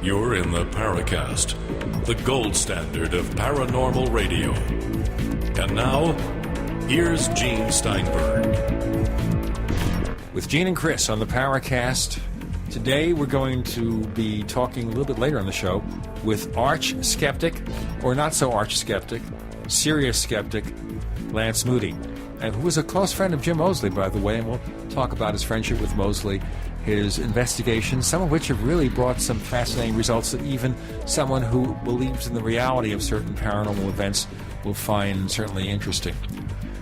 You're in the Paracast, the gold standard of paranormal radio. And now, here's Gene Steinberg. With Gene and Chris on the Paracast, today we're going to be talking a little bit later on the show with arch skeptic, or not so arch skeptic, serious skeptic, Lance Moody, and who was a close friend of Jim Moseley, by the way, and we'll talk about his friendship with Moseley, his investigations, some of which have really brought some fascinating results that even someone who believes in the reality of certain paranormal events will find certainly interesting.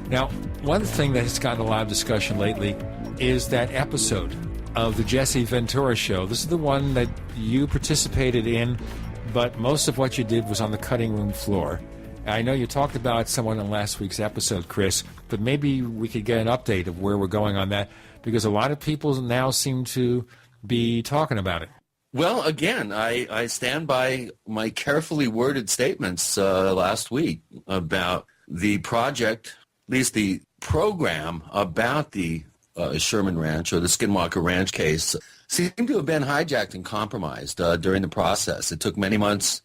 Now, one thing that has gotten a lot of discussion lately is that episode of the Jesse Ventura Show. This is the one that you participated in, but most of what you did was on the cutting room floor. I know you talked about someone in last week's episode, Chris, but maybe we could get an update of where we're going on that, because a lot of people now seem to be talking about it. Well, again, I stand by my carefully worded statements last week about the project, at least the program about the Sherman Ranch or the Skinwalker Ranch case seemed to have been hijacked and compromised during the process. It took many months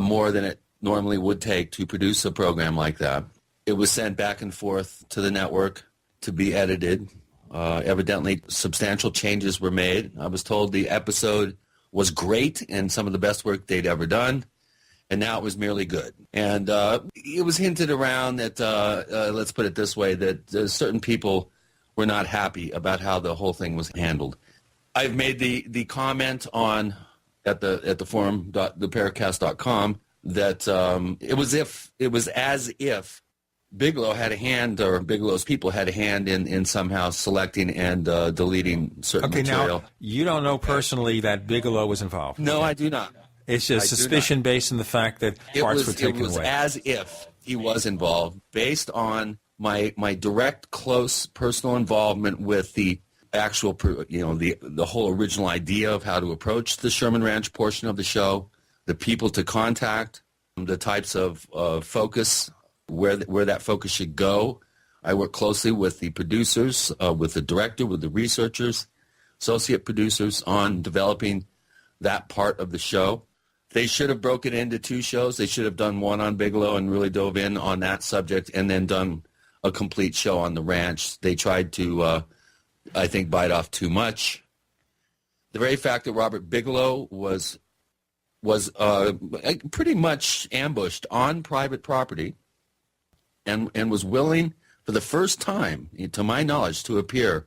more than it normally would take to produce a program like that. It was sent back and forth to the network to be edited. Evidently, substantial changes were made. I was told the episode was great and some of the best work they'd ever done, and now it was merely good. And it was hinted around that, let's put it this way, that certain people were not happy about how the whole thing was handled. I've made the comment at the forum, theparacast.com, that it was as if Bigelow had a hand, or Bigelow's people had a hand in somehow selecting and deleting certain material. Now, you don't know personally that Bigelow was involved? No, I do not. It's just suspicion based on the fact that parts were taken away. It was as if he was involved, based on my direct, close, personal involvement with the actual, the whole original idea of how to approach the Sherman Ranch portion of the show, the people to contact, the types of focus, where that focus should go. I work closely with the producers, with the director, with the researchers, associate producers on developing that part of the show. They should have broken it into two shows. They should have done one on Bigelow and really dove in on that subject, and then done a complete show on the ranch. They tried to, I think, bite off too much. The very fact that Robert Bigelow was pretty much ambushed on private property and was willing, for the first time, to my knowledge, to appear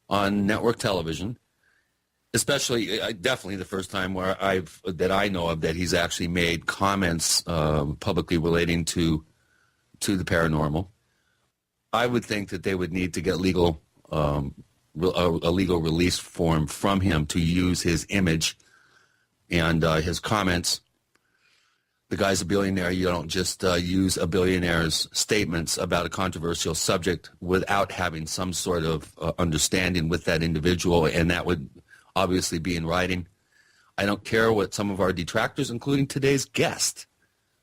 on network television, especially, definitely the first time that I know of that he's actually made comments publicly relating to the paranormal. I would think that they would need to get a legal release form from him to use his image and his comments. The guy's a billionaire. You don't just use a billionaire's statements about a controversial subject without having some sort of understanding with that individual, and that would obviously be in writing. I don't care what some of our detractors, including today's guest,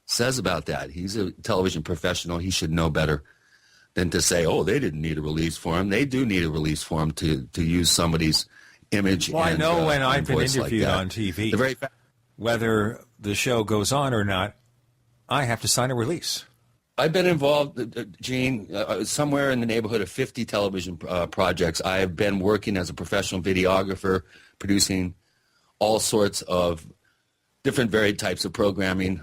says about that. He's a television professional. He should know better than to say, oh, they didn't need a release form. They do need a release form to use somebody's image. Well, I know when I've been interviewed like on TV, whether the show goes on or not, I have to sign a release. I've been involved, Gene, somewhere in the neighborhood of 50 television projects. I have been working as a professional videographer, producing all sorts of different varied types of programming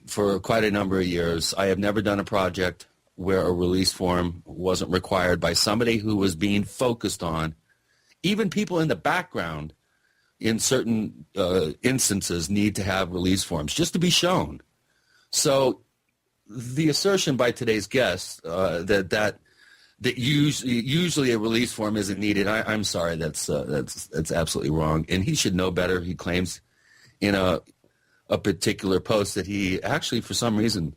for quite a number of years. I have never done a project where a release form wasn't required by somebody who was being focused on. Even people in the background, in certain instances, need to have release forms just to be shown. So the assertion by today's guest that usually a release form isn't needed, I'm sorry, that's absolutely wrong. And he should know better. He claims in a particular post that he actually, for some reason,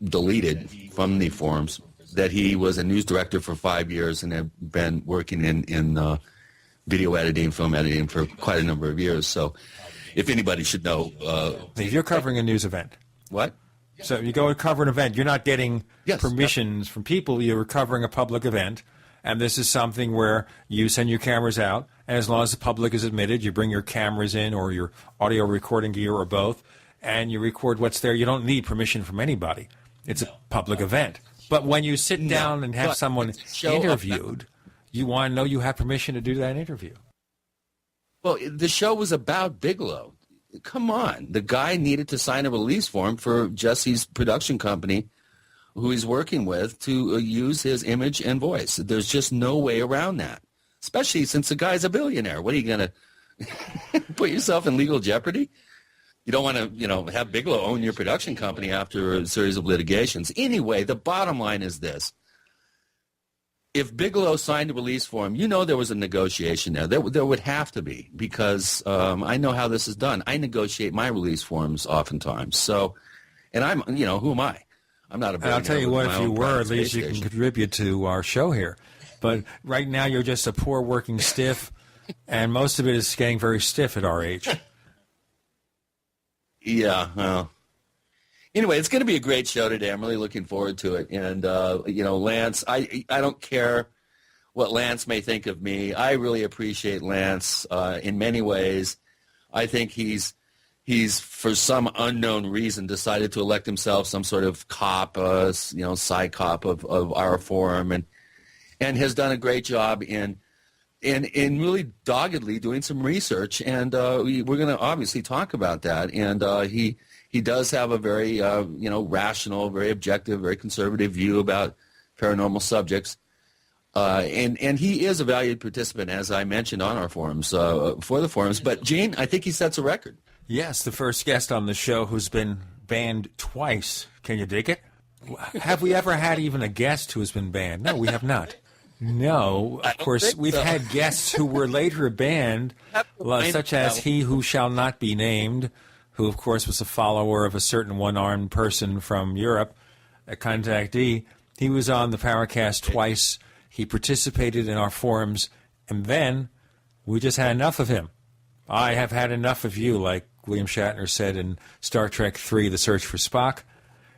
deleted from the forums, that he was a news director for 5 years and had been working in video editing, film editing for quite a number of years. So if anybody should know. If you're covering a news event. What? So you go and cover an event. You're not getting permissions from people. You're covering a public event. And this is something where you send your cameras out, and as long as the public is admitted, you bring your cameras in or your audio recording gear or both, and you record what's there. You don't need permission from anybody. It's a public event. But when you sit down and have someone interviewed, you want to know you have permission to do that interview. Well, the show was about Bigelow. Come on. The guy needed to sign a release form for Jesse's production company, who he's working with, to use his image and voice. There's just no way around that, especially since the guy's a billionaire. What are you going to put yourself in legal jeopardy? You don't want to, have Bigelow own your production company after a series of litigations. Anyway, the bottom line is this. If Bigelow signed a release form, there was a negotiation there. There would have to be, because I know how this is done. I negotiate my release forms oftentimes. So, and I'm, who am I? I'm not a billionaire. I'll tell you what, with my if you own were, private at least space you can station. contribute to our show here. But right now you're just a poor working stiff, and most of it is getting very stiff at our age. Yeah, well. Anyway, it's going to be a great show today. I'm really looking forward to it. And, Lance, I don't care what Lance may think of me. I really appreciate Lance in many ways. I think he's for some unknown reason decided to elect himself some sort of cop, side cop of our forum, and has done a great job in really doggedly doing some research. And we're going to obviously talk about that. And he does have a very, rational, very objective, very conservative view about paranormal subjects. And he is a valued participant, as I mentioned, on our forums, for the forums. But, Gene, I think he sets a record. Yes, the first guest on the show who's been banned twice. Can you dig it? Have we ever had even a guest who has been banned? No, we have not. No, of course, we've had guests who were later banned, such as he who shall not be named, who, of course, was a follower of a certain one-armed person from Europe, a contactee. He was on the Paracast twice. He participated in our forums, and then we just had enough of him. I have had enough of you, like William Shatner said in Star Trek III, The Search for Spock,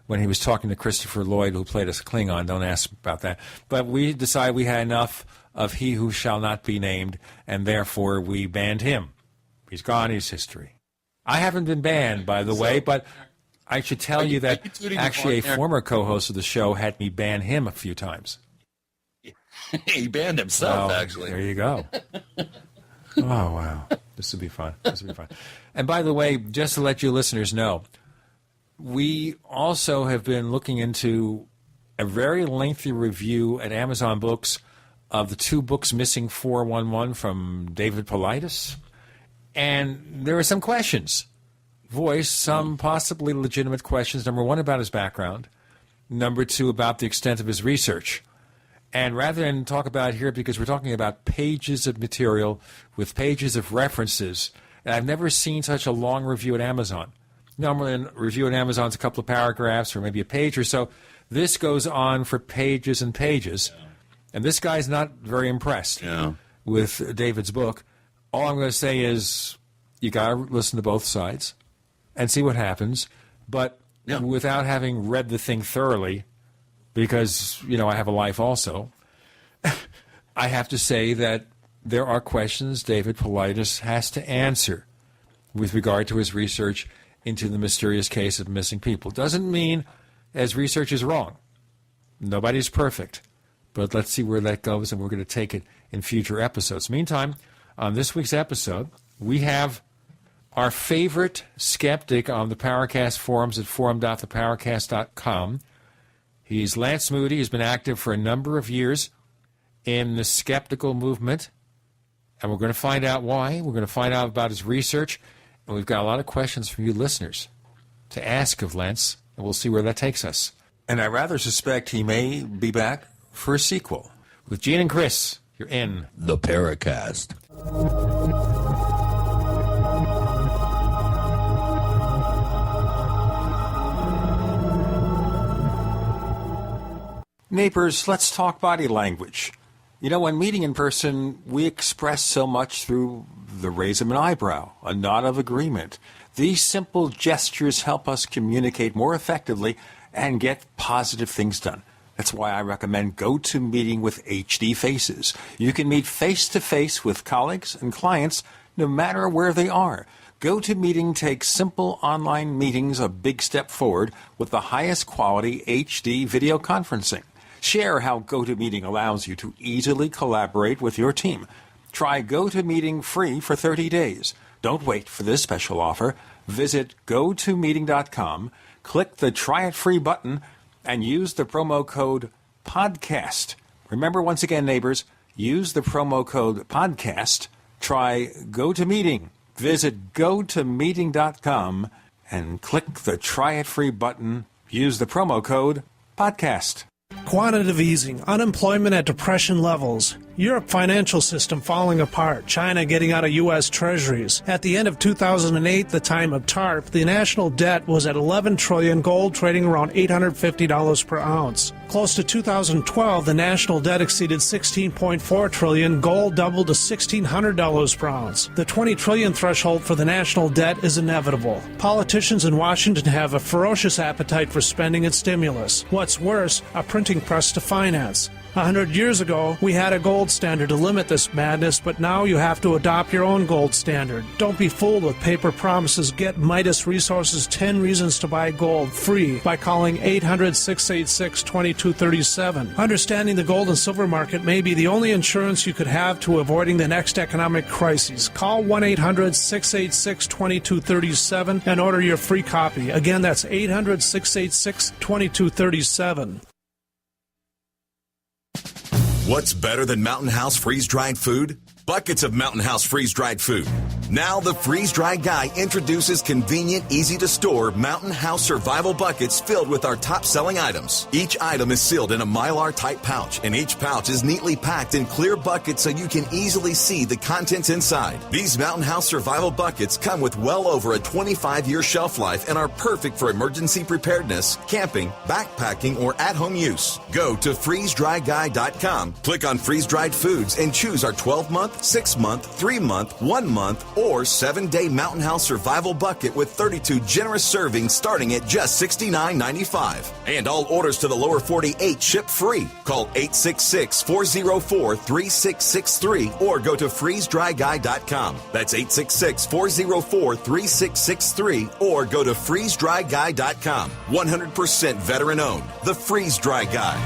when he was talking to Christopher Lloyd, who played a Klingon. Don't ask about that. But we decided we had enough of he who shall not be named, and therefore we banned him. He's gone. He's history. I haven't been banned, by the way, but I should tell you that actually a former co-host of the show had me ban him a few times. He banned himself, actually. There you go. Oh, wow. This will be fun. And by the way, just to let you listeners know, we also have been looking into a very lengthy review at Amazon Books of the 2 books Missing 411 from David Paulides. And there are some questions voiced, some possibly legitimate questions. Number 1, about his background. Number 2, about the extent of his research. And rather than talk about it here, because we're talking about pages of material with pages of references, and I've never seen such a long review at Amazon. Normally, a review at Amazon is a couple of paragraphs or maybe a page or so. This goes on for pages and pages. Yeah. And this guy's not very impressed with David's book. All I'm going to say is you got to listen to both sides and see what happens. But without having read the thing thoroughly, because, I have a life also, I have to say that there are questions David Paulides has to answer with regard to his research into the mysterious case of missing people. Doesn't mean his research is wrong. Nobody's perfect. But let's see where that goes, and we're going to take it in future episodes. Meantime, on this week's episode, we have our favorite skeptic on the Paracast forums at forum.theparacast.com. He's Lance Moody. He's been active for a number of years in the skeptical movement, and we're going to find out why. We're going to find out about his research, and we've got a lot of questions from you listeners to ask of Lance, and we'll see where that takes us. And I rather suspect he may be back for a sequel. With Gene and Chris, you're in the Paracast. Neighbors, let's talk body language. When meeting in person, we express so much through the raise of an eyebrow, a nod of agreement. These simple gestures help us communicate more effectively and get positive things done. That's why I recommend GoToMeeting with HD Faces. You can meet face-to-face with colleagues and clients no matter where they are. GoToMeeting takes simple online meetings a big step forward with the highest quality HD video conferencing. Share how GoToMeeting allows you to easily collaborate with your team. Try GoToMeeting free for 30 days. Don't wait for this special offer. Visit GoToMeeting.com, click the Try It Free button, and use the promo code PODCAST. Remember, once again, neighbors, use the promo code PODCAST. Try GoToMeeting. Visit GoToMeeting.com and click the Try It Free button. Use the promo code PODCAST. Quantitative easing, unemployment at depression levels, Europe financial system falling apart, China getting out of U.S. treasuries. At the end of 2008, the time of TARP, the national debt was at $11 trillion, gold trading around $850 per ounce. Close to 2012, the national debt exceeded $16.4 trillion, gold doubled to $1,600 per ounce. The $20 trillion threshold for the national debt is inevitable. Politicians in Washington have a ferocious appetite for spending and stimulus. What's worse, a printing press to finance. 100 years ago, we had a gold standard to limit this madness, but now you have to adopt your own gold standard. Don't be fooled with paper promises. Get Midas Resources 10 Reasons to Buy Gold free by calling 800-686-2237. Understanding the gold and silver market may be the only insurance you could have to avoiding the next economic crisis. Call 1-800-686-2237 and order your free copy. Again, that's 800-686-2237. What's better than Mountain House freeze-dried food? Buckets of Mountain House freeze-dried food. Now the freeze-dried guy introduces convenient, easy-to-store Mountain House survival buckets filled with our top-selling items. Each item is sealed in a Mylar-type pouch, and each pouch is neatly packed in clear buckets so you can easily see the contents inside. These Mountain House survival buckets come with well over a 25-year shelf life and are perfect for emergency preparedness, camping, backpacking, or at-home use. Go to freezedryguy.com, click on freeze-dried foods, and choose our 12-month, 6-month, 3-month, 1-month, or 7-day Mountain House survival bucket with 32 generous servings starting at just $69.95. And all orders to the lower 48 ship free. Call 866-404-3663 or go to freezedryguy.com. That's 866-404-3663 or go to freezedryguy.com. 100% veteran owned. The Freeze Dry Guy.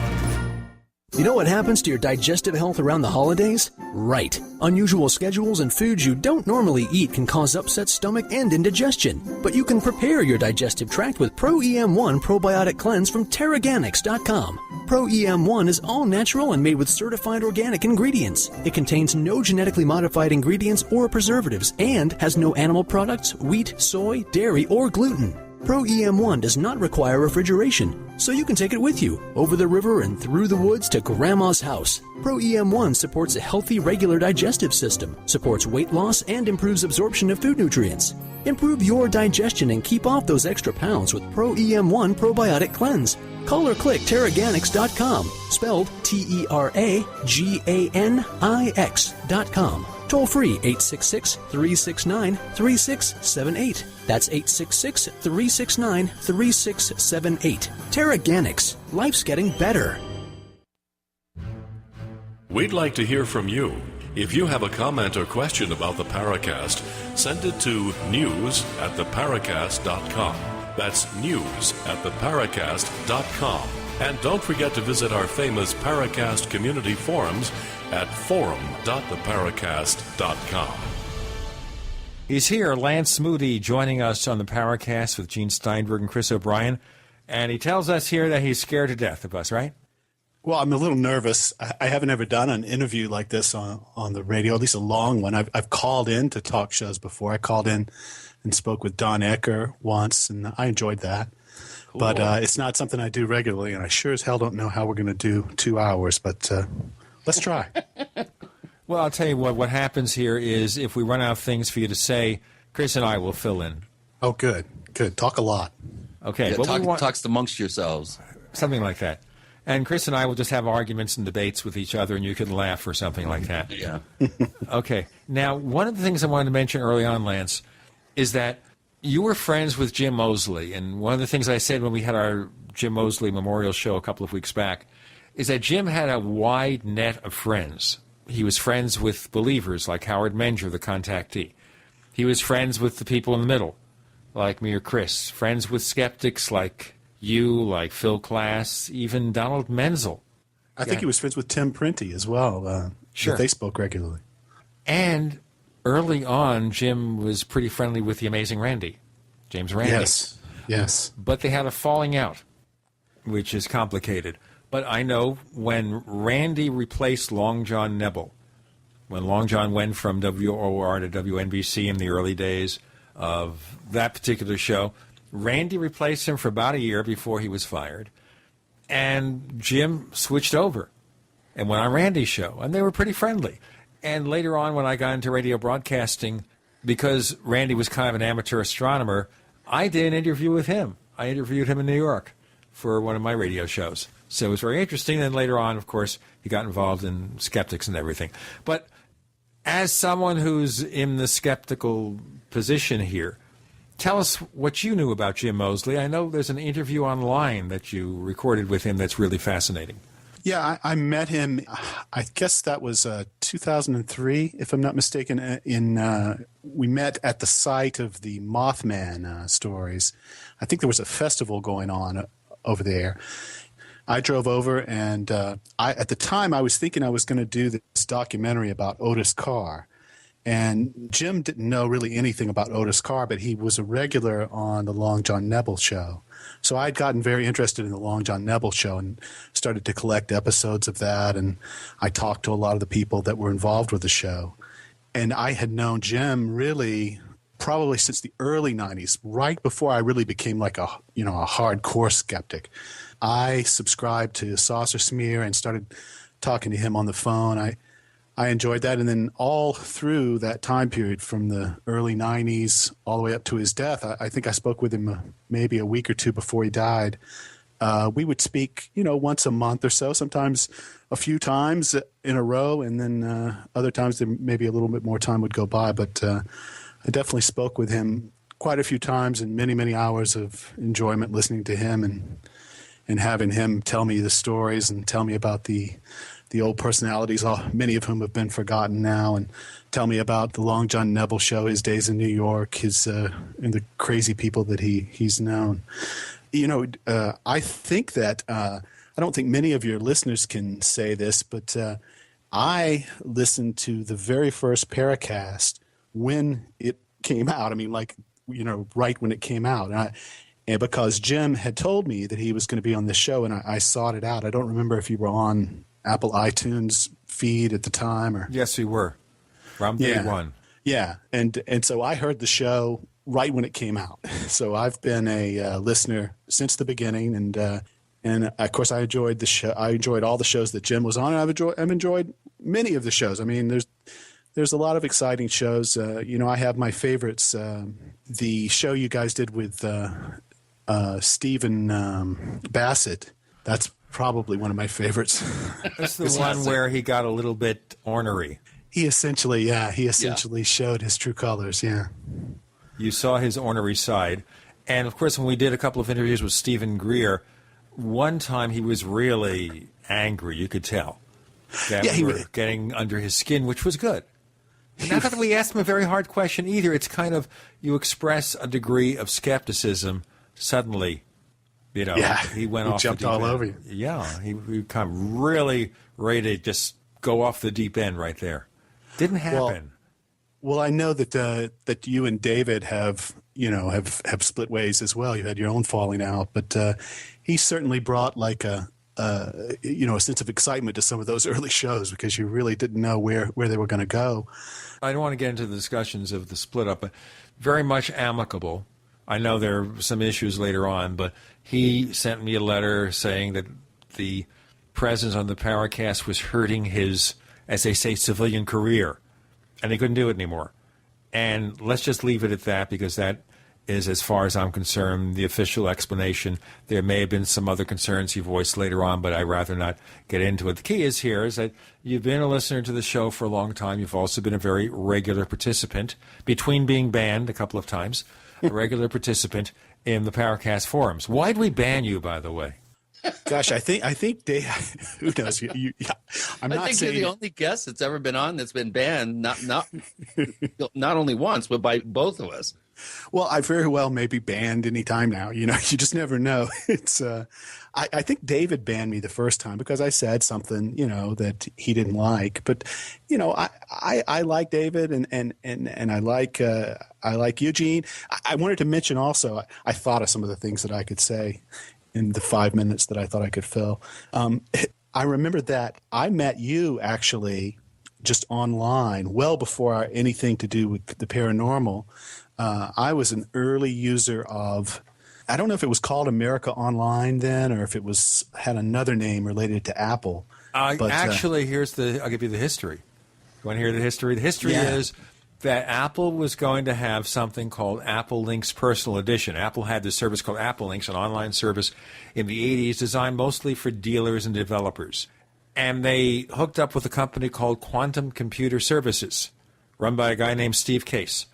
You know what happens to your digestive health around the holidays? Right. Unusual schedules and foods you don't normally eat can cause upset stomach and indigestion. But you can prepare your digestive tract with Pro-EM1 Probiotic Cleanse from Teraganix.com. Pro-EM1 is all natural and made with certified organic ingredients. It contains no genetically modified ingredients or preservatives and has no animal products, wheat, soy, dairy, or gluten. Pro-EM1 does not require refrigeration, so you can take it with you, over the river and through the woods to Grandma's house. Pro-EM1 supports a healthy, regular digestive system, supports weight loss, and improves absorption of food nutrients. Improve your digestion and keep off those extra pounds with Pro-EM1 Probiotic Cleanse. Call or click Teraganix.com, spelled Teraganix.com. Toll free 866-369-3678. That's 866-369-3678. Teraganix. Life's getting better. We'd like to hear from you. If you have a comment or question about the Paracast, send it to news@theparacast.com. That's news@theparacast.com. And don't forget to visit our famous Paracast community forums at forum.theparacast.com. He's here, Lance Moody, joining us on the Paracast with Gene Steinberg and Chris O'Brien. And he tells us here that he's scared to death of us, right? Well, I'm a little nervous. I haven't ever done an interview like this on the radio, at least a long one. I've called in to talk shows before. I called in and spoke with Don Ecker once, and I enjoyed that. Cool. But it's not something I do regularly, and I sure as hell don't know how we're going to do 2 hours, but let's try. Well, I'll tell you what happens here is if we run out of things for you to say, Chris and I will fill in. Oh, good. Talk a lot. Okay. Yeah, talks amongst yourselves. Something like that. And Chris and I will just have arguments and debates with each other, and you can laugh or something like that. Yeah. Okay. Now, one of the things I wanted to mention early on, Lance, is that you were friends with Jim Moseley. And one of the things I said when we had our Jim Moseley memorial show a couple of weeks back is that Jim had a wide net of friends. He was friends with believers like Howard Menger, the contactee. He was friends with the people in the middle, like me or Chris. Friends with skeptics like you, like Phil Klass, even Donald Menzel. I think he was friends with Tim Printy as well. Sure. They spoke regularly. And early on, Jim was pretty friendly with the amazing Randy, James Randi. Yes. But they had a falling out, which is complicated. But I know when Randy replaced Long John Nebel, when Long John went from WOR to WNBC in the early days of that particular show, Randy replaced him for about a year before he was fired. And Jim switched over and went on Randy's show, and they were pretty friendly. And later on, when I got into radio broadcasting, because Randy was kind of an amateur astronomer, I did an interview with him. I interviewed him in New York for one of my radio shows. So it was very interesting. And later on, of course, he got involved in skeptics and everything. But as someone who's in the skeptical position here, tell us what you knew about Jim Moseley. I know there's an interview online that you recorded with him that's really fascinating. Yeah, I met him, I guess that was 2003, if I'm not mistaken. We met at the site of the Mothman stories. I think there was a festival going on over there. I drove over, and at the time I was thinking I was going to do this documentary about Otis Carr. And Jim didn't know really anything about Otis Carr, but he was a regular on the Long John Nebel show. So I'd gotten very interested in the Long John Nebel show and started to collect episodes of that. And I talked to a lot of the people that were involved with the show. And I had known Jim really probably since the early 90s, right before I really became like a hardcore skeptic. I subscribed to Saucer Smear and started talking to him on the phone. I enjoyed that. And then all through that time period from the early 90s all the way up to his death, I think I spoke with him maybe a week or two before he died. We would speak, once a month or so, sometimes a few times in a row. And then other times there maybe a little bit more time would go by. But I definitely spoke with him quite a few times and many, many hours of enjoyment listening to him and having him tell me the stories and tell me about the old personalities, many of whom have been forgotten now, and tell me about the Long John Nebel show, his days in New York, and the crazy people that he's known. I think that I don't think many of your listeners can say this, but I listened to the very first Paracast when it came out. I mean, right when it came out. And because Jim had told me that he was going to be on this show, and I sought it out. I don't remember if you were on Apple iTunes feed at the time, or yes, we were from day one. Yeah, and so I heard the show right when it came out. So I've been a listener since the beginning, and of course I enjoyed the show. I enjoyed all the shows that Jim was on, and I've enjoyed many of the shows. I mean, there's a lot of exciting shows. I have my favorites. The show you guys did with Stephen Bassett. That's probably one of my favorites. That's the one where he got a little bit ornery. He essentially showed his true colors, yeah. You saw his ornery side. And, of course, when we did a couple of interviews with Stephen Greer, one time he was really angry, you could tell. That we were getting under his skin, which was good. Not that we asked him a very hard question either. It's kind of, you express a degree of skepticism, suddenly, he went off jumped the deep all end. over you. Yeah, he kind of really ready to just go off the deep end right there. Didn't happen. Well, I know that you and David have split ways as well. You had your own falling out, but he certainly brought like a sense of excitement to some of those early shows because you really didn't know where they were going to go. I don't want to get into the discussions of the split up, but very much amicable. I know there are some issues later on, but he sent me a letter saying that the presence on the Paracast was hurting his, as they say, civilian career, and he couldn't do it anymore. And let's just leave it at that because that is, as far as I'm concerned, the official explanation. There may have been some other concerns he voiced later on, but I'd rather not get into it. The key is that you've been a listener to the show for a long time. You've also been a very regular participant, between being banned a couple of times, a regular participant in the Paracast forums. Why'd we ban you, by the way? Gosh, I think they. Who knows? I'm not I think saying you're the only guest that's ever been on that's been banned, not only once, but by both of us. Well, I very well may be banned anytime now. You just never know. It's. I think David banned me the first time because I said something, that he didn't like. But, I like David and I like Eugene. I wanted to mention also, I thought of some of the things that I could say in the 5 minutes that I thought I could fill. I remember that I met you actually just online well before anything to do with the paranormal. I was an early user of, I don't know if it was called America Online then or if it had another name related to Apple. But actually, I'll give you the history. You want to hear the history? The history is that Apple was going to have something called Apple Links Personal Edition. Apple had this service called Apple Links, an online service in the 80s designed mostly for dealers and developers. And they hooked up with a company called Quantum Computer Services, run by a guy named Steve Case.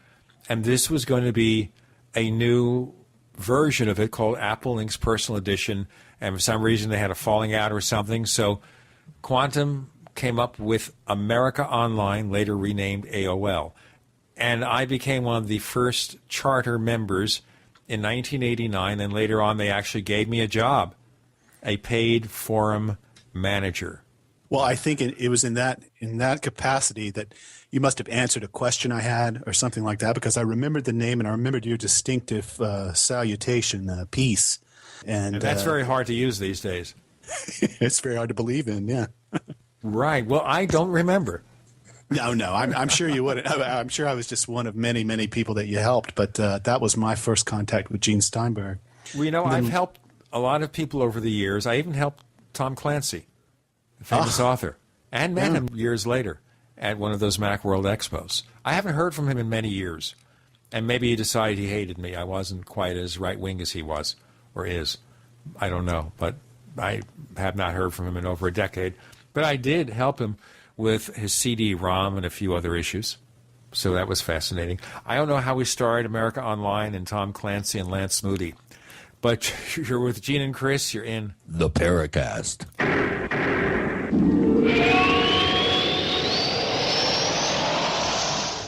And this was going to be a new version of it called Apple Links Personal Edition. And for some reason, they had a falling out or something. So Quantum came up with America Online, later renamed AOL. And I became one of the first charter members in 1989. And later on, they actually gave me a job, a paid forum manager. Well, I think it was in that capacity that you must have answered a question I had or something like that, because I remembered the name and I remembered your distinctive salutation, peace. And that's very hard to use these days. It's very hard to believe in, yeah. Right. Well, I don't remember. No, I'm sure you wouldn't. I'm sure I was just one of many, many people that you helped, but that was my first contact with Gene Steinberg. Well, I've helped a lot of people over the years. I even helped Tom Clancy, the famous author, and met him years later at one of those Macworld Expos. I haven't heard from him in many years, and maybe he decided he hated me. I wasn't quite as right-wing as he was, or is. I don't know, but I have not heard from him in over a decade. But I did help him with his CD-ROM and a few other issues, so that was fascinating. I don't know how we started America Online and Tom Clancy and Lance Moody, but you're with Gene and Chris. You're in The Paracast.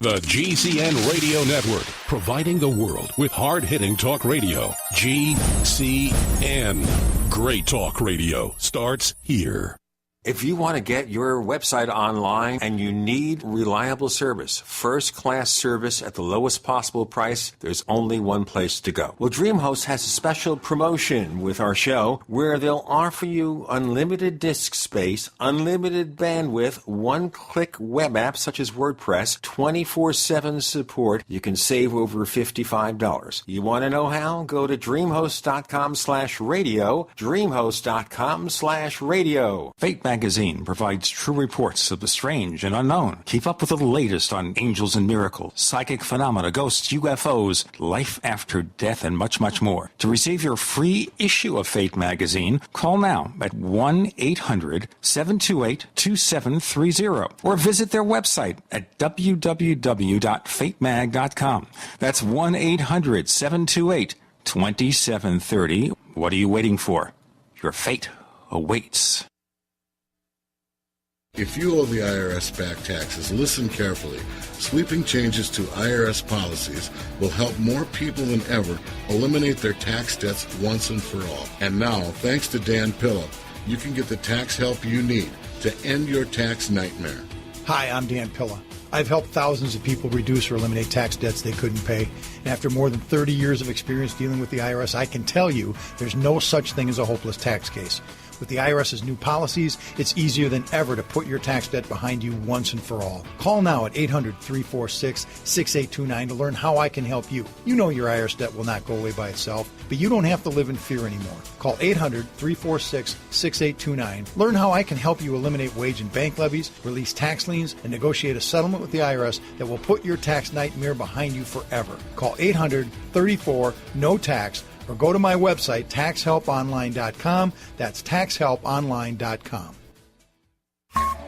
The GCN Radio Network, providing the world with hard-hitting talk radio. GCN. Great talk radio starts here. If you want to get your website online and you need reliable service, first-class service at the lowest possible price, there's only one place to go. Well, DreamHost has a special promotion with our show where they'll offer you unlimited disk space, unlimited bandwidth, one-click web apps such as WordPress, 24/7 support. You can save over $55. You want to know how? Go to dreamhost.com/radio, dreamhost.com/radio. Fate Magazine provides true reports of the strange and unknown. Keep up with the latest on angels and miracles, psychic phenomena, ghosts, UFOs, life after death, and much, much more. To receive your free issue of Fate Magazine, call now at 1-800-728-2730 or visit their website at www.fatemag.com. That's 1-800-728-2730. What are you waiting for? Your fate awaits. If you owe the IRS back taxes, listen carefully. Sweeping changes to IRS policies will help more people than ever eliminate their tax debts once and for all. And now, thanks to Dan Pilla, you can get the tax help you need to end your tax nightmare. Hi, I'm Dan Pilla. I've helped thousands of people reduce or eliminate tax debts they couldn't pay. And after more than 30 years of experience dealing with the IRS, I can tell you there's no such thing as a hopeless tax case. With the IRS's new policies, it's easier than ever to put your tax debt behind you once and for all. Call now at 800-346-6829 to learn how I can help you. You know your IRS debt will not go away by itself, but you don't have to live in fear anymore. Call 800-346-6829. Learn how I can help you eliminate wage and bank levies, release tax liens, and negotiate a settlement with the IRS that will put your tax nightmare behind you forever. Call 800-34-NO-TAX or go to my website, taxhelponline.com. That's taxhelponline.com.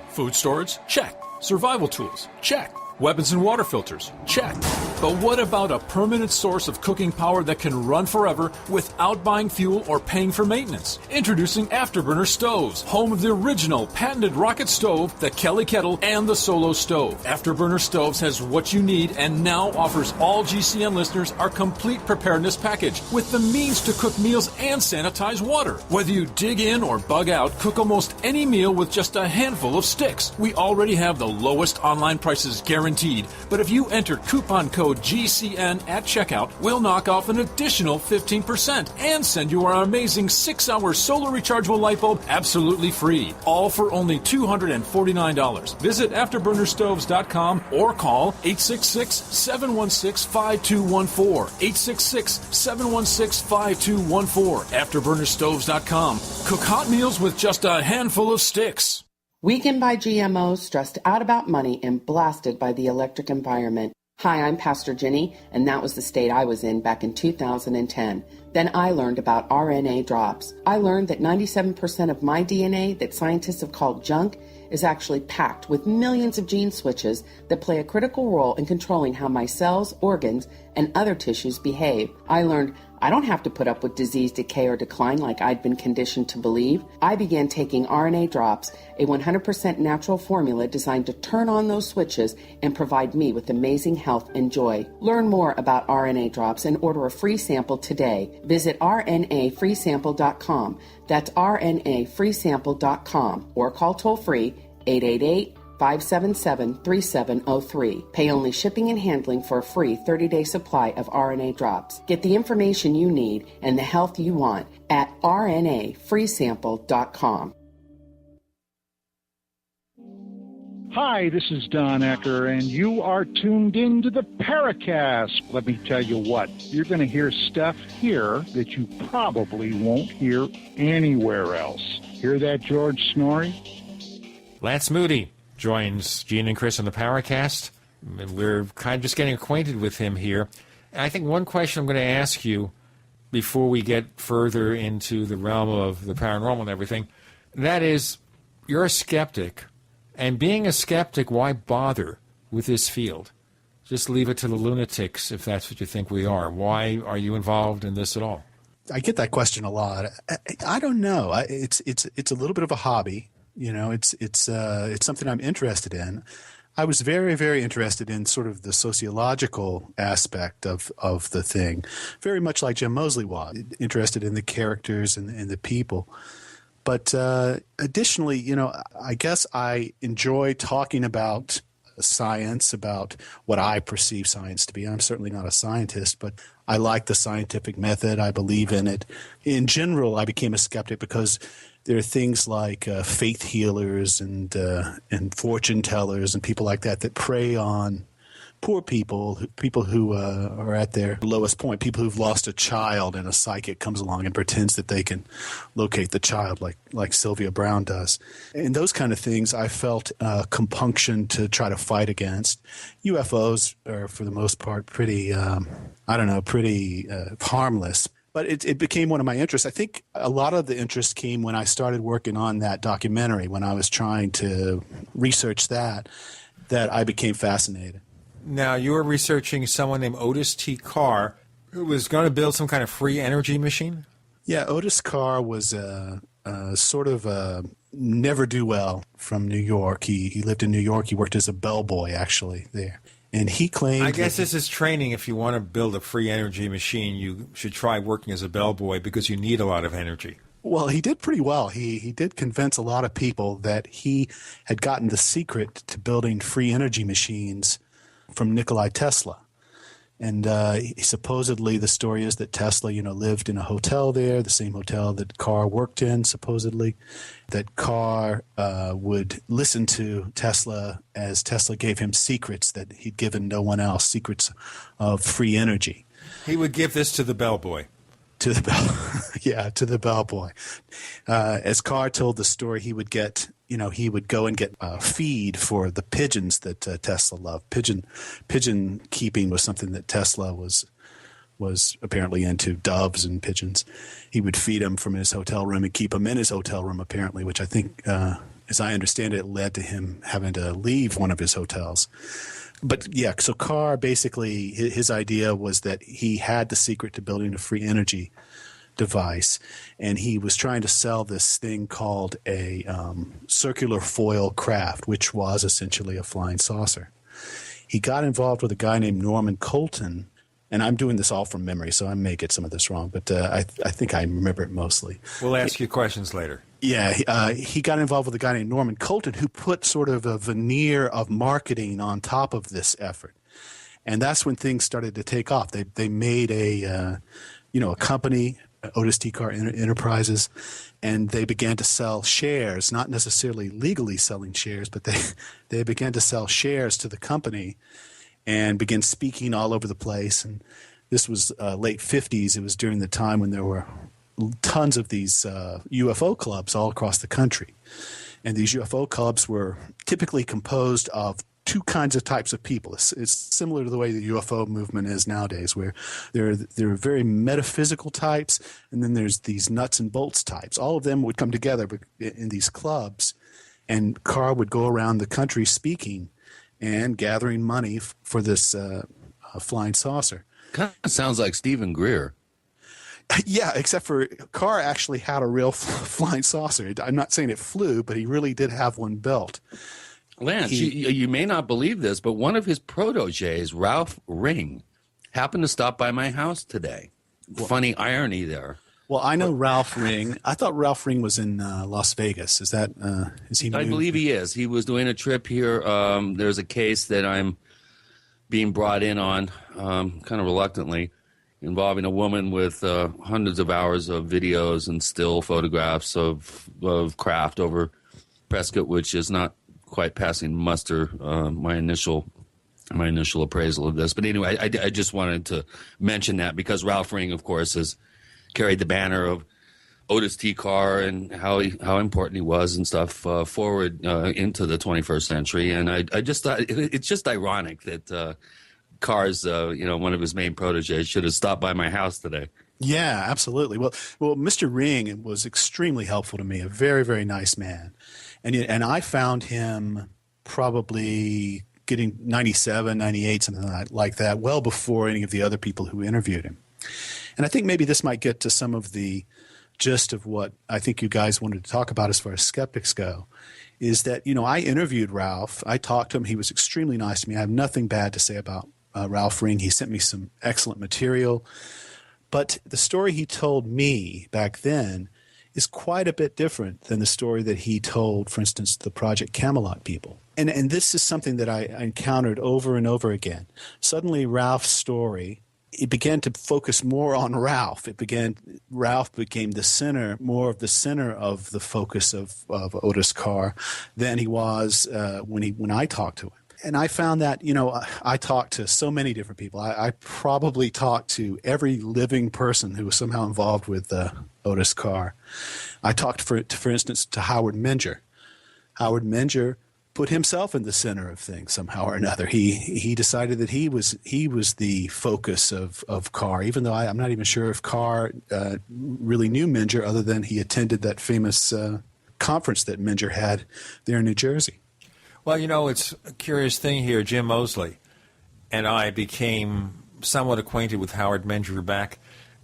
Food storage? Check. Survival tools? Check. Weapons and water filters? Check. But what about a permanent source of cooking power that can run forever without buying fuel or paying for maintenance? Introducing Afterburner Stoves, home of the original patented rocket stove, the Kelly Kettle, and the Solo Stove. Afterburner Stoves has what you need and now offers all GCN listeners our complete preparedness package with the means to cook meals and sanitize water. Whether you dig in or bug out, cook almost any meal with just a handful of sticks. We already have the lowest online prices guaranteed, but if you enter coupon code GCN at checkout, we'll knock off an additional 15% and send you our amazing 6-hour solar rechargeable light bulb absolutely free. All for only $249. Visit AfterburnerStoves.com or call 866-716-5214. 866-716-5214. AfterburnerStoves.com. Cook hot meals with just a handful of sticks. Weakened by GMOs, stressed out about money, and blasted by the electric environment. Hi, I'm Pastor Jenny, and that was the state I was in back in 2010. Then I learned about RNA drops. I learned that 97% of my DNA that scientists have called junk is actually packed with millions of gene switches that play a critical role in controlling how my cells, organs, and other tissues behave. I learned I don't have to put up with disease, decay, or decline like I'd been conditioned to believe. I began taking RNA drops, a 100% natural formula designed to turn on those switches and provide me with amazing health and joy. Learn more about RNA drops and order a free sample today. Visit rnafreesample.com. That's rnafreesample.com or call toll-free 888-577-3703. Pay only shipping and handling for a free 30-day supply of RNA drops. Get the information you need and the health you want at rnafreesample.com. Hi, this is Don Ecker, and you are tuned in to the Paracast. Let me tell you what, you're going to hear stuff here that you probably won't hear anywhere else. Hear that, George Snorri? Lance Moody joins Gene and Chris on the Paracast. We're kind of just getting acquainted with him here. And I think one question I'm going to ask you before we get further into the realm of the paranormal and everything, that is, you're a skeptic. And being a skeptic, why bother with this field? Just leave it to the lunatics if that's what you think we are. Why are you involved in this at all? I get that question a lot. I don't know. It's a little bit of a hobby. You know, it's something I'm interested in. I was very, very interested in sort of the sociological aspect of the thing, very much like Jim Moseley was, interested in the characters and the people. But additionally, you know, I guess I enjoy talking about science, about what I perceive science to be. I'm certainly not a scientist, but I like the scientific method. I believe in it. In general, I became a skeptic because there are things like faith healers and fortune tellers and people like that that prey on poor people, people who are at their lowest point, people who've lost a child, and a psychic comes along and pretends that they can locate the child like Sylvia Brown does. And those kind of things I felt compunction to try to fight against. UFOs are, for the most part, pretty harmless. But it became one of my interests. I think a lot of the interest came when I started working on that documentary, when I was trying to research that I became fascinated. Now, you were researching someone named Otis T. Carr, who was going to build some kind of free energy machine? Yeah, Otis Carr was sort of a never-do-well from New York. He lived in New York. He worked as a bellboy, actually, there. And he claimed... I guess this is training. If you want to build a free energy machine, you should try working as a bellboy because you need a lot of energy. Well, he did pretty well. He did convince a lot of people that he had gotten the secret to building free energy machines from Nikola Tesla. And supposedly the story is that Tesla, lived in a hotel there, the same hotel that Carr worked in, supposedly, that Carr would listen to Tesla as Tesla gave him secrets that he'd given no one else, secrets of free energy. He would give this to the bellboy. To the bellboy. As Carr told the story, he would get, he would go and get feed for the pigeons that Tesla loved. Pigeon keeping was something that Tesla was apparently into, doves and pigeons. He would feed them from his hotel room and keep them in his hotel room, apparently, which I think as I understand it, led to him having to leave one of his hotels. But yeah, so Carr basically, his idea was that he had the secret to building a free energy device, and he was trying to sell this thing called a circular foil craft, which was essentially a flying saucer. He got involved with a guy named Norman Colton, and I'm doing this all from memory, so I may get some of this wrong, but I think I remember it mostly. We'll ask you questions later. Yeah, he got involved with a guy named Norman Colton, who put sort of a veneer of marketing on top of this effort, and that's when things started to take off. They made a company, Otis T. Carr Enterprises, and they began to sell shares, not necessarily legally selling shares, but they began to sell shares to the company and began speaking all over the place. And this was late 50s. It was during the time when there were tons of these UFO clubs all across the country. And these UFO clubs were typically composed of two kinds of types of people. It's similar to the way the UFO movement is nowadays, where there are very metaphysical types, and then there's these nuts and bolts types. All of them would come together in these clubs, and Carr would go around the country speaking and gathering money for this flying saucer. Kind of sounds like Stephen Greer. Yeah, except for Carr actually had a real flying saucer. I'm not saying it flew, but he really did have one built. Lance, you may not believe this, but one of his proteges, Ralph Ring, happened to stop by my house today. Funny irony there. Well, I know Ralph Ring. I thought Ralph Ring was in Las Vegas. Is he new? I believe he is. He was doing a trip here. There's a case that I'm being brought in on, kind of reluctantly, involving a woman with hundreds of hours of videos and still photographs of craft over Prescott, which is not quite passing muster, my initial appraisal of this. But anyway, I just wanted to mention that because Ralph Ring, of course, has carried the banner of Otis T. Carr and how important he was and stuff forward into the 21st century. And I just thought it's just ironic that Carr's one of his main proteges should have stopped by my house today. Yeah, absolutely. Well, Mr. Ring was extremely helpful to me. A very, very nice man. And I found him probably getting 97, 98, something like that, well before any of the other people who interviewed him. And I think maybe this might get to some of the gist of what I think you guys wanted to talk about as far as skeptics go, is that, I interviewed Ralph. I talked to him. He was extremely nice to me. I have nothing bad to say about Ralph Ring. He sent me some excellent material. But the story he told me back then is quite a bit different than the story that he told, for instance, the Project Camelot people. And this is something that I encountered over and over again. Suddenly Ralph's story, it began to focus more on Ralph. Ralph became more of the center of the focus of Otis Carr than he was when I talked to him. And I found that, I talked to so many different people. I probably talked to every living person who was somehow involved with Otis Carr. I talked, for instance, to Howard Menger. Howard Menger put himself in the center of things somehow or another. He decided that he was the focus of Carr, even though I'm not even sure if Carr really knew Menger other than he attended that famous conference that Menger had there in New Jersey. Well, it's a curious thing here. Jim Moseley and I became somewhat acquainted with Howard Menger back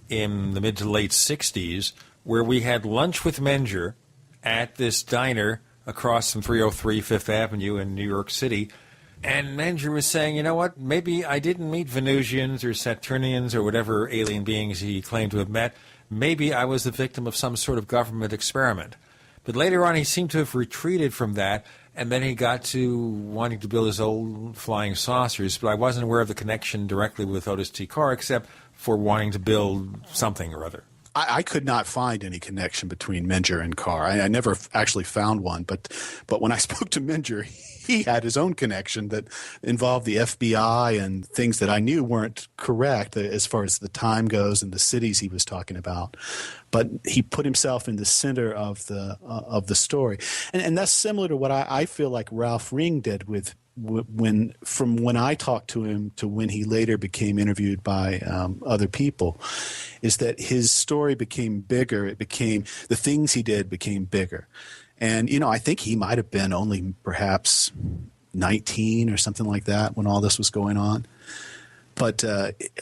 in the mid to late 60s, where we had lunch with Menger at this diner across from 303 Fifth Avenue in New York City. And Menger was saying, you know what, maybe I didn't meet Venusians or Saturnians or whatever alien beings he claimed to have met. Maybe I was the victim of some sort of government experiment. But later on, he seemed to have retreated from that, and then he got to wanting to build his old flying saucers. But I wasn't aware of the connection directly with Otis T. Carr, except for wanting to build something or other. I could not find any connection between Menger and Carr. I never actually found one, but when I spoke to Menger, he had his own connection that involved the FBI and things that I knew weren't correct as far as the time goes and the cities he was talking about. But he put himself in the center of the story, and that's similar to what I feel like Ralph Ring did from when I talked to him to when he later became interviewed by other people, is that his story became bigger. The things he did became bigger. And, I think he might have been only perhaps 19 or something like that when all this was going on. But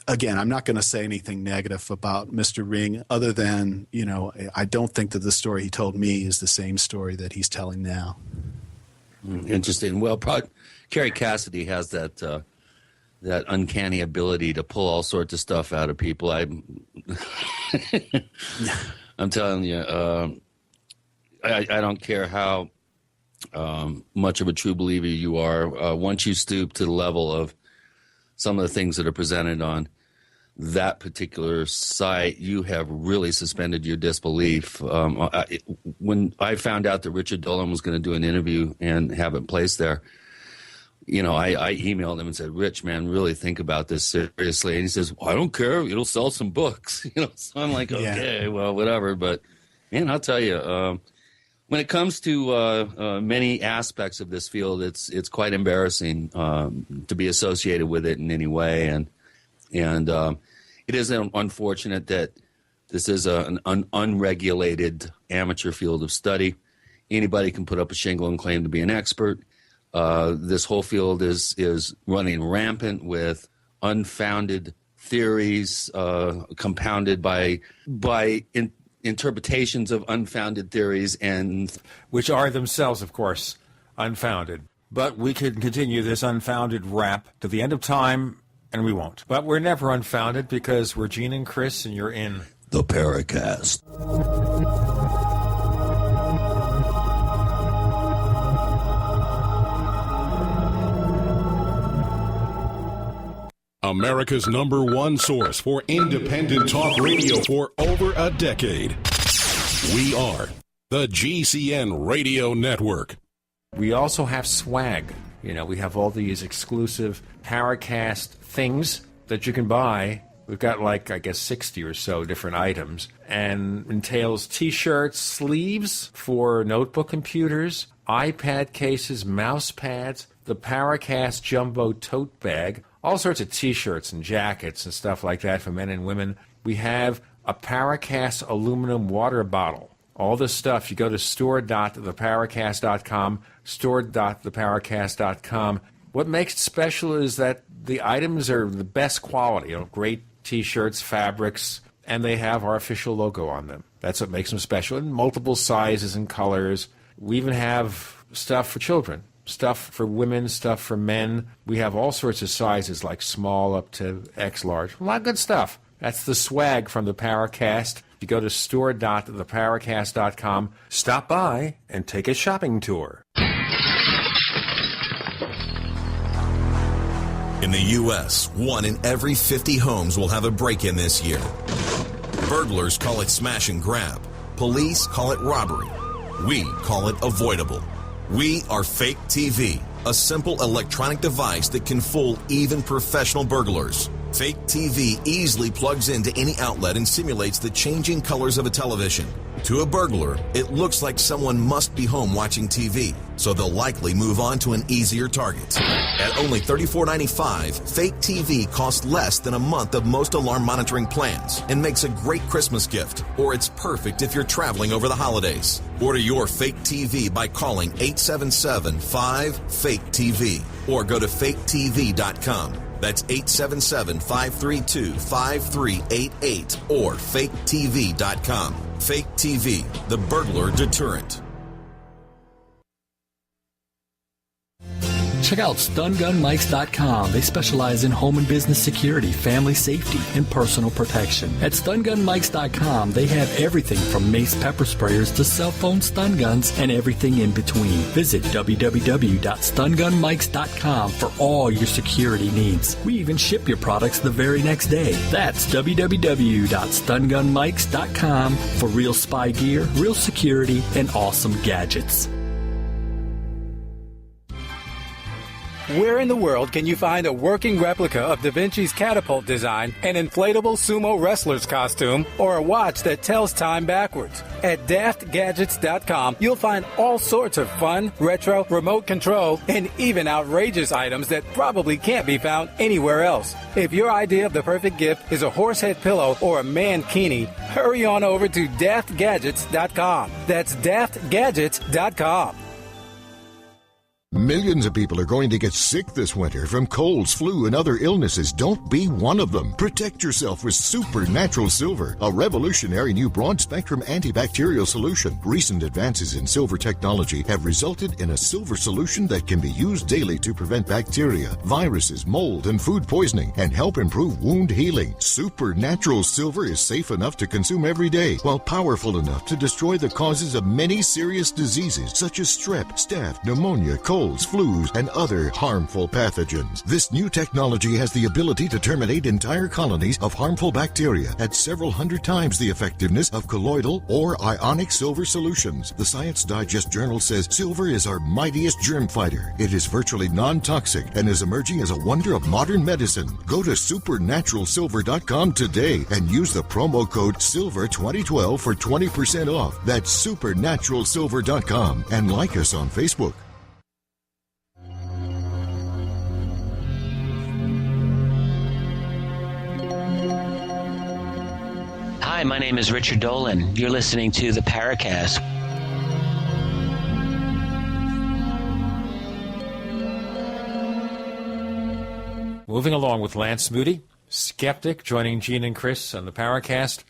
again, I'm not going to say anything negative about Mr. Ring other than, I don't think that the story he told me is the same story that he's telling now. Interesting. Well, Carrie Cassidy has that uncanny ability to pull all sorts of stuff out of people. I'm telling you, I don't care how much of a true believer you are. Once you stoop to the level of some of the things that are presented on that particular site, you have really suspended your disbelief. When I found out that Richard Dolan was going to do an interview and have it placed there, I emailed him and said, Rich, man, really think about this seriously. And he says, well, I don't care. It'll sell some books. So I'm like, okay, well, whatever. But, man, I'll tell you, when it comes to many aspects of this field, it's quite embarrassing to be associated with it in any way. And it is unfortunate that this is an unregulated amateur field of study. Anybody can put up a shingle and claim to be an expert. This whole field is running rampant with unfounded theories, compounded by interpretations of unfounded theories, and which are themselves, of course, unfounded. But we could continue this unfounded rap to the end of time, and we won't. But we're never unfounded because we're Gene and Chris, and you're in the Paracast. America's #1 source for independent talk radio for over a decade. We are the GCN Radio Network. We also have swag. We have all these exclusive Paracast things that you can buy. We've got 60 or so different items, and entails T-shirts, sleeves for notebook computers, iPad cases, mouse pads, the Paracast Jumbo Tote Bag, all sorts of T-shirts and jackets and stuff like that for men and women. We have a Paracast aluminum water bottle. All this stuff, you go to store.theparacast.com, store.theparacast.com. What makes it special is that the items are the best quality, great T-shirts, fabrics, and they have our official logo on them. That's what makes them special, in multiple sizes and colors. We even have stuff for children. Stuff for women, stuff for men. We have all sorts of sizes, like small up to X large. A lot of good stuff. That's the swag from the Paracast. You go to store.theparacast.com. Stop by and take a shopping tour. In the U.S., 1 in every 50 homes will have a break-in this year. Burglars call it smash and grab. Police call it robbery. We call it avoidable. We are Fake TV, a simple electronic device that can fool even professional burglars. Fake TV easily plugs into any outlet and simulates the changing colors of a television. To a burglar, it looks like someone must be home watching TV, so they'll likely move on to an easier target. At only $34.95, Fake TV costs less than a month of most alarm monitoring plans and makes a great Christmas gift, or it's perfect if you're traveling over the holidays. Order your Fake TV by calling 877-5-FAKE-TV or go to faketv.com. That's 877-532-5388 or faketv.com. Fake TV, the burglar deterrent. Check out StunGunMikes.com. They specialize in home and business security, family safety, and personal protection. At StunGunMikes.com, they have everything from mace pepper sprayers to cell phone stun guns and everything in between. Visit www.StunGunMikes.com for all your security needs. We even ship your products the very next day. That's www.StunGunMikes.com for real spy gear, real security, and awesome gadgets. Where in the world can you find a working replica of Da Vinci's catapult design, an inflatable sumo wrestler's costume, or a watch that tells time backwards? At daftgadgets.com, you'll find all sorts of fun, retro, remote control, and even outrageous items that probably can't be found anywhere else. If your idea of the perfect gift is a horsehead pillow or a mankini, hurry on over to daftgadgets.com. That's daftgadgets.com. Millions of people are going to get sick this winter from colds, flu, and other illnesses. Don't be one of them. Protect yourself with Supernatural Silver, a revolutionary new broad-spectrum antibacterial solution. Recent advances in silver technology have resulted in a silver solution that can be used daily to prevent bacteria, viruses, mold, and food poisoning, and help improve wound healing. Supernatural Silver is safe enough to consume every day, while powerful enough to destroy the causes of many serious diseases, such as strep, staph, pneumonia, colds, flus, and other harmful pathogens. This new technology has the ability to terminate entire colonies of harmful bacteria at several hundred times the effectiveness of colloidal or ionic silver solutions. The Science Digest journal says silver is our mightiest germ fighter. It is virtually non-toxic and is emerging as a wonder of modern medicine. Go to supernaturalsilver.com today and use the promo code SILVER2012 for 20% off. That's supernaturalsilver.com, and like us on Facebook. Hi, my name is Richard Dolan. You're listening to the Paracast. Moving along with Lance Moody, skeptic, joining Gene and Chris on the Paracast.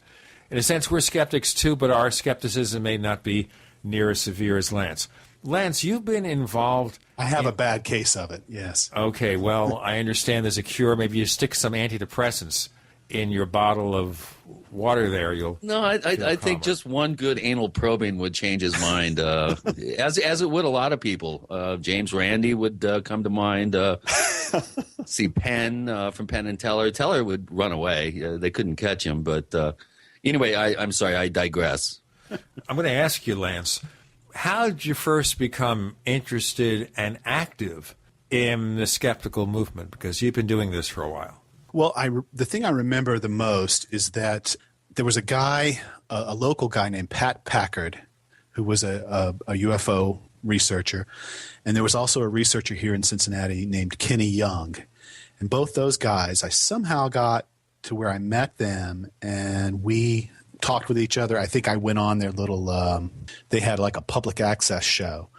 In a sense, we're skeptics too, but our skepticism may not be near as severe as Lance. Lance, you've been involved. I have a bad case of it, yes. Okay, well, I understand there's a cure. Maybe you stick some antidepressants in your bottle of water there. I think just one good anal probing would change his mind, as it would a lot of people. James Randi would come to mind. See Penn from Penn and Teller. Teller would run away. They couldn't catch him. But anyway, I'm sorry, I digress. I'm going to ask you, Lance, how did you first become interested and active in the skeptical movement? Because you've been doing this for a while. Well, the thing I remember the most is that there was a guy, a local guy named Pat Packard, who was a UFO researcher, and there was also a researcher here in Cincinnati named Kenny Young. And both those guys, I somehow got to where I met them, and we talked with each other. I think I went on their little they had like a public access show,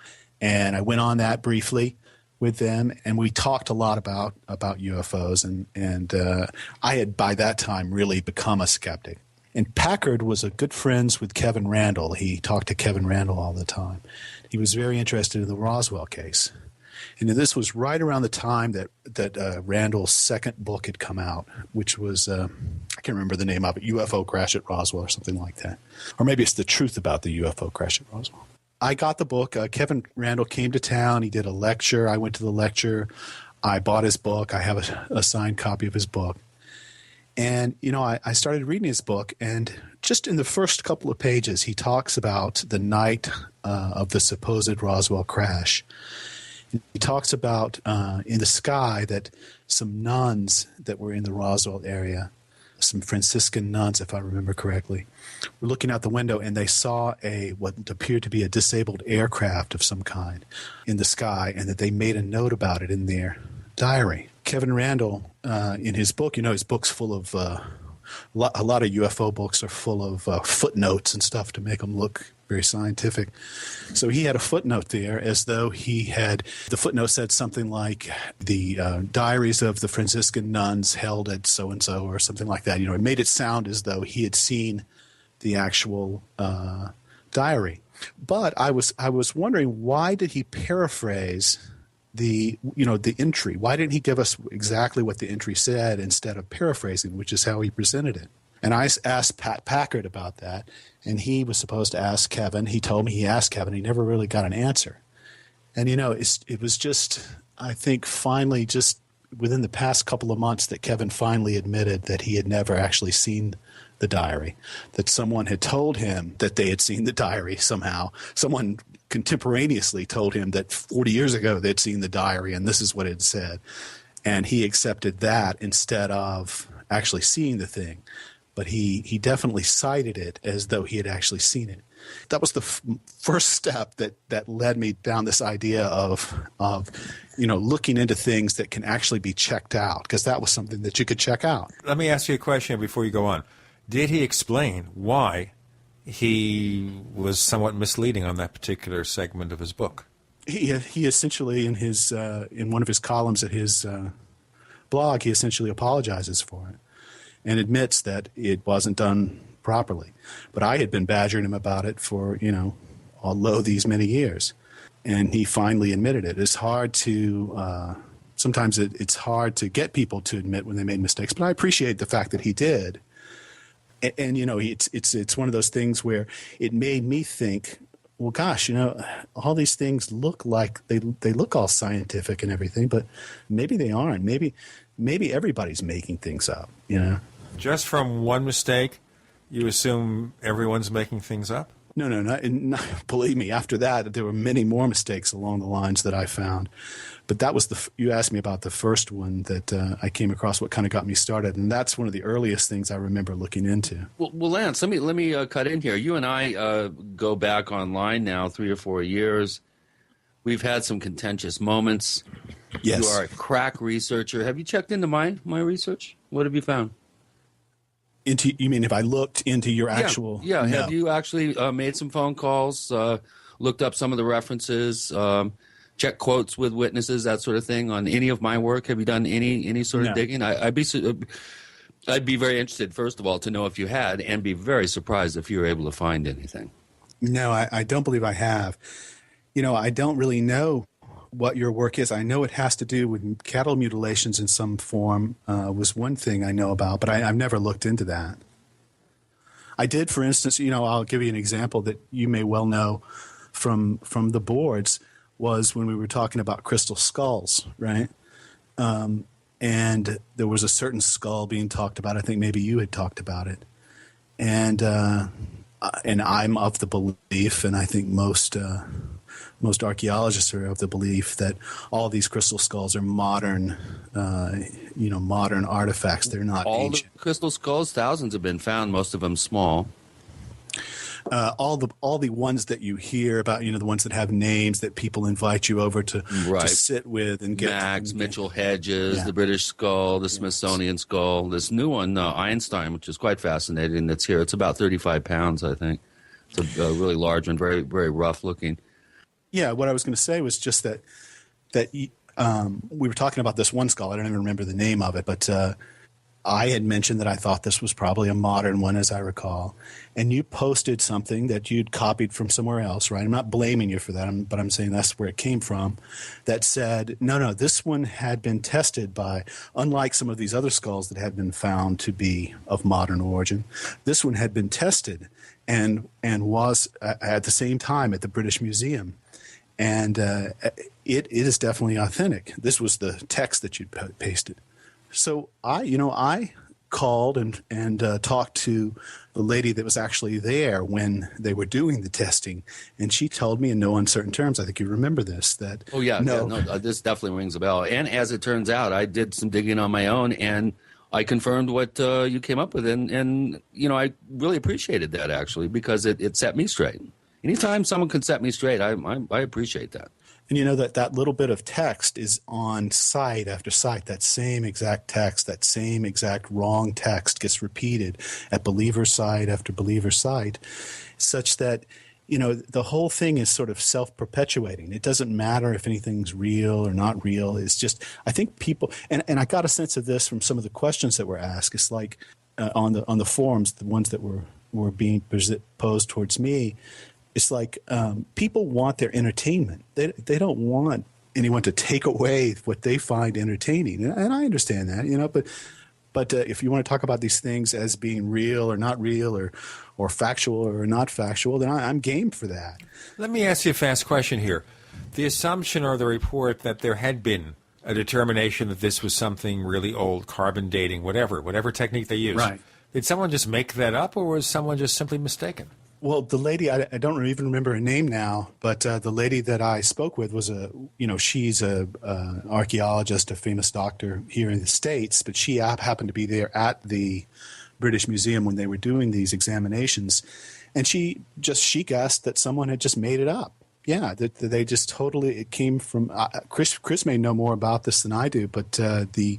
and I went on that briefly with them, and we talked a lot about UFOs, and I had by that time really become a skeptic. And Packard was a good friends with Kevin Randle. He talked to Kevin Randle all the time. He was very interested in the Roswell case. And this was right around the time that Randall's second book had come out, which was, I can't remember the name of it, UFO Crash at Roswell or something like that. Or maybe it's The Truth About the UFO Crash at Roswell. I got the book. Kevin Randle came to town. He did a lecture. I went to the lecture. I bought his book. I have a signed copy of his book. And, I started reading his book, and just in the first couple of pages, he talks about the night of the supposed Roswell crash. He talks about in the sky that some nuns that were in the Roswell area, some Franciscan nuns, if I remember correctly, were looking out the window, and they saw what appeared to be a disabled aircraft of some kind in the sky, and that they made a note about it in their diary. Kevin Randle, in his book, his book's full of a lot of UFO books are full of footnotes and stuff to make them look very scientific. So he had a footnote there, as though the footnote said something like the diaries of the Franciscan nuns held at so-and-so or something like that. It made it sound as though he had seen the actual diary. But I was wondering, why did he paraphrase the entry? Why didn't he give us exactly what the entry said instead of paraphrasing, which is how he presented it? And I asked Pat Packard about that, and he was supposed to ask Kevin. He told me he asked Kevin. He never really got an answer. And, it was just, I think, finally just within the past couple of months that Kevin finally admitted that he had never actually seen the diary, that someone had told him that they had seen the diary somehow. Someone contemporaneously told him that 40 years ago they'd seen the diary and this is what it said. And he accepted that instead of actually seeing the thing. But he definitely cited it as though he had actually seen it. That was the first step that led me down this idea of looking into things that can actually be checked out, because that was something that you could check out. Let me ask you a question before you go on. Did he explain why he was somewhat misleading on that particular segment of his book? He essentially, in one of his columns at his blog, he essentially apologizes for it and admits that it wasn't done properly. But I had been badgering him about it for, although these many years. And he finally admitted it. It's hard to, sometimes it's hard to get people to admit when they made mistakes, but I appreciate the fact that he did. And it's one of those things where it made me think, well, gosh, all these things look like they look all scientific and everything, but maybe they aren't. Maybe everybody's making things up, Just from one mistake, you assume everyone's making things up? No. Believe me, after that, there were many more mistakes along the lines that I found. But that was you asked me about the first one that I came across, what kind of got me started. And that's one of the earliest things I remember looking into. Well, Lance, let me cut in here. You and I go back online now 3 or 4 years. We've had some contentious moments. Yes. You are a crack researcher. Have you checked into my research? What have you found? You mean if I looked into your actual? Yeah. No. Have you actually made some phone calls, looked up some of the references, checked quotes with witnesses, that sort of thing on any of my work? Have you done any sort of digging? I'd be very interested, first of all, to know if you had, and be very surprised if you were able to find anything. No, I don't believe I have. I don't really know what your work is. I know it has to do with cattle mutilations in some form, was one thing I know about, but I've never looked into that. I did, for instance, I'll give you an example that you may well know from the boards, was when we were talking about crystal skulls, right? And there was a certain skull being talked about. I think maybe you had talked about it. And I'm of the belief, and I think most archaeologists are of the belief that all these crystal skulls are modern, modern artifacts. They're not ancient. All the crystal skulls, thousands have been found, most of them small. All the ones that you hear about, the ones that have names that people invite you over to sit with and get. Max, Mitchell Hedges, the British skull, the Smithsonian skull. This new one, Einstein, which is quite fascinating, that's here. It's about 35 pounds, I think. It's a really large one, very, very rough looking. Yeah, what I was going to say was just that we were talking about this one skull. I don't even remember the name of it, but I had mentioned that I thought this was probably a modern one, as I recall. And you posted something that you'd copied from somewhere else, right? I'm not blaming you for that, but I'm saying that's where it came from, that said, no, this one had been tested by, unlike some of these other skulls that had been found to be of modern origin, this one had been tested and was at the same time at the British Museum. And it is definitely authentic. This was the text that you'd pasted. So I called and talked to the lady that was actually there when they were doing the testing, and she told me in no uncertain terms, I think you remember this, that this definitely rings a bell. And as it turns out, I did some digging on my own, and I confirmed what you came up with, and I really appreciated that, actually, because it set me straight. Anytime someone can set me straight, I appreciate that. And that little bit of text is on site after site. That same exact text, that same exact wrong text gets repeated at believer site after believer site, such that, the whole thing is sort of self-perpetuating. It doesn't matter if anything's real or not real. It's just, I think people, and I got a sense of this from some of the questions that were asked. It's like on the forums, the ones that were being posed towards me, it's like people want their entertainment. They don't want anyone to take away what they find entertaining, and I understand that, But if you want to talk about these things as being real or not real, or factual or not factual, then I'm game for that. Let me ask you a fast question here. The assumption or the report that there had been a determination that this was something really old, carbon dating, whatever technique they used. Right. Did someone just make that up, or was someone just simply mistaken? Well, the lady, I don't even remember her name now, but the lady that I spoke with was she's a archaeologist, a famous doctor here in the States, but she happened to be there at the British Museum when they were doing these examinations. And she guessed that someone had just made it up. Yeah, that they just totally, it came from, Chris may know more about this than I do, but the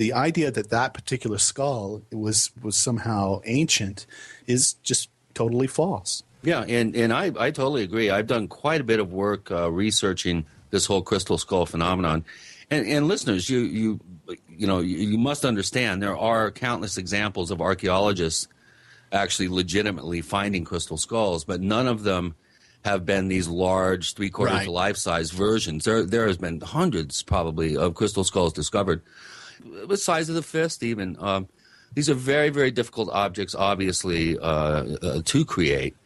idea that particular skull was somehow ancient is just totally false. Yeah, and I totally agree. I've done quite a bit of work researching this whole crystal skull phenomenon. And listeners, you must understand there are countless examples of archaeologists actually legitimately finding crystal skulls, but none of them have been these large, three-quarters to life-size versions. There has been hundreds, probably, of crystal skulls discovered, the size of the fist even. These are very, very difficult objects, obviously, to create.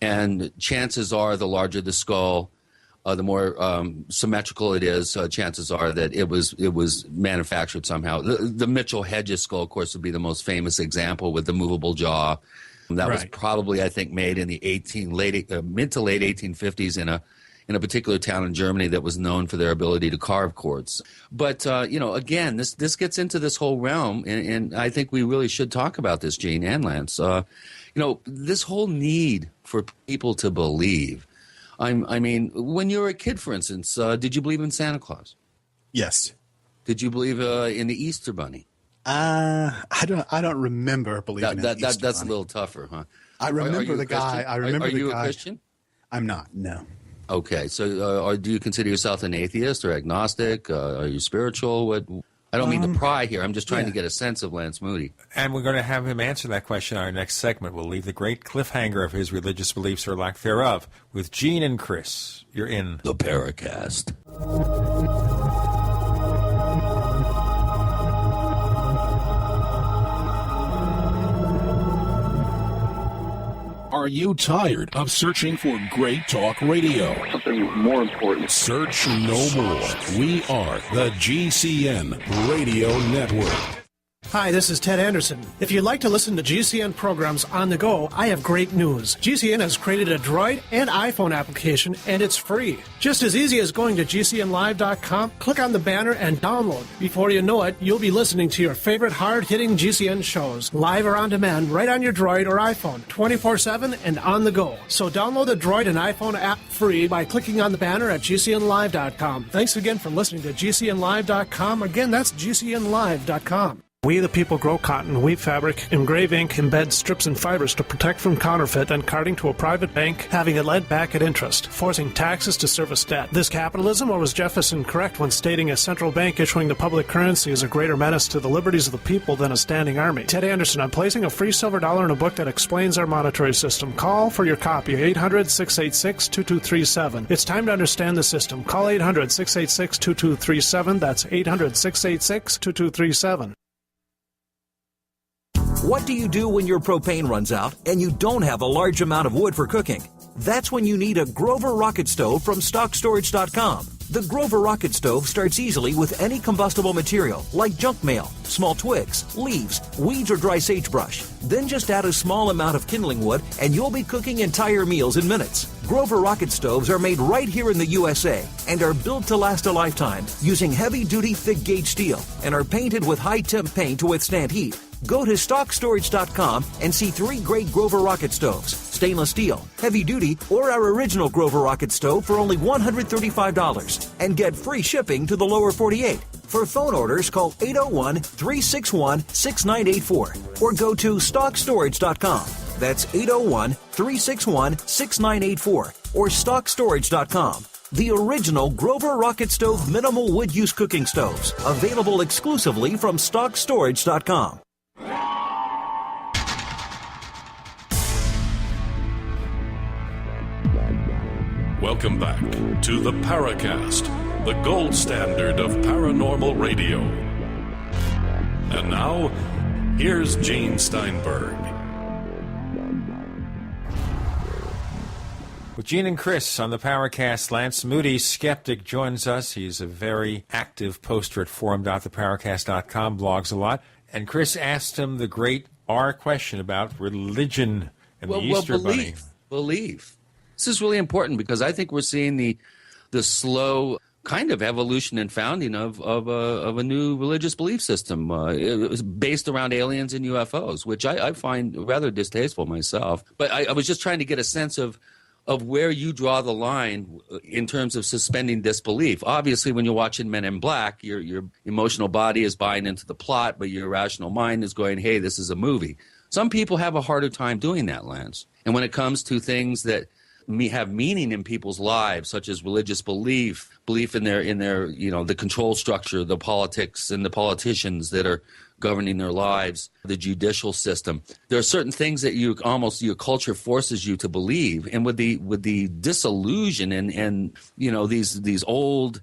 And chances are the larger the skull, the more symmetrical it is, chances are that it was manufactured somehow. The Mitchell-Hedges skull, of course, would be the most famous example with the movable jaw. That was probably, I think, made in the mid to late 1850s in a particular town in Germany that was known for their ability to carve quartz. But, again, this gets into this whole realm, and I think we really should talk about this, Gene and Lance. This whole need for people to believe. I mean, when you were a kid, for instance, did you believe in Santa Claus? Yes. Did you believe in the Easter Bunny? I don't remember believing in the Easter Bunny. That's a little tougher, huh? I remember the guy. Are you a Christian? I'm not, no. Okay, so do you consider yourself an atheist or agnostic? Are you spiritual? I don't mean to pry here. I'm just trying to get a sense of Lance Moody. And we're going to have him answer that question in our next segment. We'll leave the great cliffhanger of his religious beliefs or lack thereof with Gene and Chris. You're in the Paracast. Are you tired of searching for great talk radio? Something more important. Search no more. We are the GCN Radio Network. Hi, this is Ted Anderson. If you'd like to listen to GCN programs on the go, I have great news. GCN has created a Droid and iPhone application, and it's free. Just as easy as going to GCNlive.com, click on the banner, and download. Before you know it, you'll be listening to your favorite hard-hitting GCN shows, live or on demand, right on your Droid or iPhone, 24/7 and on the go. So download the Droid and iPhone app free by clicking on the banner at GCNlive.com. Thanks again for listening to GCNlive.com. Again, that's GCNlive.com. We the people grow cotton, weave fabric, engrave ink, embed strips and fibers to protect from counterfeit, then carting to a private bank, having it lent back at interest, forcing taxes to service debt. This capitalism, or was Jefferson correct when stating a central bank issuing the public currency is a greater menace to the liberties of the people than a standing army? Ted Anderson, I'm placing a free silver dollar in a book that explains our monetary system. Call for your copy, 800-686-2237. It's time to understand the system. Call 800-686-2237. That's 800-686-2237. What do you do when your propane runs out and you don't have a large amount of wood for cooking? That's when you need a Grover rocket stove from StockStorage.com. The Grover rocket stove starts easily with any combustible material like junk mail, small twigs, leaves, weeds, or dry sagebrush. Then just add a small amount of kindling wood and you'll be cooking entire meals in minutes. Grover rocket stoves are made right here in the USA and are built to last a lifetime using heavy-duty thick-gauge steel and are painted with high-temp paint to withstand heat. Go to StockStorage.com and see 3 great Grover rocket stoves, stainless steel, heavy duty, or our original Grover rocket stove for only $135 and get free shipping to the lower 48. For phone orders, call 801-361-6984 or go to StockStorage.com. That's 801-361-6984 or StockStorage.com. The original Grover rocket stove minimal wood use cooking stoves, available exclusively from StockStorage.com. Welcome back to the Paracast, the gold standard of paranormal radio. And now, here's Gene Steinberg. With Gene and Chris on the Paracast, Lance Moody, skeptic, joins us. He's a very active poster at forum.theparacast.com, blogs a lot. And Chris asked him the great R question about religion and the Easter Bunny. Belief. This is really important because I think we're seeing the slow kind of evolution and founding of a new religious belief system. It was based around aliens and UFOs, which I find rather distasteful myself. But I was just trying to get a sense of where you draw the line in terms of suspending disbelief. Obviously, when you're watching Men in Black, your emotional body is buying into the plot, but your rational mind is going, hey, this is a movie. Some people have a harder time doing that, Lance. And when it comes to things that have meaning in people's lives, such as religious belief in their the control structure, the politics and the politicians that are governing their lives, the judicial system. There are certain things that your culture forces you to believe, and with the disillusion and these old,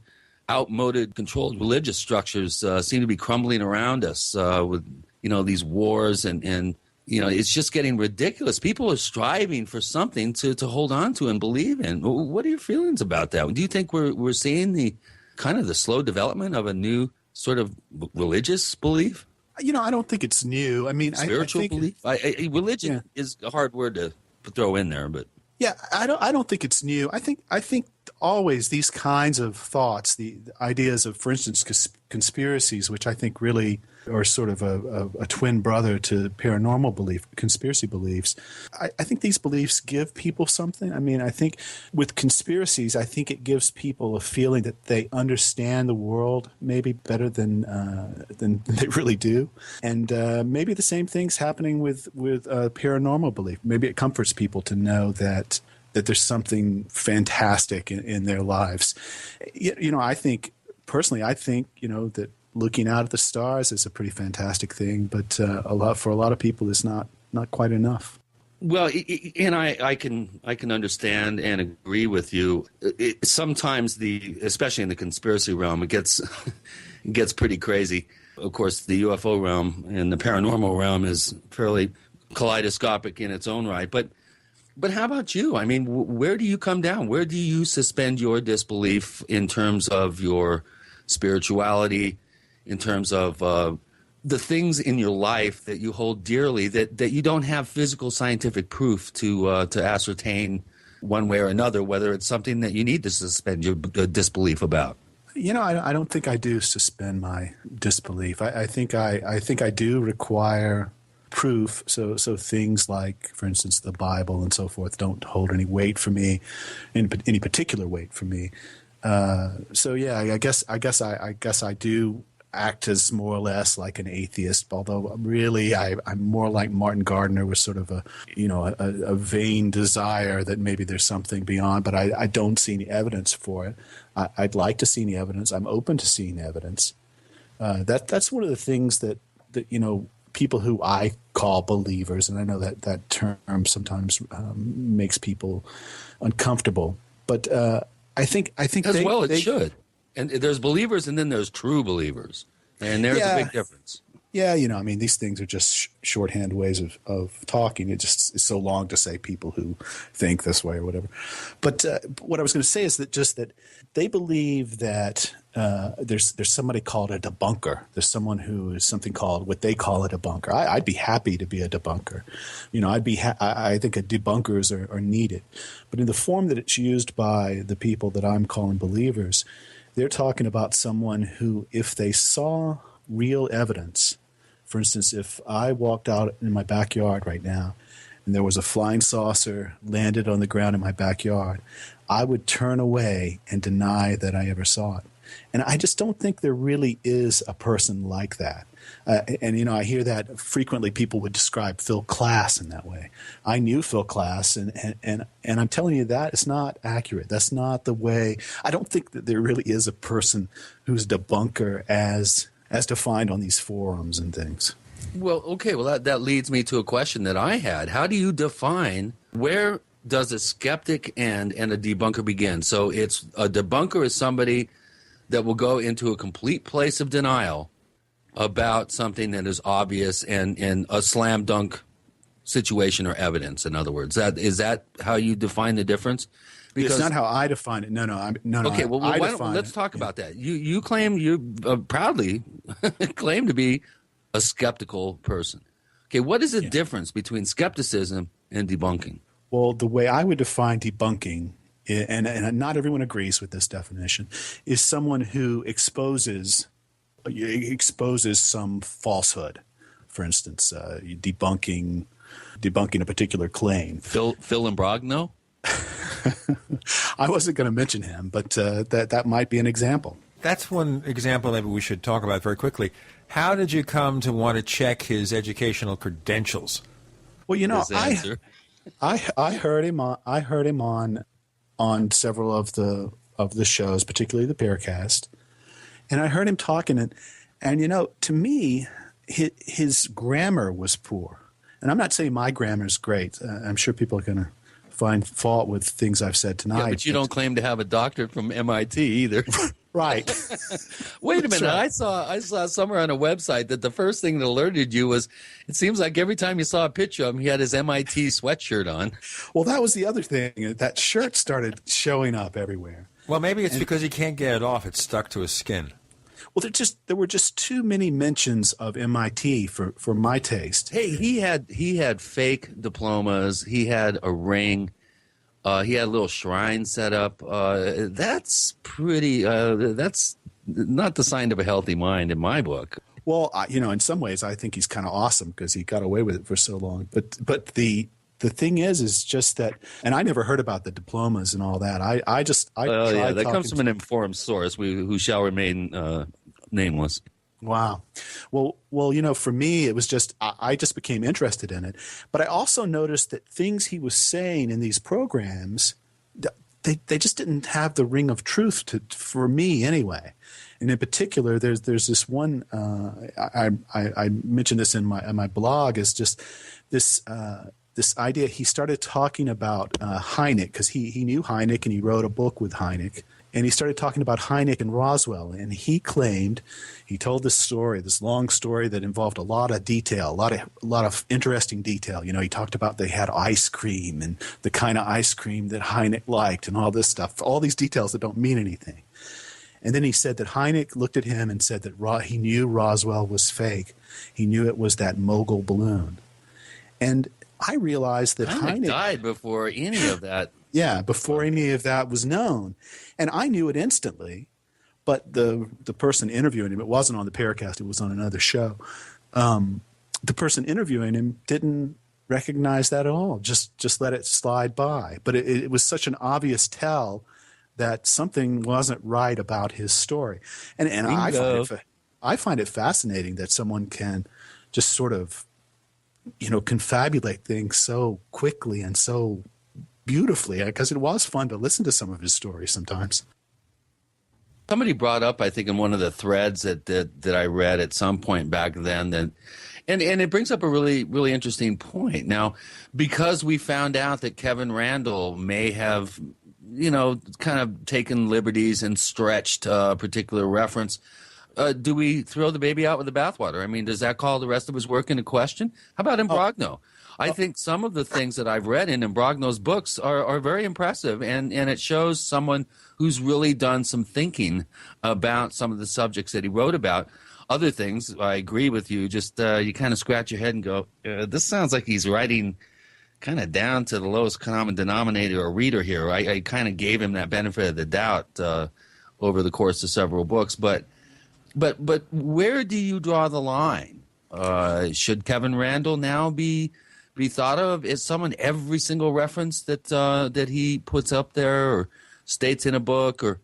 outmoded, controlled religious structures seem to be crumbling around us with these wars and. It's just getting ridiculous. People are striving for something to hold on to and believe in. What are your feelings about that? Do you think we're seeing the kind of the slow development of a new sort of religious belief? I don't think it's new. I mean, spiritual belief. Religion is a hard word to throw in there, but yeah, I don't think it's new. I think always these kinds of thoughts, the ideas of, for instance, conspiracies, which I think really are sort of a twin brother to paranormal belief, conspiracy beliefs. I think these beliefs give people something. I mean, I think with conspiracies, I think it gives people a feeling that they understand the world maybe better than they really do. And maybe the same thing's happening with paranormal belief. Maybe it comforts people to know that there's something fantastic in their lives. I think that looking out at the stars is a pretty fantastic thing, but for a lot of people, it's not quite enough. Well, and I can understand and agree with you. Sometimes especially in the conspiracy realm, it gets pretty crazy. Of course, the UFO realm and the paranormal realm is fairly kaleidoscopic in its own right, but how about you? I mean, where do you come down? Where do you suspend your disbelief in terms of your spirituality, in terms of the things in your life that you hold dearly that you don't have physical scientific proof to ascertain one way or another, whether it's something that you need to suspend your disbelief about? I don't think I do suspend my disbelief. I think I do require proof. So things like, for instance, the Bible and so forth don't hold any weight for me, any particular weight for me. I guess I do act as more or less like an atheist, although really I'm more like Martin Gardner, with sort of a vain desire that maybe there's something beyond, but I don't see any evidence for it. I'd like to see any evidence. I'm open to seeing evidence. That's one of the things that people who I call believers, and I know that term sometimes makes people uncomfortable, but I think it should. And there's believers, and then there's true believers, and there's a big difference. Yeah, these things are just shorthand ways of talking. It just is so long to say people who think this way or whatever. But what I was going to say is that they believe that there's somebody called a debunker. There's someone who is something called what they call a debunker. I'd be happy to be a debunker. I think debunkers are needed. But in the form that it's used by the people that I'm calling believers, they're talking about someone who, if they saw real evidence, for instance, if I walked out in my backyard right now and there was a flying saucer landed on the ground in my backyard, I would turn away and deny that I ever saw it. And I just don't think there really is a person like that. I hear that frequently. People would describe Phil Klass in that way. I knew Phil Klass, and I'm telling you that it's not accurate. That's not the way. I don't think that there really is a person who's a debunker as defined on these forums and things. Well, okay. Well, that leads me to a question that I had. How do you define, where does a skeptic and a debunker begin? So it's a debunker is somebody that will go into a complete place of denial about something that is obvious and a slam dunk situation or evidence. In other words, is that how you define the difference? Because it's not how I define it. No. Okay, well, let's talk about that. You claim you proudly claim to be a skeptical person. Okay, what is the difference between skepticism and debunking? Well, the way I would define debunking, and not everyone agrees with this definition, is someone who exposes some falsehood. For instance, debunking a particular claim. Phil Imbrogno? I wasn't going to mention him, but that might be an example. That's one example maybe we should talk about very quickly. How did you come to want to check his educational credentials? Well, I heard him on several of the shows, particularly the Paracast, and I heard him talking, and to me, his grammar was poor. And I'm not saying my grammar is great. I'm sure people are going to find fault with things I've said tonight. Yeah, but you don't claim to have a doctorate from MIT either. Right. Wait a minute. Right. I saw somewhere on a website that the first thing that alerted you was it seems like every time you saw a picture of him, he had his MIT sweatshirt on. Well, that was the other thing. That shirt started showing up everywhere. Well, maybe it's because he can't get it off. It's stuck to his skin. Well, there were just too many mentions of MIT for my taste. Hey, he had fake diplomas. He had a ring. He had a little shrine set up. That's pretty. That's not the sign of a healthy mind in my book. Well, in some ways, I think he's kind of awesome because he got away with it for so long. But the thing is just that, and I never heard about the diplomas and all that. That comes from an informed source who shall remain nameless. Wow. Well, for me, it was just I just became interested in it. But I also noticed that things he was saying in these programs, they just didn't have the ring of truth for me anyway. And in particular, there's this one I mentioned this in my blog, is just this idea. He started talking about Hynek because he knew Hynek and he wrote a book with Hynek. And he started talking about Hynek and Roswell, and he told this story, this long story that involved a lot of detail, a lot of interesting detail. He talked about they had ice cream and the kind of ice cream that Hynek liked and all this stuff, all these details that don't mean anything. And then he said that Hynek looked at him and said that he knew Roswell was fake. He knew it was that mogul balloon. And I realized that Hynek died before any of that. Yeah, before any of that was known. And I knew it instantly, but the person interviewing him, it wasn't on the Paracast, it was on another show. The person interviewing him didn't recognize that at all, just let it slide by. But it was such an obvious tell that something wasn't right about his story. And I find it fascinating that someone can just sort of, confabulate things so quickly and so beautifully, because it was fun to listen to some of his stories sometimes. Somebody brought up, I think, in one of the threads that I read at some point back then, and it brings up a really, really interesting point. Now, because we found out that Kevin Randall may have, kind of taken liberties and stretched a particular reference, do we throw the baby out with the bathwater? I mean, does that call the rest of his work into question? How about Imbrogno? I think some of the things that I've read in Imbrogno's books are very impressive, and it shows someone who's really done some thinking about some of the subjects that he wrote about. Other things, I agree with you, just you kind of scratch your head and go, this sounds like he's writing kind of down to the lowest common denominator or reader here. I kind of gave him that benefit of the doubt over the course of several books. But where do you draw the line? Should Kevin Randall now be thought of as someone every single reference that he puts up there or states in a book or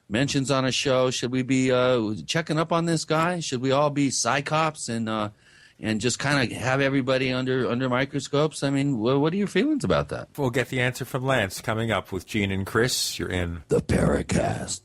mentions on a show? Should we be checking up on this guy? Should we all be psychops and just kind of have everybody under microscopes? I mean, what are your feelings about that? We'll get the answer from Lance coming up with Gene and Chris. You're in the Paracast.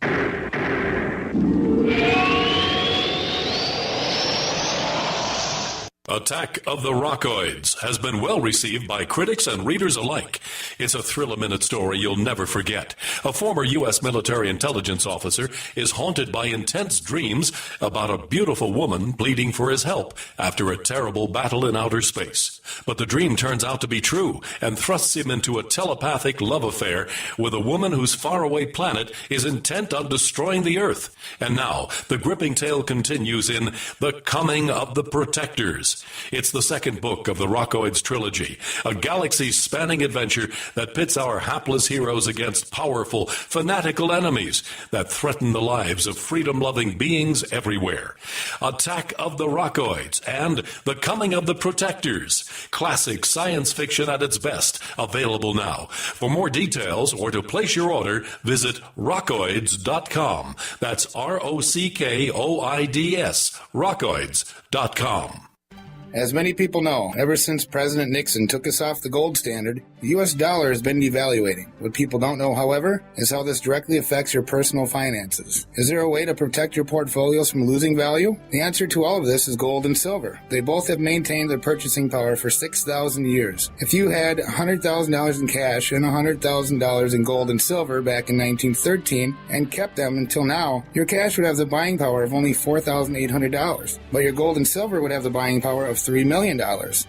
Attack of the Rockoids has been well received by critics and readers alike. It's a thrill-a-minute story you'll never forget. A former U.S. military intelligence officer is haunted by intense dreams about a beautiful woman pleading for his help after a terrible battle in outer space. But the dream turns out to be true and thrusts him into a telepathic love affair with a woman whose faraway planet is intent on destroying the Earth. And now, the gripping tale continues in The Coming of the Protectors. It's the second book of the Rockoids trilogy, a galaxy-spanning adventure that pits our hapless heroes against powerful, fanatical enemies that threaten the lives of freedom-loving beings everywhere. Attack of the Rockoids and The Coming of the Protectors. Classic science fiction at its best. Available now. For more details or to place your order, visit rockoids.com. That's ROCKOIDS, rockoids.com. As many people know, ever since President Nixon took us off the gold standard, the U.S. dollar has been devaluating. What people don't know, however, is how this directly affects your personal finances. Is there a way to protect your portfolios from losing value? The answer to all of this is gold and silver. They both have maintained their purchasing power for 6,000 years. If you had $100,000 in cash and $100,000 in gold and silver back in 1913 and kept them until now, your cash would have the buying power of only $4,800, but your gold and silver would have the buying power of $3 million.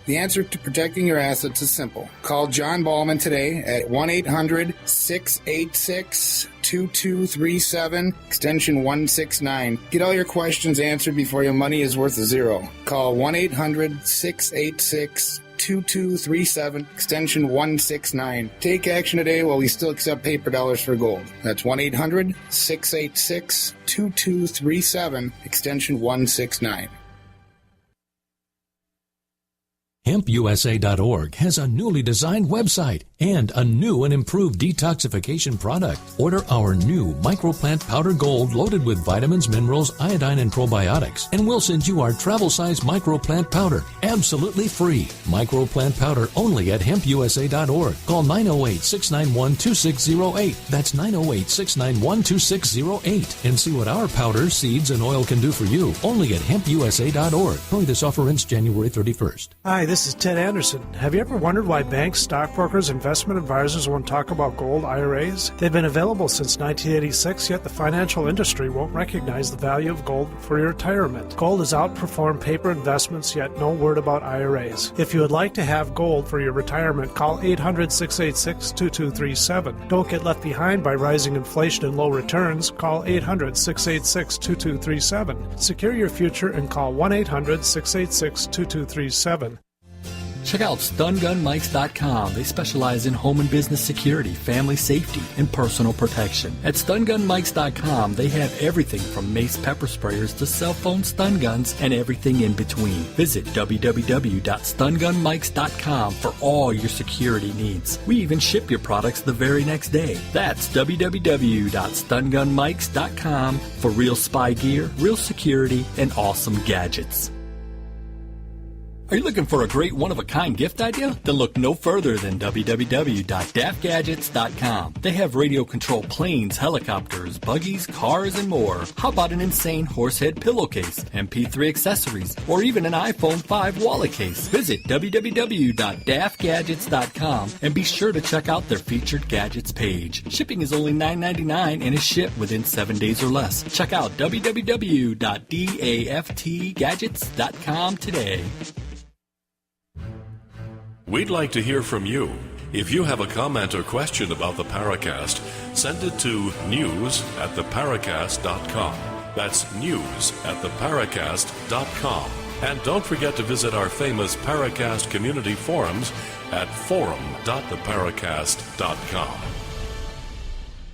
The answer to protecting your assets is simple. Call John Ballman today at 1-800-686-2237, extension 169. Get all your questions answered before your money is worth zero. Call 1-800-686-2237, extension 169. Take action today while we still accept paper dollars for gold. That's 1-800-686-2237, extension 169. HempUSA.org has a newly designed website and a new and improved detoxification product. Order our new microplant powder gold loaded with vitamins, minerals, iodine, and probiotics, and we'll send you our travel-size microplant powder absolutely free. Microplant powder only at HempUSA.org. Call 908-691-2608. That's 908-691-2608. And see what our powder, seeds, and oil can do for you only at HempUSA.org. Only this offer ends January 31st. Hi, this is Ted Anderson. Have you ever wondered why banks, stockbrokers, investment advisors won't talk about gold IRAs? They've been available since 1986, yet the financial industry won't recognize the value of gold for your retirement. Gold has outperformed paper investments, yet no word about IRAs. If you would like to have gold for your retirement, call 800-686-2237. Don't get left behind by rising inflation and low returns. Call 800-686-2237. Secure your future and call 1-800-686-2237. Check out StunGunMikes.com. They specialize in home and business security, family safety, and personal protection. At StunGunMikes.com, they have everything from mace pepper sprayers to cell phone stun guns and everything in between. Visit www.StunGunMikes.com for all your security needs. We even ship your products the very next day. That's www.StunGunMikes.com for real spy gear, real security, and awesome gadgets. Are you looking for a great one-of-a-kind gift idea? Then look no further than www.daftgadgets.com. They have radio-controlled planes, helicopters, buggies, cars, and more. How about an insane horsehead pillowcase, MP3 accessories, or even an iPhone 5 wallet case? Visit www.daftgadgets.com and be sure to check out their featured gadgets page. Shipping is only $9.99 and is shipped within 7 days or less. Check out www.daftgadgets.com today. We'd like to hear from you. If you have a comment or question about the Paracast, send it to news@theparacast.com. That's news@theparacast.com. And don't forget to visit our famous Paracast community forums at forum.theparacast.com.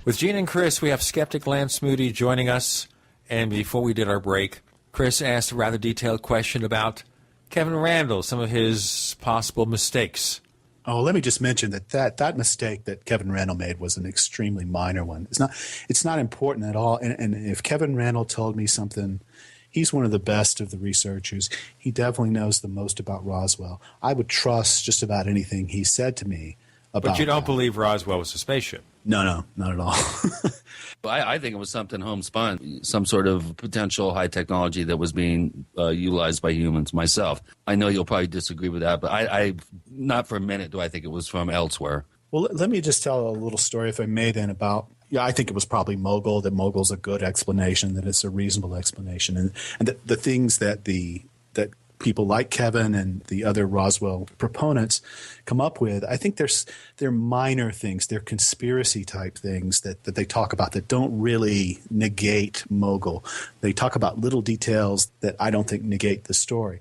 With Gene and Chris, we have skeptic Lance Moody joining us. And before we did our break, Chris asked a rather detailed question about Kevin Randle, some of his possible mistakes. Oh, let me just mention that mistake that Kevin Randle made was an extremely minor one. It's not important at all. And if Kevin Randle told me something, he's one of the best of the researchers. He definitely knows the most about Roswell. I would trust just about anything he said to me about But you don't believe Roswell was a spaceship? No, not at all. I think it was something homespun, some sort of potential high technology that was being utilized by humans myself. I know you'll probably disagree with that, but I not for a minute do I think it was from elsewhere. Well, let me just tell a little story, if I may, then about, I think it was probably Mogul, that Mogul's a good explanation, that it's a reasonable explanation. And the things that that people like Kevin and the other Roswell proponents come up with, I think they're minor things. They're conspiracy type things that they talk about that don't really negate Mogul. They talk about little details that I don't think negate the story.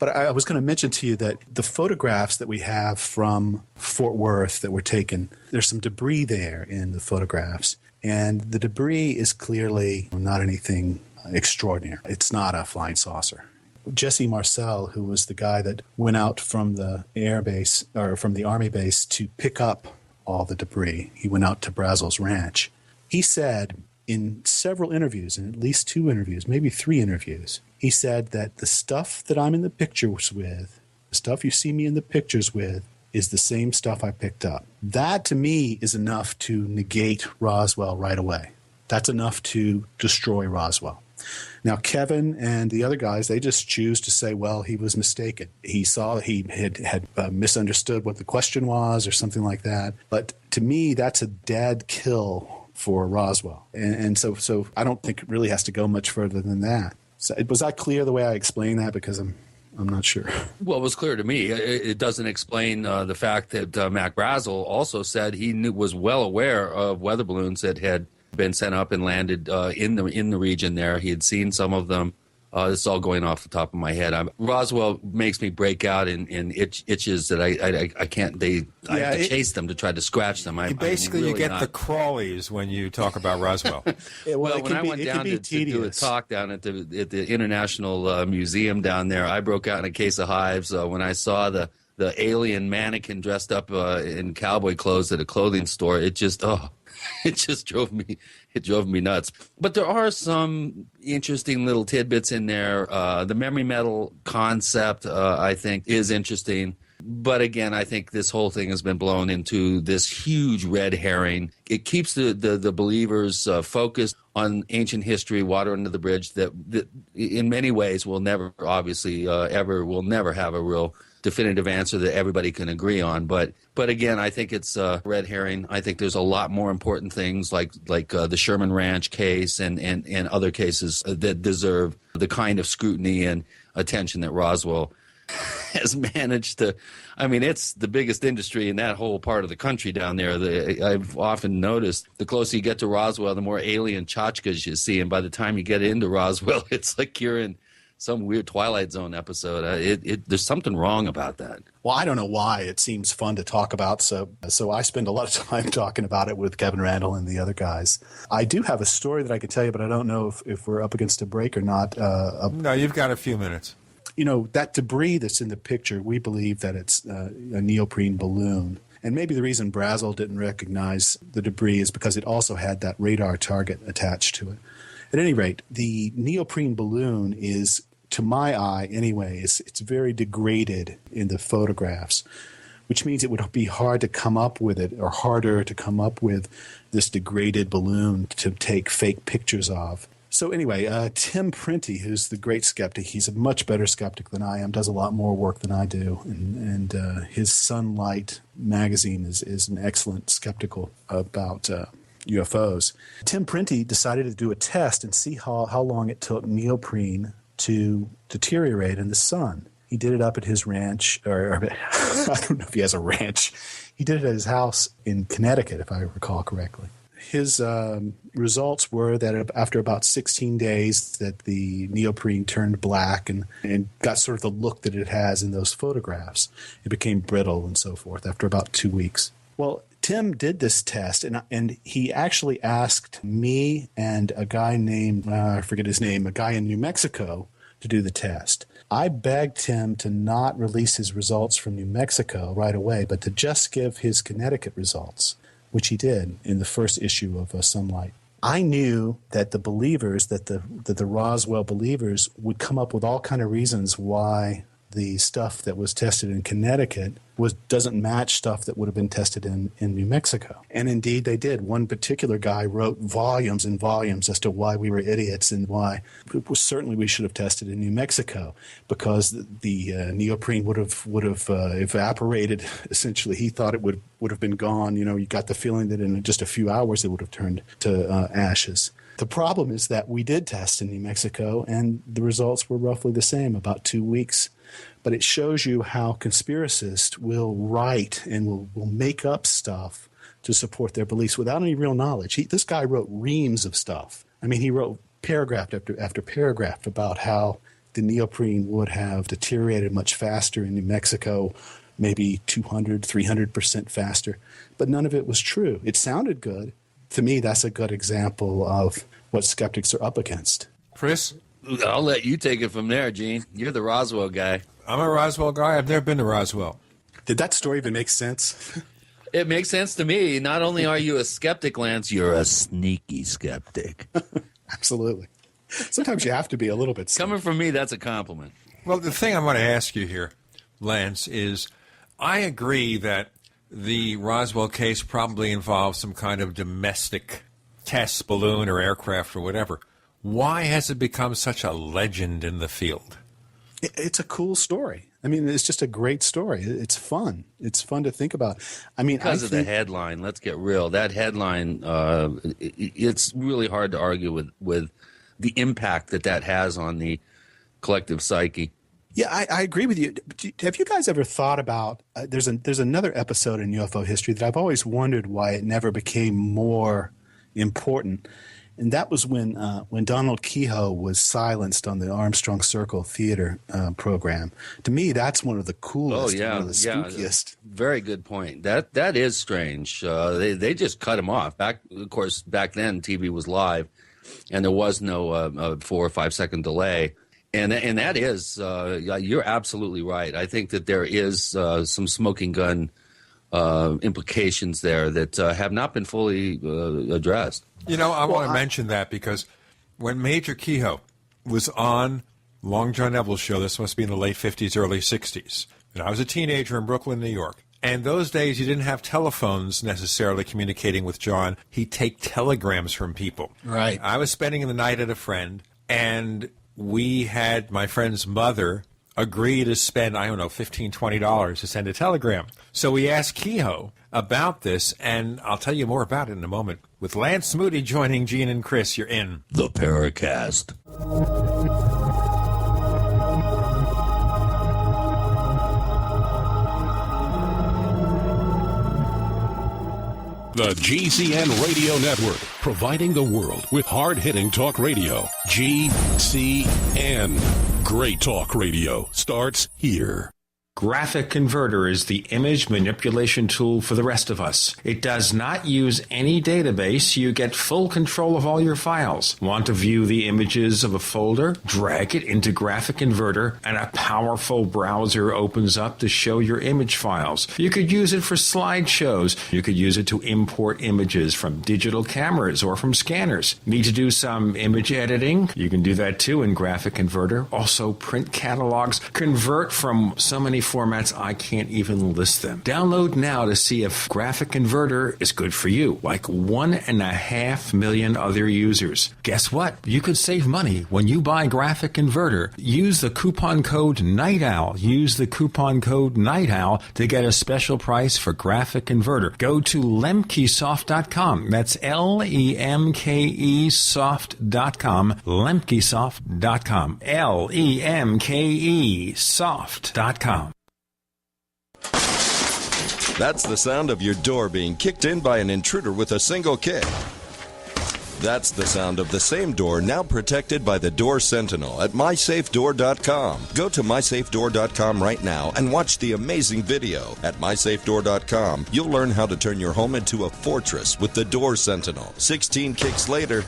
But I was going to mention to you that the photographs that we have from Fort Worth that were taken, there's some debris there in the photographs. And the debris is clearly not anything extraordinary. It's not a flying saucer. Jesse Marcel, who was the guy that went out from the air base or from the Army base to pick up all the debris, he went out to Brazel's ranch. He said in several interviews, in at least 2 interviews, maybe 3 interviews, he said that the stuff that I'm in the pictures with, the stuff you see me in the pictures with, is the same stuff I picked up. That, to me, is enough to negate Roswell right away. That's enough to destroy Roswell. Now, Kevin and the other guys, they just choose to say, well, he was mistaken. He saw that he had misunderstood what the question was or something like that. But to me, that's a dead kill for Roswell. And so I don't think it really has to go much further than that. So, was that clear the way I explained that? Because I'm not sure. Well, it was clear to me. It doesn't explain the fact that Mac Brazel also said he was well aware of weather balloons that had been sent up and landed in the region there. He had seen some of them. This is all going off the top of my head. Roswell makes me break out in itches that I can't. I have to chase them to try to scratch them. You get the crawlies when you talk about Roswell. When I went down to do a talk down at the International Museum down there, I broke out in a case of hives when I saw the alien mannequin dressed up in cowboy clothes at a clothing store. It just drove me nuts. But there are some interesting little tidbits in there. The memory metal concept, I think, is interesting. But again, I think this whole thing has been blown into this huge red herring. It keeps the believers focused on ancient history, water under the bridge, that in many ways will never, obviously, will never have a real definitive answer that everybody can agree on. But again, I think it's red herring. I think there's a lot more important things like the Sherman Ranch case and other cases that deserve the kind of scrutiny and attention that Roswell has managed to. I mean, it's the biggest industry in that whole part of the country down there. I've often noticed the closer you get to Roswell, the more alien tchotchkes you see. And by the time you get into Roswell, it's like you're in some weird Twilight Zone episode. There's something wrong about that. Well, I don't know why. It seems fun to talk about, so I spend a lot of time talking about it with Kevin Randall and the other guys. I do have a story that I could tell you, but I don't know if we're up against a break or not. No, you've got a few minutes. You know, that debris that's in the picture, we believe that it's a neoprene balloon. And maybe the reason Brazel didn't recognize the debris is because it also had that radar target attached to it. At any rate, the neoprene balloon is, to my eye anyway, it's very degraded in the photographs, which means it would be hard to come up with it, or harder to come up with this degraded balloon to take fake pictures of. So anyway, Tim Printy, who's the great skeptic, he's a much better skeptic than I am, does a lot more work than I do, and his Sunlight magazine is an excellent skeptical about UFOs. Tim Printy decided to do a test and see how long it took neoprene to deteriorate in the sun. He did it up at his ranch, or I don't know if he has a ranch. He did it at his house in Connecticut, if I recall correctly. His results were that after about 16 days that the neoprene turned black and got sort of the look that it has in those photographs. It became brittle and so forth after about 2 weeks. Well, Tim did this test, and he actually asked me and a guy named, I forget his name, a guy in New Mexico to do the test. I begged him to not release his results from New Mexico right away, but to just give his Connecticut results, which he did in the first issue of Sunlight. I knew that the believers, that the Roswell believers would come up with all kind of reasons why the stuff that was tested in Connecticut doesn't match stuff that would have been tested in New Mexico. And indeed they did. One particular guy wrote volumes and volumes as to why we were idiots and why certainly we should have tested in New Mexico, because the neoprene would have evaporated. Essentially, he thought it would have been gone. You know, you got the feeling that in just a few hours it would have turned to ashes. The problem is that we did test in New Mexico, and the results were roughly the same, about 2 weeks. But it shows you how conspiracists will write and will make up stuff to support their beliefs without any real knowledge. This guy wrote reams of stuff. I mean, he wrote paragraph after paragraph about how the neoprene would have deteriorated much faster in New Mexico, maybe 200, 300% faster. But none of it was true. It sounded good. To me, that's a good example of what skeptics are up against. Chris? I'll let you take it from there, Gene. You're the Roswell guy. I'm a Roswell guy. I've never been to Roswell. Did that story even make sense? It makes sense to me. Not only are you a skeptic, Lance, you're a sneaky skeptic. Absolutely. Sometimes you have to be a little bit skeptic. Coming from me, that's a compliment. Well, the thing I want to ask you here, Lance, is I agree that the Roswell case probably involves some kind of domestic test balloon or aircraft or whatever. Why has it become such a legend in the field? It's a cool story. I mean, it's just a great story. It's fun. It's fun to think about. I mean, because of the headline. Let's get real. That headline, it's really hard to argue with the impact that has on the collective psyche. Yeah, I agree with you. Have you guys ever thought about? There's another episode in UFO history that I've always wondered why it never became more important. And that was when Donald Kehoe was silenced on the Armstrong Circle Theater program. To me, that's one of the coolest, one of the spookiest. Very good point. That is strange. They just cut him off. Back then, TV was live, and there was no 4 or 5 second delay. And that is, you're absolutely right. I think that there is some smoking gun implications there that have not been fully addressed. You know, I want to mention that because when Major Kehoe was on Long John Neville's show, this must be in the late 50s, early 60s, and I was a teenager in Brooklyn, New York. And those days, you didn't have telephones necessarily communicating with John. He'd take telegrams from people. Right. I was spending the night at a friend, and we had my friend's mother agree to spend, I don't know, $15, $20 to send a telegram. So we asked Kehoe about this, and I'll tell you more about it in a moment. With Lance Moody joining Gene and Chris, you're in the Paracast. The GCN Radio Network, providing the world with hard-hitting talk radio. GCN. Great talk radio starts here. Graphic Converter is the image manipulation tool for the rest of us. It does not use any database. You get full control of all your files. Want to view the images of a folder? Drag it into Graphic Converter, and a powerful browser opens up to show your image files. You could use it for slideshows. You could use it to import images from digital cameras or from scanners. Need to do some image editing? You can do that too in Graphic Converter. Also print catalogs. Convert from so many formats I can't even list them. Download now to see if Graphic Converter is good for you, like 1.5 million other users. Guess what? You could save money when you buy Graphic Converter. Use the coupon code Night Owl. Use the coupon code Night Owl to get a special price for Graphic Converter. Go to lemkesoft.com. That's LEMKEsoft.com. Lemkesoft.com. LEMKEsoft.com. That's the sound of your door being kicked in by an intruder with a single kick. That's the sound of the same door now protected by the Door Sentinel at mysafedoor.com. Go to mysafedoor.com right now and watch the amazing video. At mysafedoor.com, you'll learn how to turn your home into a fortress with the Door Sentinel. 16 kicks later,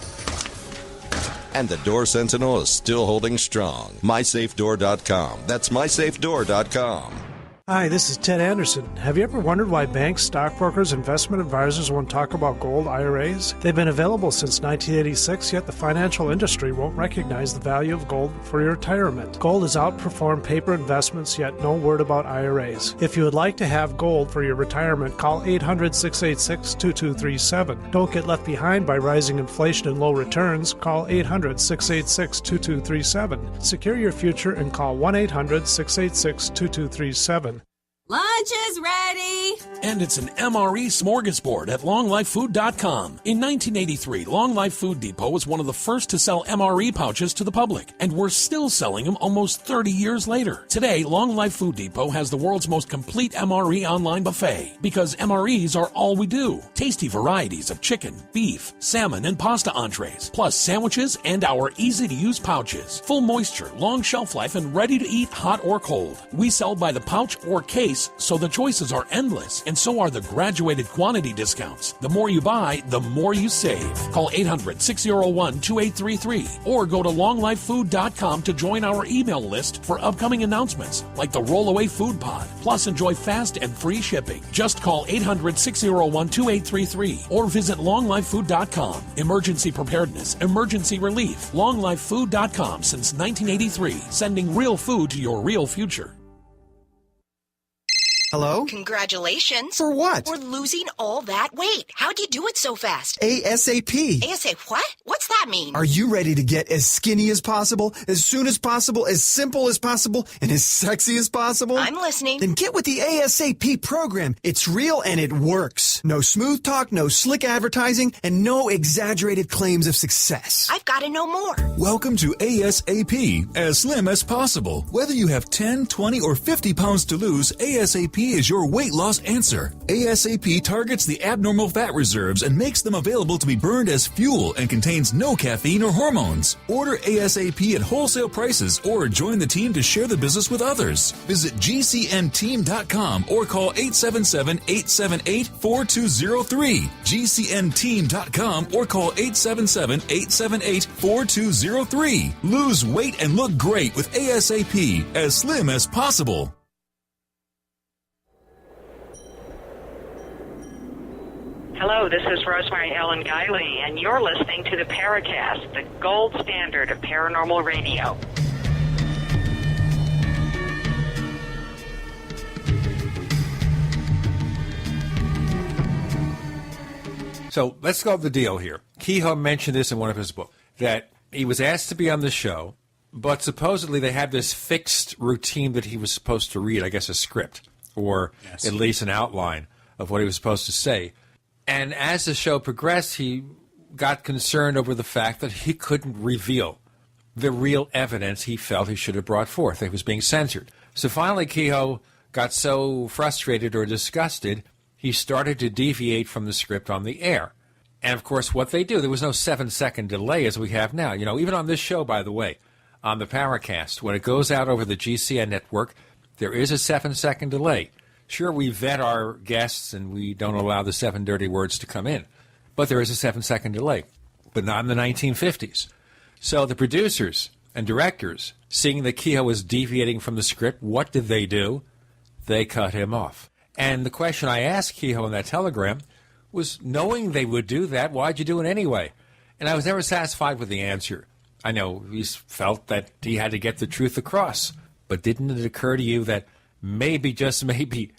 and the Door Sentinel is still holding strong. mysafedoor.com. That's mysafedoor.com. Hi, this is Ted Anderson. Have you ever wondered why banks, stockbrokers, investment advisors won't talk about gold IRAs? They've been available since 1986, yet the financial industry won't recognize the value of gold for your retirement. Gold has outperformed paper investments, yet no word about IRAs. If you would like to have gold for your retirement, call 800-686-2237. Don't get left behind by rising inflation and low returns. Call 800-686-2237. Secure your future and call 1-800-686-2237. Lunch! Lunch is ready. And it's an MRE smorgasbord at longlifefood.com. In 1983, Long Life Food Depot was one of the first to sell MRE pouches to the public, and we're still selling them almost 30 years later. Today, Long Life Food Depot has the world's most complete MRE online buffet, because MREs are all we do. Tasty varieties of chicken, beef, salmon, and pasta entrees, plus sandwiches and our easy-to-use pouches. Full moisture, long shelf life, and ready to eat hot or cold. We sell by the pouch or case, so the choices are endless, and so are the graduated quantity discounts. The more you buy, the more you save. Call 800-601-2833 or go to longlifefood.com to join our email list for upcoming announcements like the Rollaway Food Pod. Plus, enjoy fast and free shipping. Just call 800-601-2833 or visit longlifefood.com. Emergency preparedness, emergency relief. longlifefood.com since 1983, sending real food to your real future. Hello? Congratulations. For what? For losing all that weight. How'd you do it so fast? ASAP. ASAP what? What's that mean? Are you ready to get as skinny as possible, as soon as possible, as simple as possible, and as sexy as possible? I'm listening. Then get with the ASAP program. It's real and it works. No smooth talk, no slick advertising, and no exaggerated claims of success. I've got to know more. Welcome to ASAP, as slim as possible. Whether you have 10, 20, or 50 pounds to lose, ASAP is your weight loss answer. ASAP targets the abnormal fat reserves and makes them available to be burned as fuel and contains no caffeine or hormones. Order ASAP at wholesale prices or join the team to share the business with others. Visit GCNteam.com or call 877-878-4203. GCNteam.com or call 877-878-4203. Lose weight and look great with ASAP, as slim as possible. Hello, this is Rosemary Ellen Guiley, and you're listening to the Paracast, the gold standard of paranormal radio. So let's go over the deal here. Kehoe mentioned this in one of his books, that he was asked to be on the show, but supposedly they had this fixed routine that he was supposed to read, I guess a script, or at least an outline of what he was supposed to say. And as the show progressed, he got concerned over the fact that he couldn't reveal the real evidence he felt he should have brought forth. It was being censored. So finally, Kehoe got so frustrated or disgusted, he started to deviate from the script on the air. And, of course, what they do, there was no 7-second delay as we have now. You know, even on this show, by the way, on the Paracast, when it goes out over the GCN network, there is a 7-second delay. Sure, we vet our guests and we don't allow the 7 dirty words to come in, but there is a 7-second delay, but not in the 1950s. So the producers and directors, seeing that Kehoe was deviating from the script, what did they do? They cut him off. And the question I asked Kehoe in that telegram was, knowing they would do that, why'd you do it anyway? And I was never satisfied with the answer. I know he felt that he had to get the truth across, but didn't it occur to you that maybe, just maybe,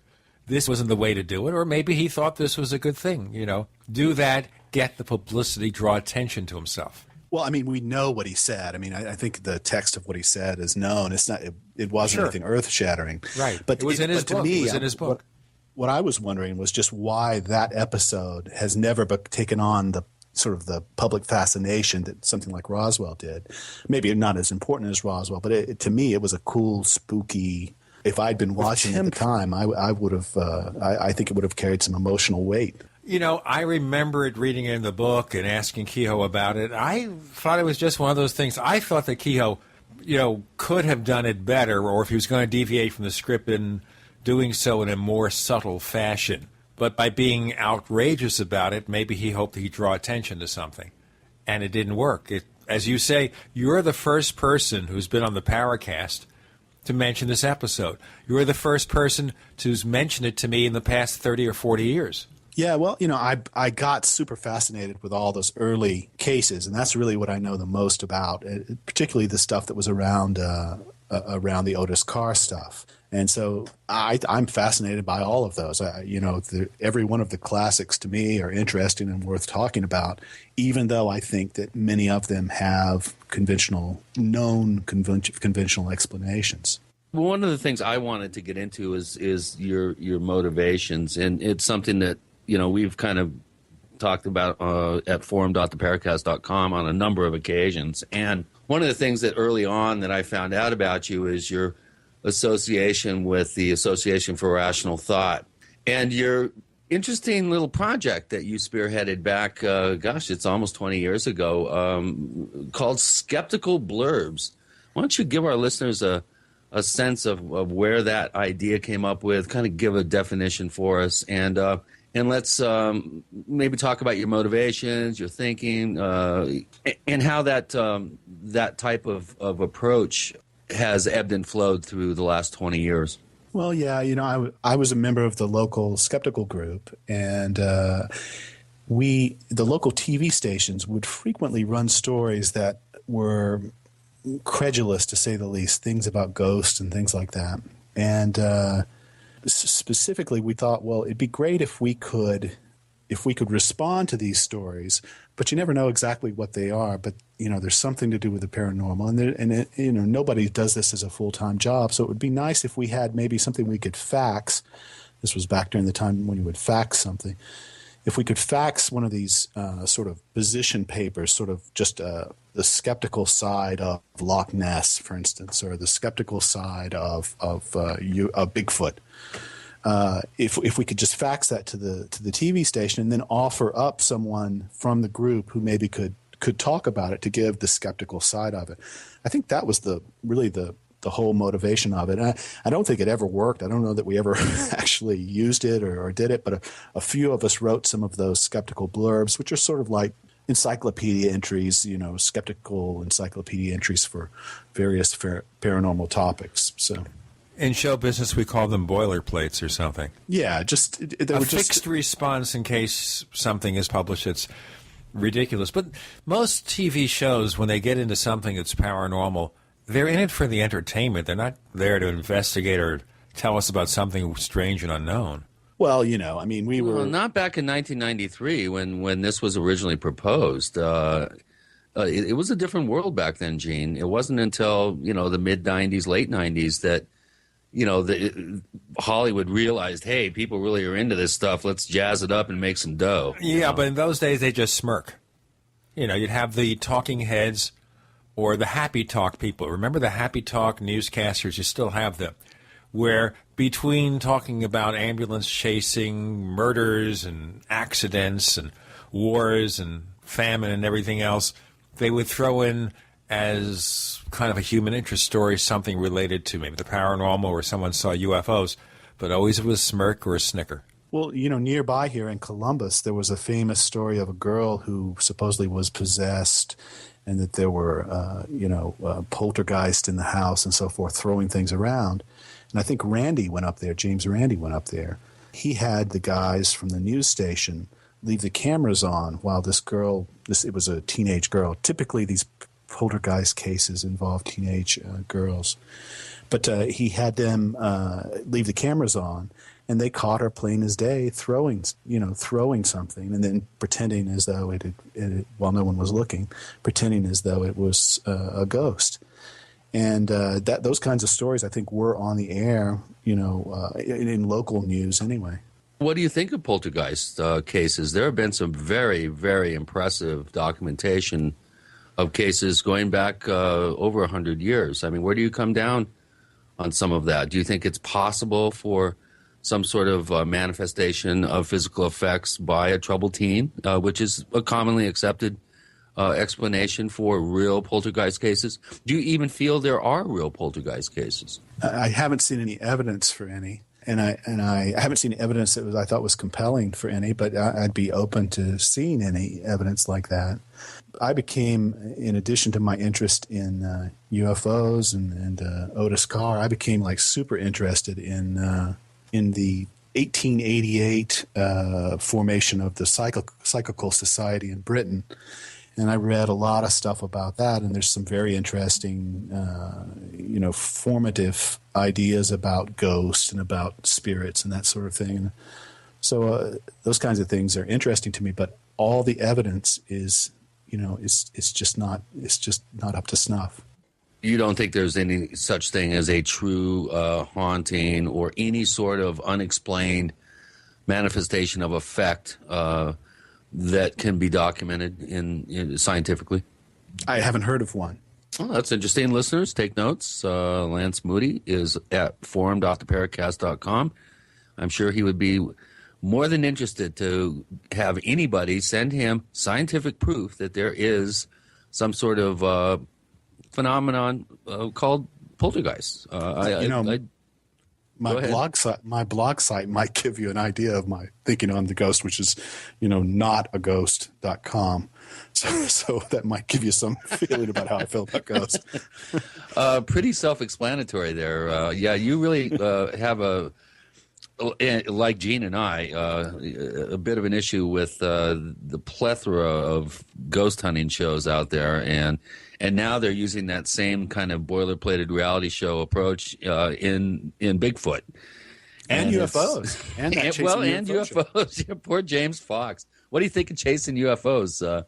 this wasn't the way to do it, or maybe he thought this was a good thing, you know? Do that, get the publicity, draw attention to himself. Well, I mean, we know what he said. I mean, I think the text of what he said is known. It's not. It wasn't anything earth-shattering. Right. But it was in his book. To me, it was in his book. What I was wondering was just why that episode has never taken on the sort of the public fascination that something like Roswell did. Maybe not as important as Roswell, but to me, it was a cool, spooky. If I'd been watching at the time, I would have. I think it would have carried some emotional weight. You know, I remember reading it in the book and asking Kehoe about it. I thought it was just one of those things. I thought that Kehoe, you know, could have done it better, or if he was going to deviate from the script, in doing so in a more subtle fashion. But by being outrageous about it, maybe he hoped he'd draw attention to something. And it didn't work. As you say, you're the first person who's been on the Paracast to mention this episode. You're the first person who's mentioned it to me in the past 30 or 40 years. Yeah, well, you know, I got super fascinated with all those early cases, and that's really what I know the most about, particularly the stuff that was around the Otis Carr stuff. And so I'm fascinated by all of those. Every one of the classics to me are interesting and worth talking about, even though I think that many of them have conventional explanations. Well, one of the things I wanted to get into is your motivations, and it's something that we've kind of talked about at forum.theparacast.com on a number of occasions. And one of the things that early on that I found out about you is your association with the Association for Rational Thought, and your interesting little project that you spearheaded back, it's almost 20 years ago, called Skeptical Blurbs. Why don't you give our listeners a sense of where that idea came up with, kind of give a definition for us, and let's maybe talk about your motivations, your thinking, and how that type of approach has ebbed and flowed through the last 20 years. Well, yeah, I was a member of the local skeptical group, and the local TV stations would frequently run stories that were credulous, to say the least, things about ghosts and things like that. And specifically, we thought, well, it'd be great if we could respond to these stories, but you never know exactly what they are. But there's something to do with the paranormal, and nobody does this as a full-time job. So it would be nice if we had maybe something we could fax. This was back during the time when you would fax something. If we could fax one of these sort of position papers, sort of just the skeptical side of Loch Ness, for instance, or the skeptical side of Bigfoot. If we could just fax that to the TV station and then offer up someone from the group who maybe could talk about it to give the skeptical side of it. I think that was really the whole motivation of it. And I don't think it ever worked. I don't know that we ever actually used it or did it, but a few of us wrote some of those skeptical blurbs, which are sort of like encyclopedia entries, skeptical encyclopedia entries for various paranormal topics. So. In show business, we call them boilerplates or something. Yeah, fixed response in case something is published that's ridiculous. But most TV shows, when they get into something that's paranormal, they're in it for the entertainment. They're not there to investigate or tell us about something strange and unknown. Well, we were not back in 1993 when this was originally proposed. It was a different world back then, Gene. It wasn't until the mid 90s, late 90s that Hollywood realized, hey, people really are into this stuff. Let's jazz it up and make some dough. Yeah, but in those days they just smirk. You'd have the talking heads or the happy talk people. Remember the happy talk newscasters? You still have them, where between talking about ambulance chasing, murders and accidents and wars and famine and everything else, they would throw in as kind of a human interest story something related to maybe the paranormal or someone saw UFOs, but always with a smirk or a snicker. Well, nearby here in Columbus, there was a famous story of a girl who supposedly was possessed, and that there were, poltergeist in the house and so forth, throwing things around. And I think James Randi went up there. He had the guys from the news station leave the cameras on while this girl, it was a teenage girl. Typically these poltergeist cases involve teenage girls. But he had them leave the cameras on, and they caught her plain as day throwing something, and then pretending as though while no one was looking, pretending as though it was a ghost. And those kinds of stories, I think, were on the air, in local news anyway. What do you think of poltergeist cases? There have been some very, very impressive documentation of cases going back over 100 years. I mean, where do you come down on some of that? Do you think it's possible for some sort of manifestation of physical effects by a troubled teen, which is a commonly accepted explanation for real poltergeist cases? Do you even feel there are real poltergeist cases? I haven't seen any evidence for any, and I haven't seen evidence that I thought was compelling for any, but I'd be open to seeing any evidence like that. I became, in addition to my interest in UFOs and Otis Carr, I became like super interested in the 1888 formation of the Psychical Society in Britain. And I read a lot of stuff about that, and there's some very interesting, formative ideas about ghosts and about spirits and that sort of thing. So those kinds of things are interesting to me, but all the evidence is, it's just not up to snuff. You don't think there's any such thing as a true haunting or any sort of unexplained manifestation of effect that can be documented in scientifically? I haven't heard of one. Well, that's interesting, listeners. Take notes. Lance Moody is at forum.theparacast.com. I'm sure he would be more than interested to have anybody send him scientific proof that there is some sort of phenomenon called poltergeist. My blog site might give you an idea of my thinking on the ghost, which is, notaghost.com. So that might give you some feeling about how I feel about ghosts. Pretty self-explanatory there. You really have like Gene and I, a bit of an issue with the plethora of ghost hunting shows out there, and now they're using that same kind of boilerplated reality show approach in Bigfoot and UFOs, and UFOs. Yeah, poor James Fox. What do you think of chasing UFOs?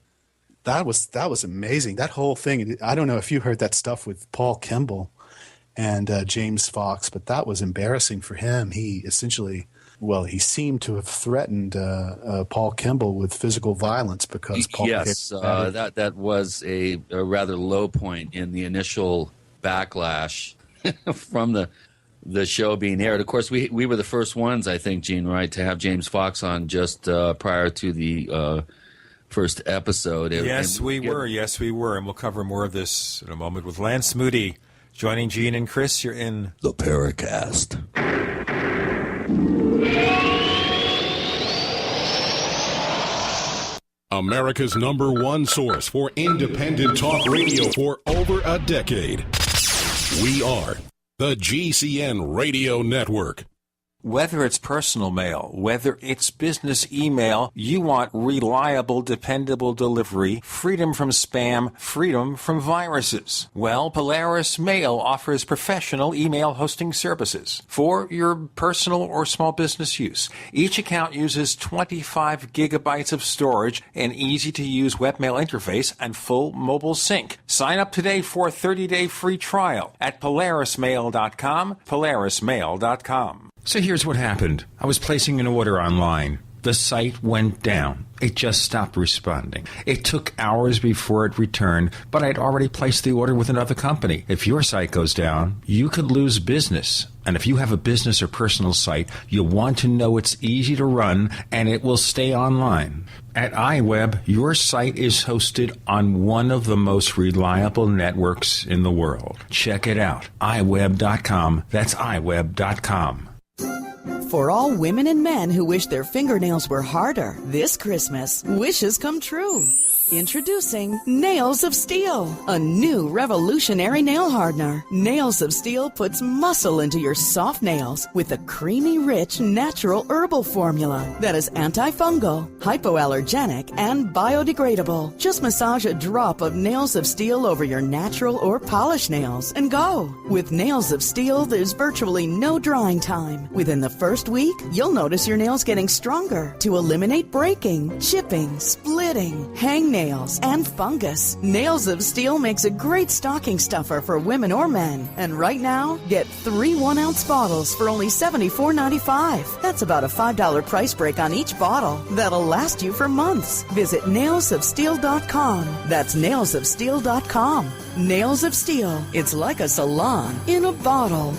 That was amazing. That whole thing. I don't know if you heard that stuff with Paul Kimball and James Fox, but that was embarrassing for him. He essentially, he seemed to have threatened Paul Kimball with physical violence because Paul. Yes, that was a rather low point in the initial backlash from the show being aired. Of course, we were the first ones, I think, Gene, right, to have James Fox on just prior to the first episode. Yes, we were, and we'll cover more of this in a moment with Lance Moody. Joining Gene and Chris, you're in the Paracast. America's #1 source for independent talk radio for over a decade. We are the GCN Radio Network. Whether it's personal mail, whether it's business email, you want reliable, dependable delivery, freedom from spam, freedom from viruses. Well, Polaris Mail offers professional email hosting services for your personal or small business use. Each account uses 25 gigabytes of storage, an easy-to-use webmail interface, and full mobile sync. Sign up today for a 30-day free trial at polarismail.com, polarismail.com. So here's what happened. I was placing an order online. The site went down. It just stopped responding. It took hours before it returned, but I'd already placed the order with another company. If your site goes down, you could lose business. And if you have a business or personal site, you'll want to know it's easy to run and it will stay online. At iWeb, your site is hosted on one of the most reliable networks in the world. Check it out. iWeb.com. That's iWeb.com. For all women and men who wish their fingernails were harder, this Christmas, wishes come true. Introducing Nails of Steel, a new revolutionary nail hardener. Nails of Steel puts muscle into your soft nails with a creamy, rich, natural herbal formula that is antifungal, hypoallergenic, and biodegradable. Just massage a drop of Nails of Steel over your natural or polished nails and go. With Nails of Steel, there's virtually no drying time. Within the first week, you'll notice your nails getting stronger to eliminate breaking, chipping, splitting, hangnails, and fungus. Nails of Steel makes a great stocking stuffer for women or men. And right now, get 3 1-ounce bottles for only $74.95. That's about a $5 price break on each bottle. That'll last you for months. Visit nailsofsteel.com. That's nailsofsteel.com. Nails of Steel. It's like a salon in a bottle.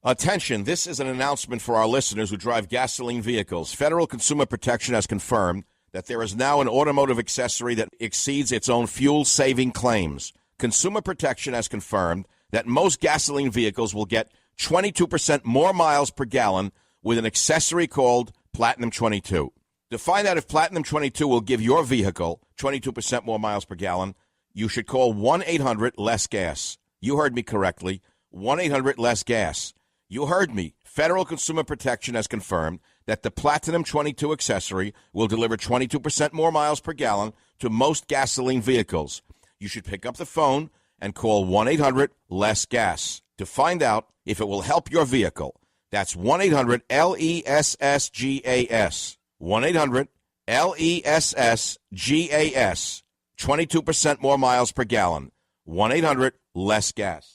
Attention, this is an announcement for our listeners who drive gasoline vehicles. Federal Consumer Protection has confirmed that there is now an automotive accessory that exceeds its own fuel-saving claims. Consumer Protection has confirmed that most gasoline vehicles will get 22% more miles per gallon with an accessory called Platinum 22. To find out if Platinum 22 will give your vehicle 22% more miles per gallon, you should call 1-800-LESS-GAS. You heard me correctly, 1-800-LESS-GAS. You heard me. Federal Consumer Protection has confirmed that the Platinum 22 accessory will deliver 22% more miles per gallon to most gasoline vehicles. You should pick up the phone and call 1-800-LESS-GAS to find out if it will help your vehicle. That's 1-800-LESS-GAS. 1-800-LESS-GAS. 22% more miles per gallon. 1-800-LESS-GAS.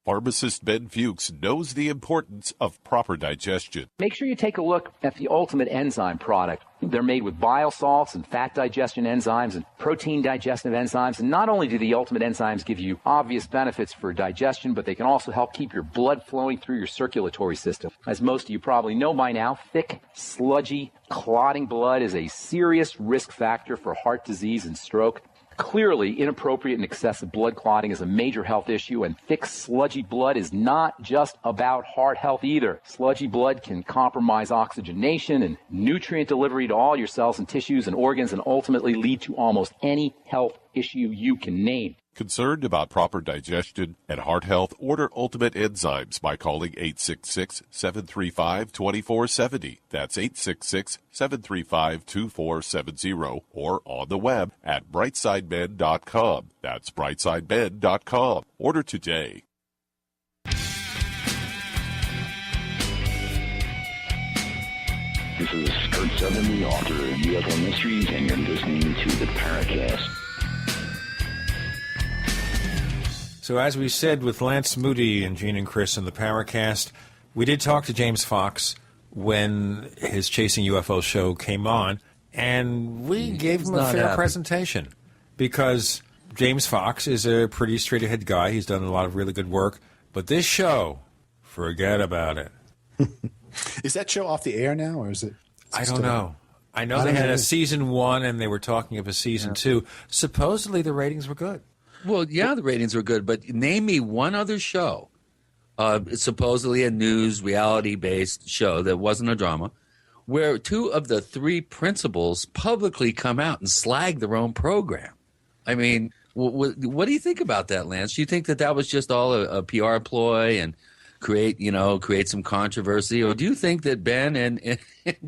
Pharmacist Ben Fuchs knows the importance of proper digestion. Make sure you take a look at the Ultimate Enzyme product. They're made with bile salts and fat digestion enzymes and protein digestive enzymes. And not only do the Ultimate Enzymes give you obvious benefits for digestion, but they can also help keep your blood flowing through your circulatory system. As most of you probably know by now, thick, sludgy, clotting blood is a serious risk factor for heart disease and stroke. Clearly, inappropriate and excessive blood clotting is a major health issue, and thick, sludgy blood is not just about heart health either. Sludgy blood can compromise oxygenation and nutrient delivery to all your cells and tissues and organs, and ultimately lead to almost any health issue you can name. Concerned about proper digestion and heart health? Order Ultimate Enzymes by calling 866-735-2470. That's 866-735-2470 or on the web at brightsideben.com. That's brightsideben.com. Order today. This is Kurt Sutherland, the author of UFO Mysteries, and you're listening to the Paracast. So as we said with Lance Moody and Gene and Chris in the Paracast, we did talk to James Fox when his Chasing UFOs show came on, and we gave him a fair presentation because James Fox is a pretty straight-ahead guy. He's done a lot of really good work. But this show, forget about it. Is that show off the air now, or is it? I don't know. I know they had a season 1, and they were talking of a season 2. Supposedly the ratings were good. Well, yeah, the ratings were good, but name me one other show, supposedly a news, reality-based show that wasn't a drama, where 2 of the 3 principals publicly come out and slag their own program. I mean, what do you think about that, Lance? Do you think that was just all a PR ploy and create some controversy, or do you think that Ben and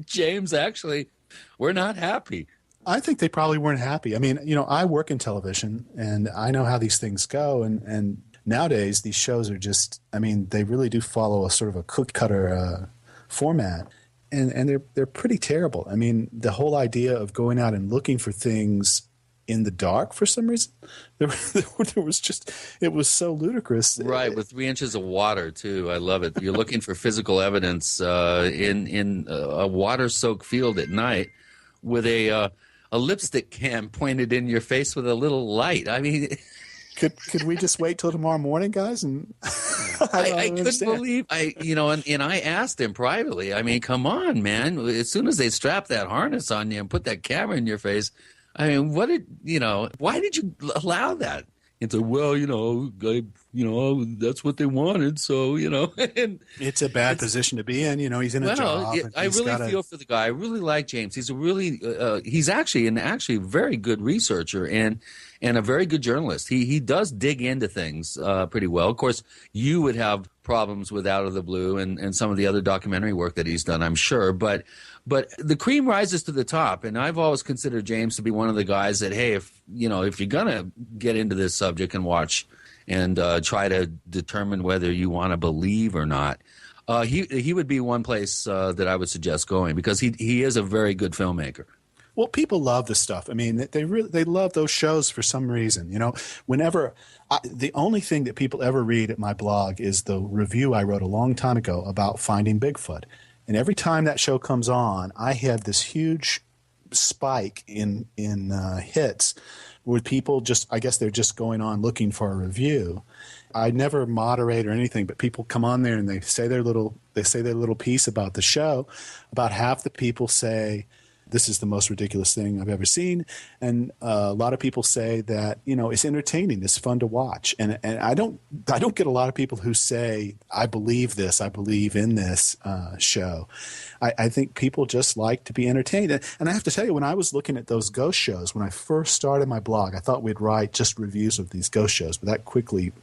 James actually were not happy? I think they probably weren't happy. I mean, I work in television, and I know how these things go. And nowadays, these shows are just, they really do follow a sort of a cookie-cutter format. And they're pretty terrible. I mean, the whole idea of going out and looking for things in the dark for some reason, there was just, it was so ludicrous. Right, with 3 inches of water, too. I love it. You're looking for physical evidence in a water-soaked field at night with a lipstick can pointed in your face with a little light. I mean, could we just wait till tomorrow morning, guys? And I couldn't believe and I asked him privately. I mean, come on, man! As soon as they strap that harness on you and put that camera in your face, I mean, why did you allow that? And so, that's what they wanted. So, and it's a bad position to be in. He's in a job. I really feel for the guy. I really like James. He's he's actually a very good researcher and a very good journalist. He does dig into things pretty well. Of course, you would have problems with Out of the Blue and some of the other documentary work that he's done, I'm sure. But the cream rises to the top, and I've always considered James to be one of the guys that, hey, if you're gonna get into this subject and watch and try to determine whether you want to believe or not, he would be one place that I would suggest going, because he is a very good filmmaker. Well, people love this stuff. I mean, they love those shows for some reason. Whenever the only thing that people ever read at my blog is the review I wrote a long time ago about Finding Bigfoot. And every time that show comes on, I have this huge spike in hits where people I guess they're just going on looking for a review. I never moderate or anything, but people come on there and they say their little piece about the show. About half the people say, this is the most ridiculous thing I've ever seen. And a lot of people say that, it's entertaining, it's fun to watch. And I don't get a lot of people who say, I believe this, I believe in this show. I think people just like to be entertained. And I have to tell you, when I was looking at those ghost shows, when I first started my blog, I thought we'd write just reviews of these ghost shows, but that quickly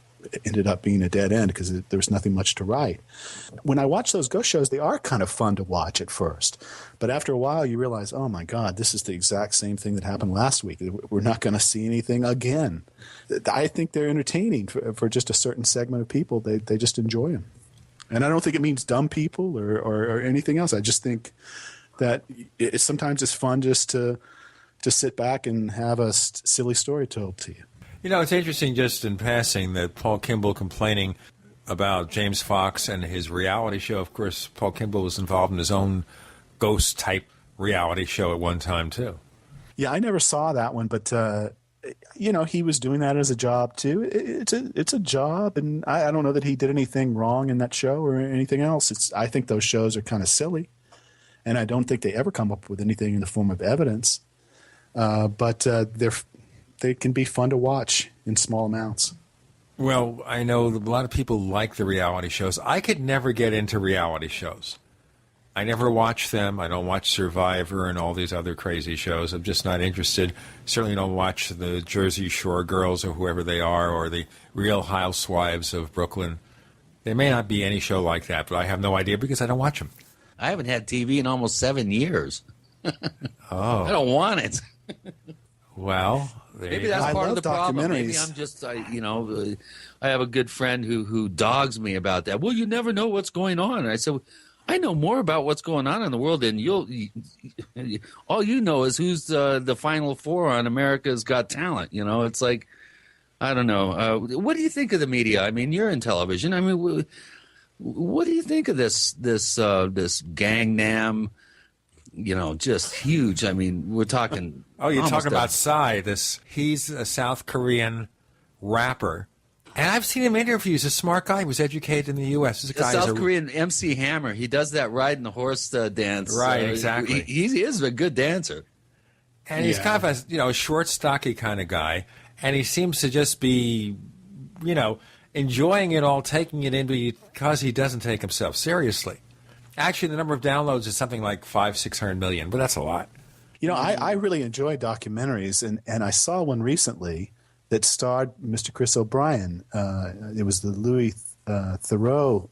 ended up being a dead end because there was nothing much to write. When I watch those ghost shows, they are kind of fun to watch at first. But after a while, you realize, oh, my God, this is the exact same thing that happened last week. We're not going to see anything again. I think they're entertaining for just a certain segment of people. They just enjoy them. And I don't think it means dumb people or anything else. I just think that sometimes it's fun just to to sit back and have a silly story told to you. You know, it's interesting just in passing that Paul Kimball complaining about James Fox and his reality show. Of course, Paul Kimball was involved in his own ghost-type reality show at one time, too. Yeah, I never saw that one, but, he was doing that as a job, too. It's a job, and I don't know that he did anything wrong in that show or anything else. I think those shows are kind of silly, and I don't think they ever come up with anything in the form of evidence. But they can be fun to watch in small amounts. Well, I know a lot of people like the reality shows. I could never get into reality shows. I never watch them. I don't watch Survivor and all these other crazy shows. I'm just not interested. Certainly don't watch the Jersey Shore Girls or whoever they are, or the Real Housewives of Brooklyn. There may not be any show like that, but I have no idea because I don't watch them. I haven't had TV in almost 7 years. Oh. I don't want it. Well, maybe that's part of the problem. Maybe I'm just, I have a good friend who dogs me about that. Well, you never know what's going on. And I said, I know more about what's going on in the world than all you know is who's the Final Four on America's Got Talent. It's like, I don't know. What do you think of the media? I mean, you're in television. I mean, what do you think of this Gangnam? Just huge. I mean, we're talking. Oh, you're talking about Psy. He's a South Korean rapper, and I've seen him in interviews. A smart guy. He was educated in the U.S. The South Korean MC Hammer. He does that riding the horse dance. Right, exactly. He is a good dancer, and he's kind of a short, stocky kind of guy, and he seems to just be, enjoying it all, taking it in because he doesn't take himself seriously. Actually, the number of downloads is something like 500-600 million, but that's a lot. I really enjoy documentaries, and I saw one recently that starred Mr. Chris O'Brien. It was the Louis Theroux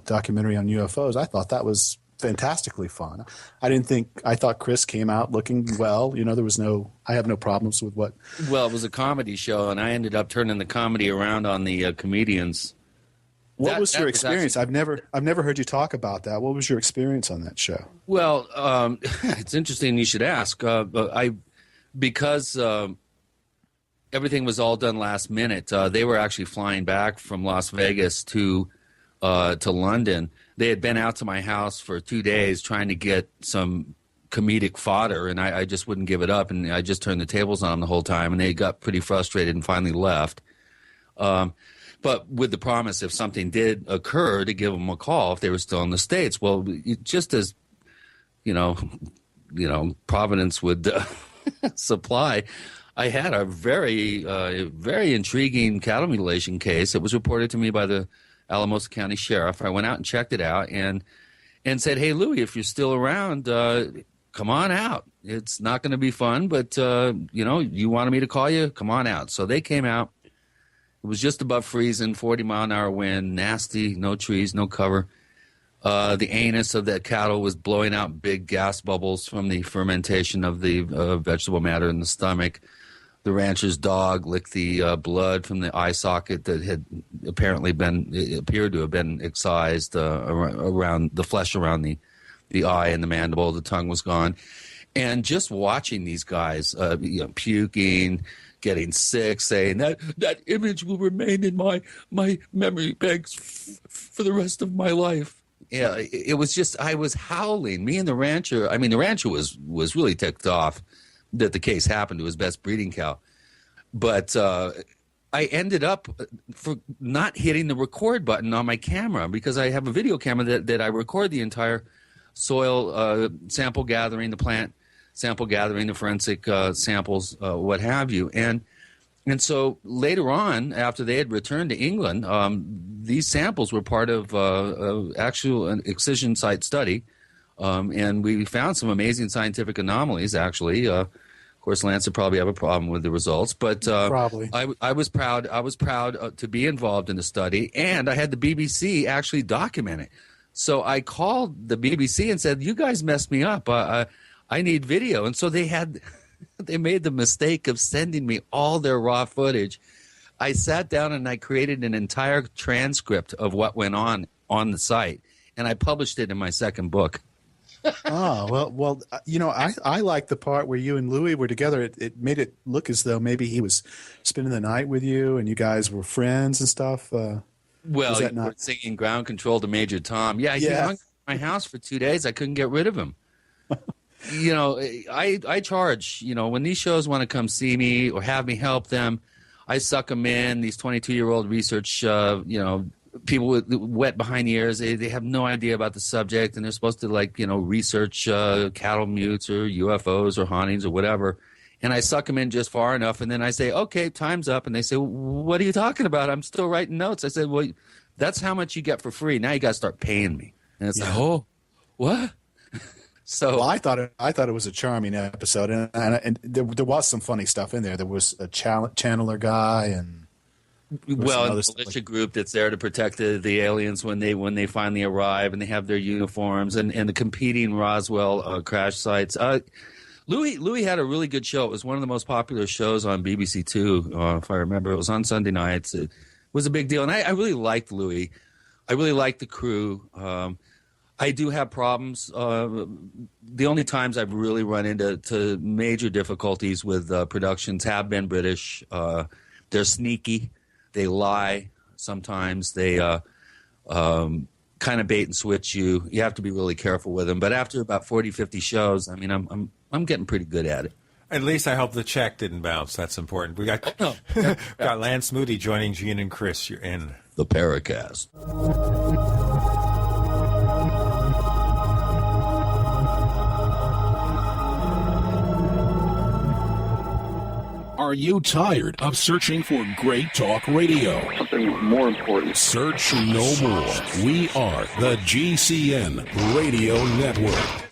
documentary on UFOs. I thought that was fantastically fun. I thought Chris came out looking well. I have no problems with what. Well, it was a comedy show, and I ended up turning the comedy around on the comedians. What was your experience? I've never heard you talk about that. What was your experience on that show? Well, it's interesting you should ask. Because everything was all done last minute. They were actually flying back from Las Vegas to London. They had been out to my house for 2 days trying to get some comedic fodder, and I just wouldn't give it up. And I just turned the tables on them the whole time, and they got pretty frustrated and finally left. But with the promise, if something did occur, to give them a call if they were still in the States. Well, just as, Providence would supply, I had a very, very intriguing cattle mutilation case. It was reported to me by the Alamosa County Sheriff. I went out and checked it out and said, hey, Louie, if you're still around, come on out. It's not going to be fun, but, you wanted me to call you? Come on out. So they came out. It was just above freezing, 40-mile-an-hour wind, nasty, no trees, no cover. The anus of that cattle was blowing out big gas bubbles from the fermentation of the vegetable matter in the stomach. The rancher's dog licked the blood from the eye socket that had apparently appeared to have been excised around the flesh around the eye and the mandible. The tongue was gone. And just watching these guys puking, getting sick, saying that image will remain in my memory banks for the rest of my life. Yeah, it was just, I was howling. Me and the rancher, the rancher was really ticked off that the case happened to his best breeding cow. But I ended up for not hitting the record button on my camera because I have a video camera that I record the entire soil sample gathering, the plant sample gathering, the forensic samples, what have you. And so later on, after they had returned to England, these samples were part of actual excision site study. And we found some amazing scientific anomalies, actually. Of course, Lance would probably have a problem with the results, but probably. I was proud. I was proud to be involved in the study, and I had the BBC actually document it. So I called the BBC and said, "You guys messed me up. I need video." And so they made the mistake of sending me all their raw footage. I sat down and I created an entire transcript of what went on the site, and I published it in my second book. Oh, well, I like the part where you and Louis were together. It made it look as though maybe he was spending the night with you and you guys were friends and stuff. Well, you were singing Ground Control to Major Tom. Yeah, he hung at my house for 2 days. I couldn't get rid of him. I charge, when these shows want to come see me or have me help them, I suck them in. These 22-year-old research, people with wet behind the ears, they have no idea about the subject, and they're supposed to, research cattle mutes or UFOs or hauntings or whatever. And I suck them in just far enough, and then I say, okay, time's up. And they say, what are you talking about? I'm still writing notes. I said, well, that's how much you get for free. Now you got to start paying me. And it's like, oh, what? So I thought it was a charming episode, and there was some funny stuff in there. There was a channeler guy, and a militia group that's there to protect the aliens when they finally arrive, and they have their uniforms, and the competing Roswell crash sites. Louis had a really good show. It was one of the most popular shows on BBC Two, if I remember. It was on Sunday nights. It was a big deal, and I really liked Louis. I really liked the crew. I do have problems. The only times I've really run into major difficulties with productions have been British. They're sneaky. They lie sometimes. They kind of bait and switch you. You have to be really careful with them. But after about 40, 50 shows, I mean, I'm getting pretty good at it. At least I hope the check didn't bounce. That's important. We got got Lance Moody joining Gene and Chris. You're in the Paracast. Are you tired of searching for great talk radio? Something more important. Search no more. We are the GCN Radio Network.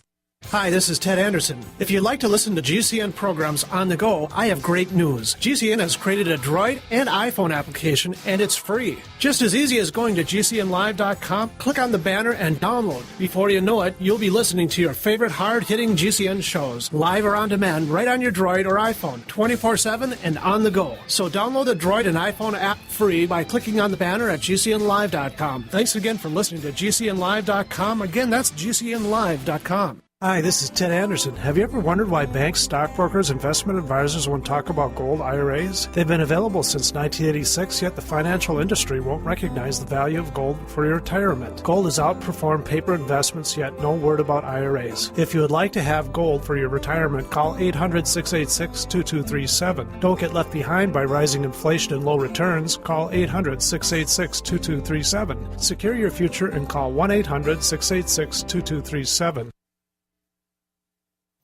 Hi, this is Ted Anderson. If you'd like to listen to GCN programs on the go, I have great news. GCN has created a Droid and iPhone application, and it's free. Just as easy as going to GCNlive.com, click on the banner, and download. Before you know it, you'll be listening to your favorite hard-hitting GCN shows, live or on demand, right on your Droid or iPhone, 24/7 and on the go. So download the Droid and iPhone app free by clicking on the banner at GCNlive.com. Thanks again for listening to GCNlive.com. Again, that's GCNlive.com. Hi, this is Ted Anderson. Have you ever wondered why banks, stockbrokers, investment advisors won't talk about gold IRAs? They've been available since 1986, yet the financial industry won't recognize the value of gold for your retirement. Gold has outperformed paper investments, yet no word about IRAs. If you would like to have gold for your retirement, call 800-686-2237. Don't get left behind by rising inflation and low returns. Call 800-686-2237. Secure your future and call 1-800-686-2237.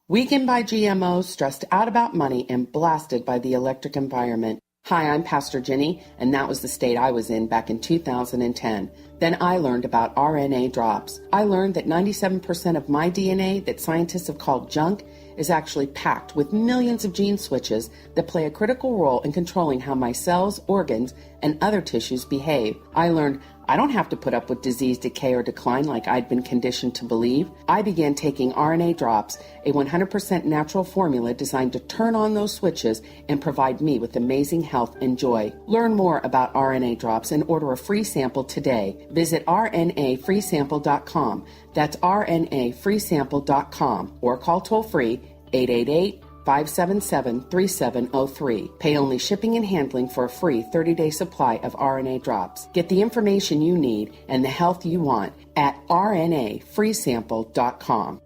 Weakened by GMOs, stressed out about money, and blasted by the electric environment. Hi, I'm Pastor Jenny, and that was the state I was in back in 2010. Then I learned about RNA drops. I learned that 97% of my DNA that scientists have called junk is actually packed with millions of gene switches that play a critical role in controlling how my cells, organs, and other tissues behave. I learned I don't have to put up with disease, decay, or decline like I'd been conditioned to believe. I began taking RNA drops, a 100% natural formula designed to turn on those switches and provide me with amazing health and joy. Learn more about RNA drops and order a free sample today. Visit rnafreesample.com. That's rnafreesample.com or call toll-free 888-577-3703. Pay only shipping and handling for a free 30-day supply of RNA drops. Get the information you need and the health you want at rnafreesample.com.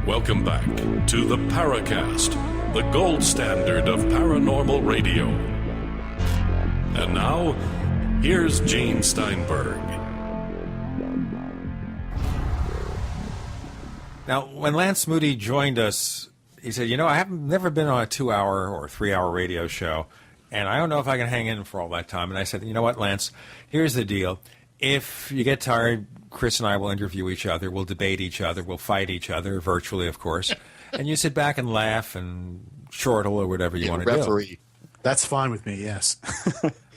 Welcome back to the Paracast, the gold standard of paranormal radio. And now, here's Gene Steinberg. Now, when Lance Moody joined us, he said, I have never been on a 2-hour or 3-hour radio show, and I don't know if I can hang in for all that time. And I said, you know what, Lance, here's the deal. If you get tired, Chris and I will interview each other, we'll debate each other, we'll fight each other, virtually, of course, and you sit back and laugh and chortle or whatever you want to do. That's fine with me, yes.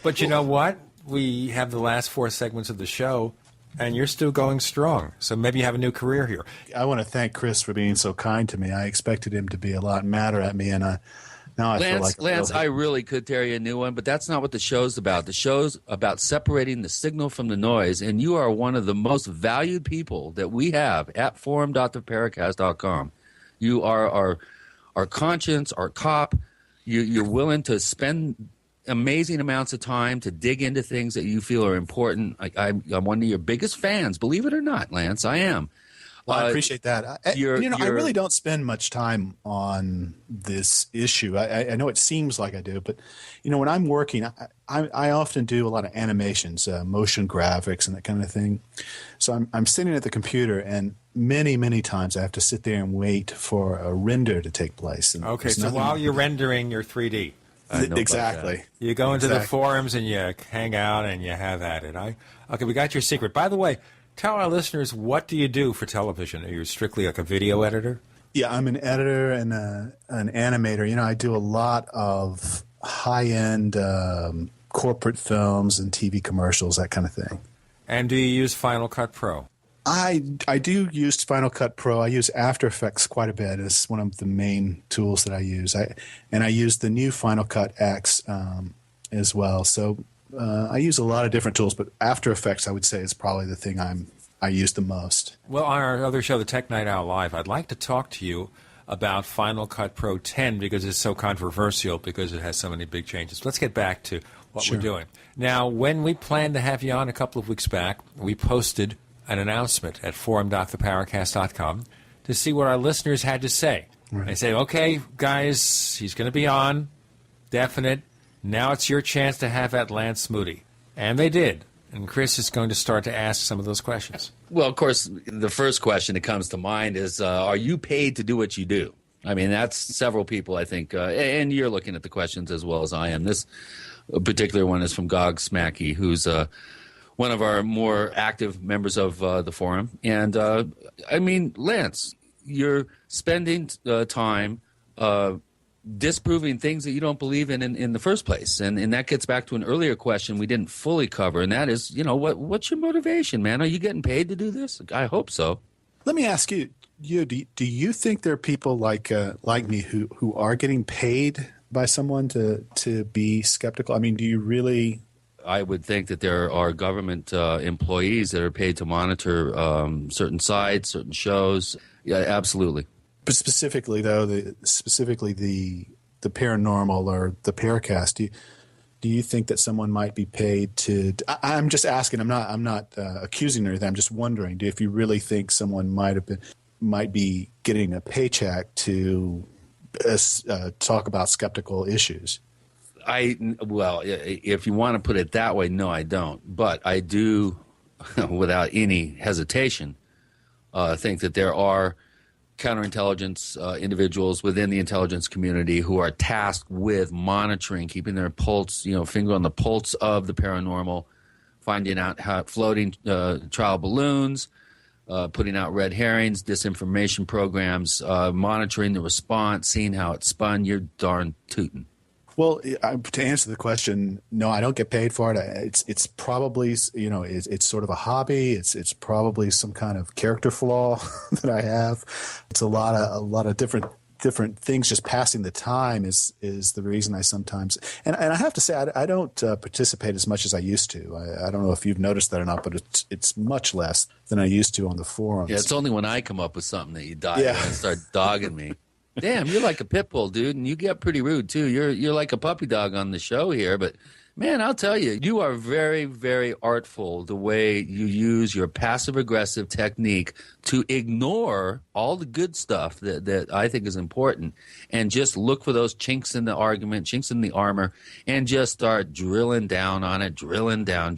But you know what? We have the last 4 segments of the show, and you're still going strong. So maybe you have a new career here. I want to thank Chris for being so kind to me. I expected him to be a lot madder at me, and Now I feel like Lance, I really could tear you a new one, but that's not what the show's about. The show's about separating the signal from the noise, and you are one of the most valued people that we have at forum.theparacast.com. You are our conscience, our cop. You're willing to spend amazing amounts of time to dig into things that you feel are important. I'm one of your biggest fans, believe it or not, Lance. I am. Well, I appreciate that. I really don't spend much time on this issue. I know it seems like I do, but when I'm working, I often do a lot of animations, motion graphics, and that kind of thing. So I'm sitting at the computer, and many times I have to sit there and wait for a render to take place. And okay, so while you're rendering your 3D. Exactly. You go into the forums and you hang out and you have at it. Okay, we got your secret. By the way, tell our listeners, what do you do for television? Are you strictly like a video editor? Yeah, I'm an editor and an animator. I do a lot of high-end corporate films and TV commercials, that kind of thing. And do you use Final Cut Pro? I do use Final Cut Pro. I use After Effects quite a bit. It's one of the main tools that I use. I use the new Final Cut X as well. So I use a lot of different tools, but After Effects, I would say, is probably the thing I use the most. Well, on our other show, the Tech Night Owl Live, I'd like to talk to you about Final Cut Pro 10 because it's so controversial, because it has so many big changes. Let's get back to what we're doing. Now, when we planned to have you on a couple of weeks back, we posted an announcement at forum.theparacast.com to see what our listeners had to say. Right. They say, okay, guys, he's going to be on, definite. Now it's your chance to have at Lance Moody. And they did. And Chris is going to start to ask some of those questions. Well, of course, the first question that comes to mind is, are you paid to do what you do? I mean, that's several people, I think, and you're looking at the questions as well as I am. This particular one is from Gog Smacky, who's one of our more active members of the forum. And, I mean, Lance, you're spending time disproving things that you don't believe in the first place. And that gets back to an earlier question we didn't fully cover, and that is, what's your motivation, man? Are you getting paid to do this? I hope so. Let me ask you, do you think there are people like me who are getting paid by someone to be skeptical? I mean, do you really... I would think that there are government employees that are paid to monitor certain sites, certain shows. Yeah, absolutely. But specifically, though, the paranormal or the Paracast, do you think that someone might be paid to? I'm just asking. I'm not accusing or anything. I'm just wondering if you really think someone might be getting a paycheck to talk about skeptical issues. Well, if you want to put it that way, no, I don't. But I do, without any hesitation, think that there are counterintelligence individuals within the intelligence community who are tasked with monitoring, keeping their pulse, finger on the pulse of the paranormal, finding out how floating trial balloons, putting out red herrings, disinformation programs, monitoring the response, seeing how it spun. You're darn tootin'. Well, to answer the question, no, I don't get paid for it. It's probably, it's sort of a hobby. It's probably some kind of character flaw that I have. It's a lot of different things. Just passing the time is the reason I sometimes, and I have to say I don't participate as much as I used to. I don't know if you've noticed that or not, but it's much less than I used to on the forums. Yeah, it's only when I come up with something that you dive in and start dogging me. Damn, you're like a pit bull, dude, and you get pretty rude too. You're like a puppy dog on the show here, but man, I'll tell you, you are very, very artful the way you use your passive-aggressive technique to ignore all the good stuff that I think is important and just look for those chinks in the argument, chinks in the armor, and just start drilling down on it, drilling down,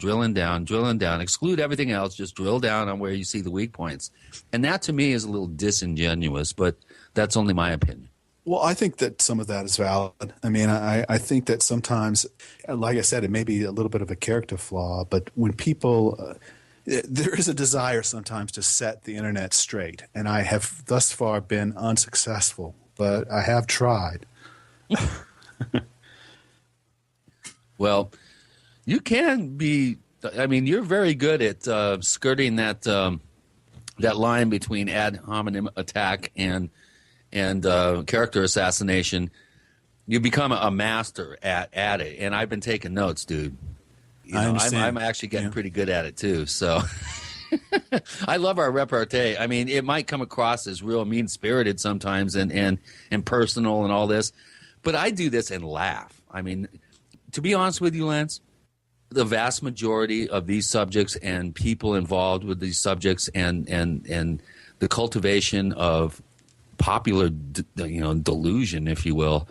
exclude everything else, just drill down on where you see the weak points. And that to me is a little disingenuous, but that's only my opinion. Well, I think that some of that is valid. I mean, I think that sometimes, like I said, it may be a little bit of a character flaw, but when people, there is a desire sometimes to set the internet straight, and I have thus far been unsuccessful, but I have tried. Well, you can be, I mean, you're very good at skirting that line between ad hominem attack and character assassination. You become a master at it, and I've been taking notes, dude. I understand. I'm actually getting pretty good at it too. So I love our repartee. I mean, it might come across as real mean-spirited sometimes and personal and all this, but I do this and laugh. I mean, to be honest with you, Lance, the vast majority of these subjects and people involved with these subjects and the cultivation of popular, delusion, if you will,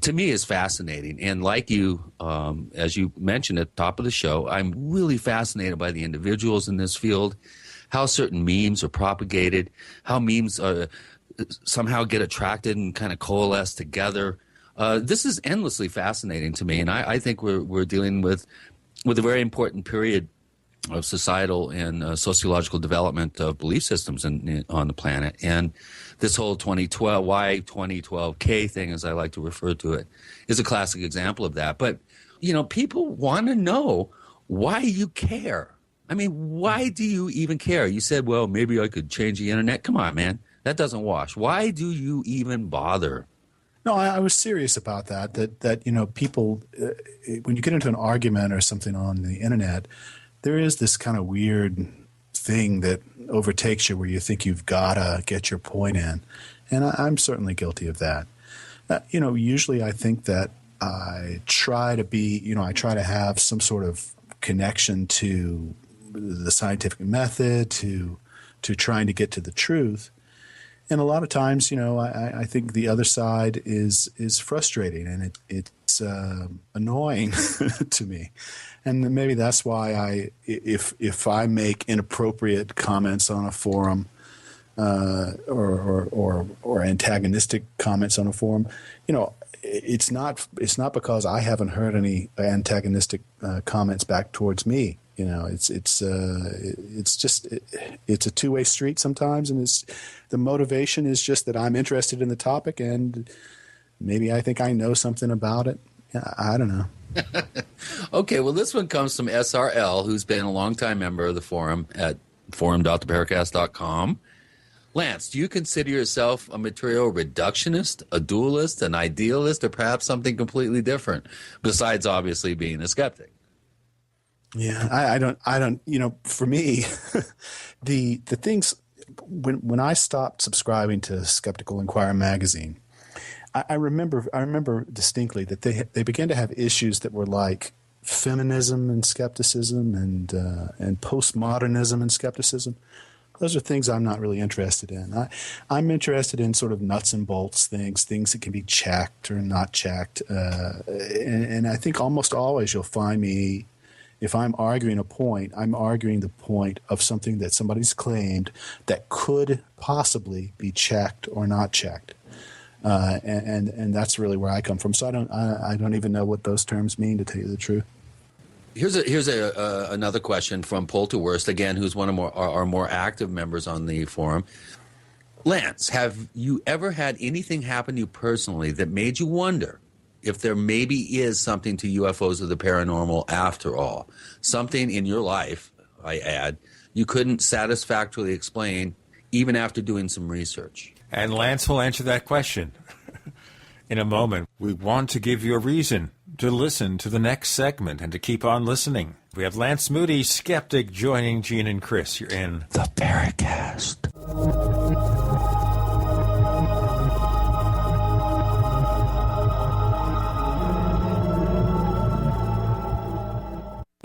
to me is fascinating. And like you, as you mentioned at the top of the show, I'm really fascinated by the individuals in this field, how certain memes are propagated, how memes somehow get attracted and kind of coalesce together. This is endlessly fascinating to me, and I think we're dealing with a very important period of societal and sociological development of belief systems on the planet. And this whole 2012K thing, as I like to refer to it, is a classic example of that. But, people want to know why you care. I mean, why do you even care? You said, well, maybe I could change the internet. Come on, man. That doesn't wash. Why do you even bother? No, I was serious about that people, when you get into an argument or something on the internet, there is this kind of weird thing that overtakes you where you think you've got to get your point in. And I'm certainly guilty of that. Usually I think that I try to have some sort of connection to the scientific method, to trying to get to the truth. And a lot of times, I think the other side is frustrating, and it's annoying to me. And maybe that's why if I make inappropriate comments on a forum or antagonistic comments on a forum, it's not because I haven't heard any antagonistic comments back towards me. It's a two-way street sometimes, and the motivation is just that I'm interested in the topic, and maybe I think I know something about it. I don't know. Okay, well, this one comes from SRL, who's been a longtime member of the forum at forum.theparacast.com. Lance, do you consider yourself a material reductionist, a dualist, an idealist, or perhaps something completely different, besides obviously being a skeptic? Yeah, I don't. For me, the things when I stopped subscribing to Skeptical Inquirer magazine, I remember distinctly that they began to have issues that were like feminism and skepticism and postmodernism and skepticism. Those are things I'm not really interested in. I'm interested in sort of nuts and bolts things that can be checked or not checked. And I think almost always you'll find me, if I'm arguing a point, I'm arguing the point of something that somebody's claimed that could possibly be checked or not checked. And that's really where I come from. So I don't even know what those terms mean, to tell you the truth. Here's another question from Polterwurst, again, who's one of our more active members on the forum. Lance, have you ever had anything happen to you personally that made you wonder if there maybe is something to UFOs or the paranormal after all? Something in your life, I add, you couldn't satisfactorily explain even after doing some research? And Lance will answer that question in a moment. We want to give you a reason to listen to the next segment and to keep on listening. We have Lance Moody, skeptic, joining Gene and Chris. You're in the Paracast.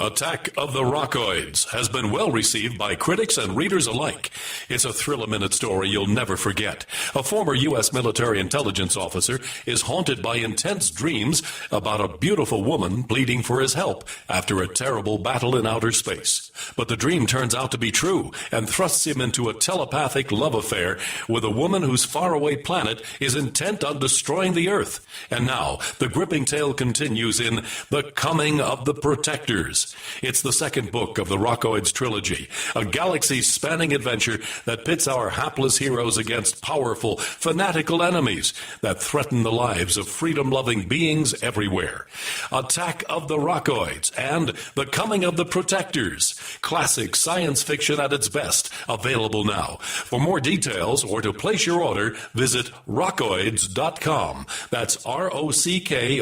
Attack of the Rockoids has been well received by critics and readers alike. It's a thrill-a-minute story you'll never forget. A former U.S. military intelligence officer is haunted by intense dreams about a beautiful woman pleading for his help after a terrible battle in outer space. But the dream turns out to be true and thrusts him into a telepathic love affair with a woman whose faraway planet is intent on destroying the Earth. And now, the gripping tale continues in The Coming of the Protectors. It's the second book of the Rockoids trilogy, a galaxy-spanning adventure that pits our hapless heroes against powerful, fanatical enemies that threaten the lives of freedom-loving beings everywhere. Attack of the Rockoids and The Coming of the Protectors. Classic science fiction at its best. Available now. For more details or to place your order, visit rockoids.com. That's ROCKOIDS.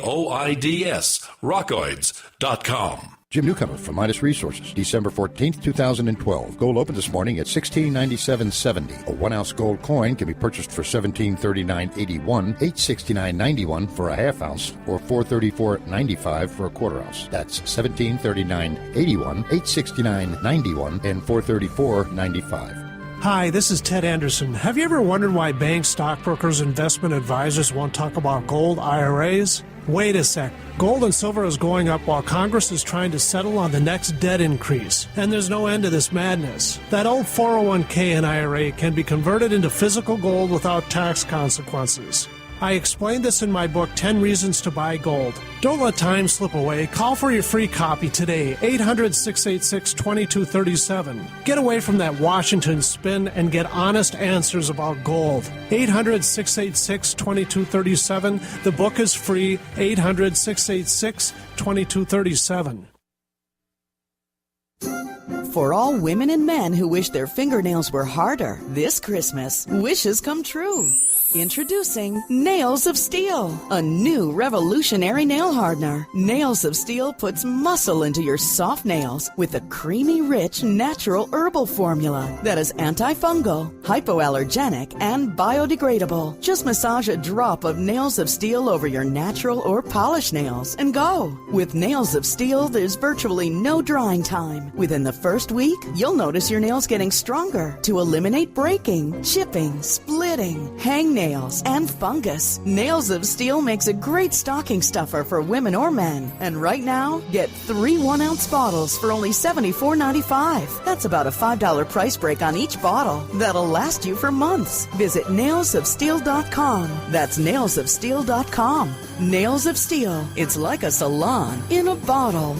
Rockoids.com. Jim Newcomer from Midas Resources, December 14th, 2012. Gold opened this morning at $1697.70. A 1-ounce gold coin can be purchased for $1739.81, $869.91 for a half-ounce, or $434.95 for a quarter-ounce. That's $1739.81, $869.91, and $434.95. Hi, this is Ted Anderson. Have you ever wondered why banks, stockbrokers, investment advisors won't talk about gold IRAs? Wait a sec. Gold and silver is going up while Congress is trying to settle on the next debt increase. And there's no end to this madness. That old 401k and IRA can be converted into physical gold without tax consequences. I explained this in my book, 10 Reasons to Buy Gold. Don't let time slip away. Call for your free copy today, 800-686-2237. Get away from that Washington spin and get honest answers about gold. 800-686-2237. The book is free, 800-686-2237. For all women and men who wish their fingernails were harder, this Christmas, wishes come true. Introducing Nails of Steel, a new revolutionary nail hardener. Nails of Steel puts muscle into your soft nails with a creamy, rich, natural herbal formula that is antifungal, hypoallergenic, and biodegradable. Just massage a drop of Nails of Steel over your natural or polished nails and go. With Nails of Steel, there's virtually no drying time. Within the first week, you'll notice your nails getting stronger to eliminate breaking, chipping, splitting, hangnails, and fungus. Nails of Steel makes a great stocking stuffer for women or men. And right now, get 3 1-ounce bottles for only $74.95. That's about a $5 price break on each bottle. That'll last you for months. Visit nailsofsteel.com. That's nailsofsteel.com. Nails of Steel. It's like a salon in a bottle.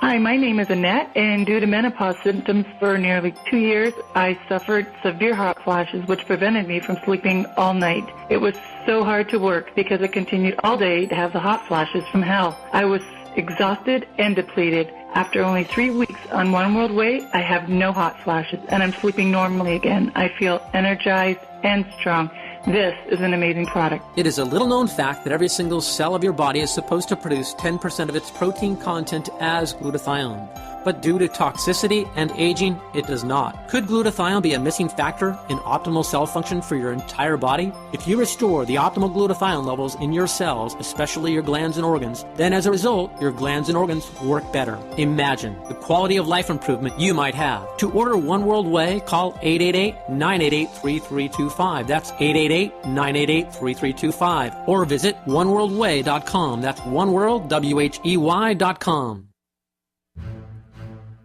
Hi, my name is Annette, and due to menopause symptoms for nearly 2 years, I suffered severe hot flashes, which prevented me from sleeping all night. It was so hard to work because I continued all day to have the hot flashes from hell. I was exhausted and depleted. After only 3 weeks on One World Way, I have no hot flashes, and I'm sleeping normally again. I feel energized and strong. This is an amazing product. It is a little-known fact that every single cell of your body is supposed to produce 10% of its protein content as glutathione. But due to toxicity and aging, it does not. Could glutathione be a missing factor in optimal cell function for your entire body? If you restore the optimal glutathione levels in your cells, especially your glands and organs, then as a result, your glands and organs work better. Imagine the quality of life improvement you might have. To order One World Way, call 888-988-3325. That's 888-988-3325. Or visit oneworldway.com. That's oneworld.com.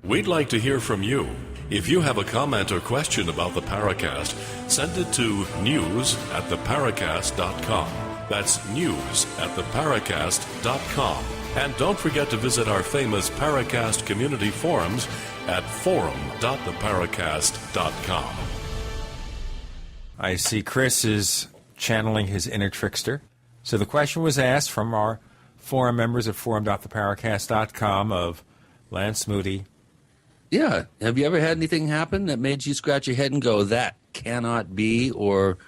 We'd like to hear from you. If you have a comment or question about the Paracast, send it to news@theparacast.com. That's news@theparacast.com. And don't forget to visit our famous Paracast community forums at forum.theparacast.com. I see Chris is channeling his inner trickster. So the question was asked from our forum members at forum.theparacast.com of Lance Moody. Yeah. Have you ever had anything happen that made you scratch your head and go, that cannot be? Or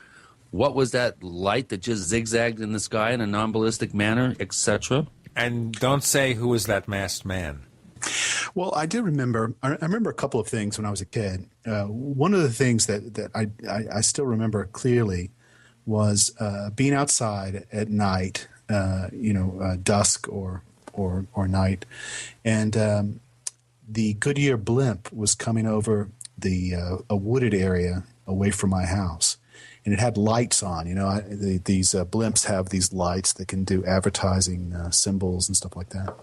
what was that light that just zigzagged in the sky in a non-ballistic manner, etc.? And don't say who was that masked man. Well, I do remember. I remember a couple of things when I was a kid. One of the things that I still remember clearly was being outside at night, dusk or night, and the Goodyear blimp was coming over a wooded area away from my house, and it had lights on. These blimps have these lights that can do advertising symbols and stuff like that.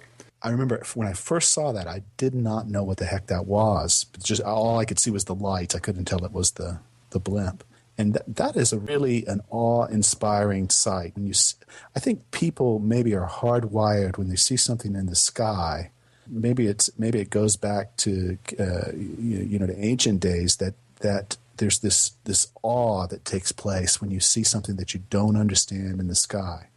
I remember when I first saw that, I did not know what the heck that was. Just all I could see was the lights. I couldn't tell it was the blimp. And that is really an awe-inspiring sight. I think people maybe are hardwired when they see something in the sky. Maybe it goes back to to ancient days that there's this awe that takes place when you see something that you don't understand in the sky.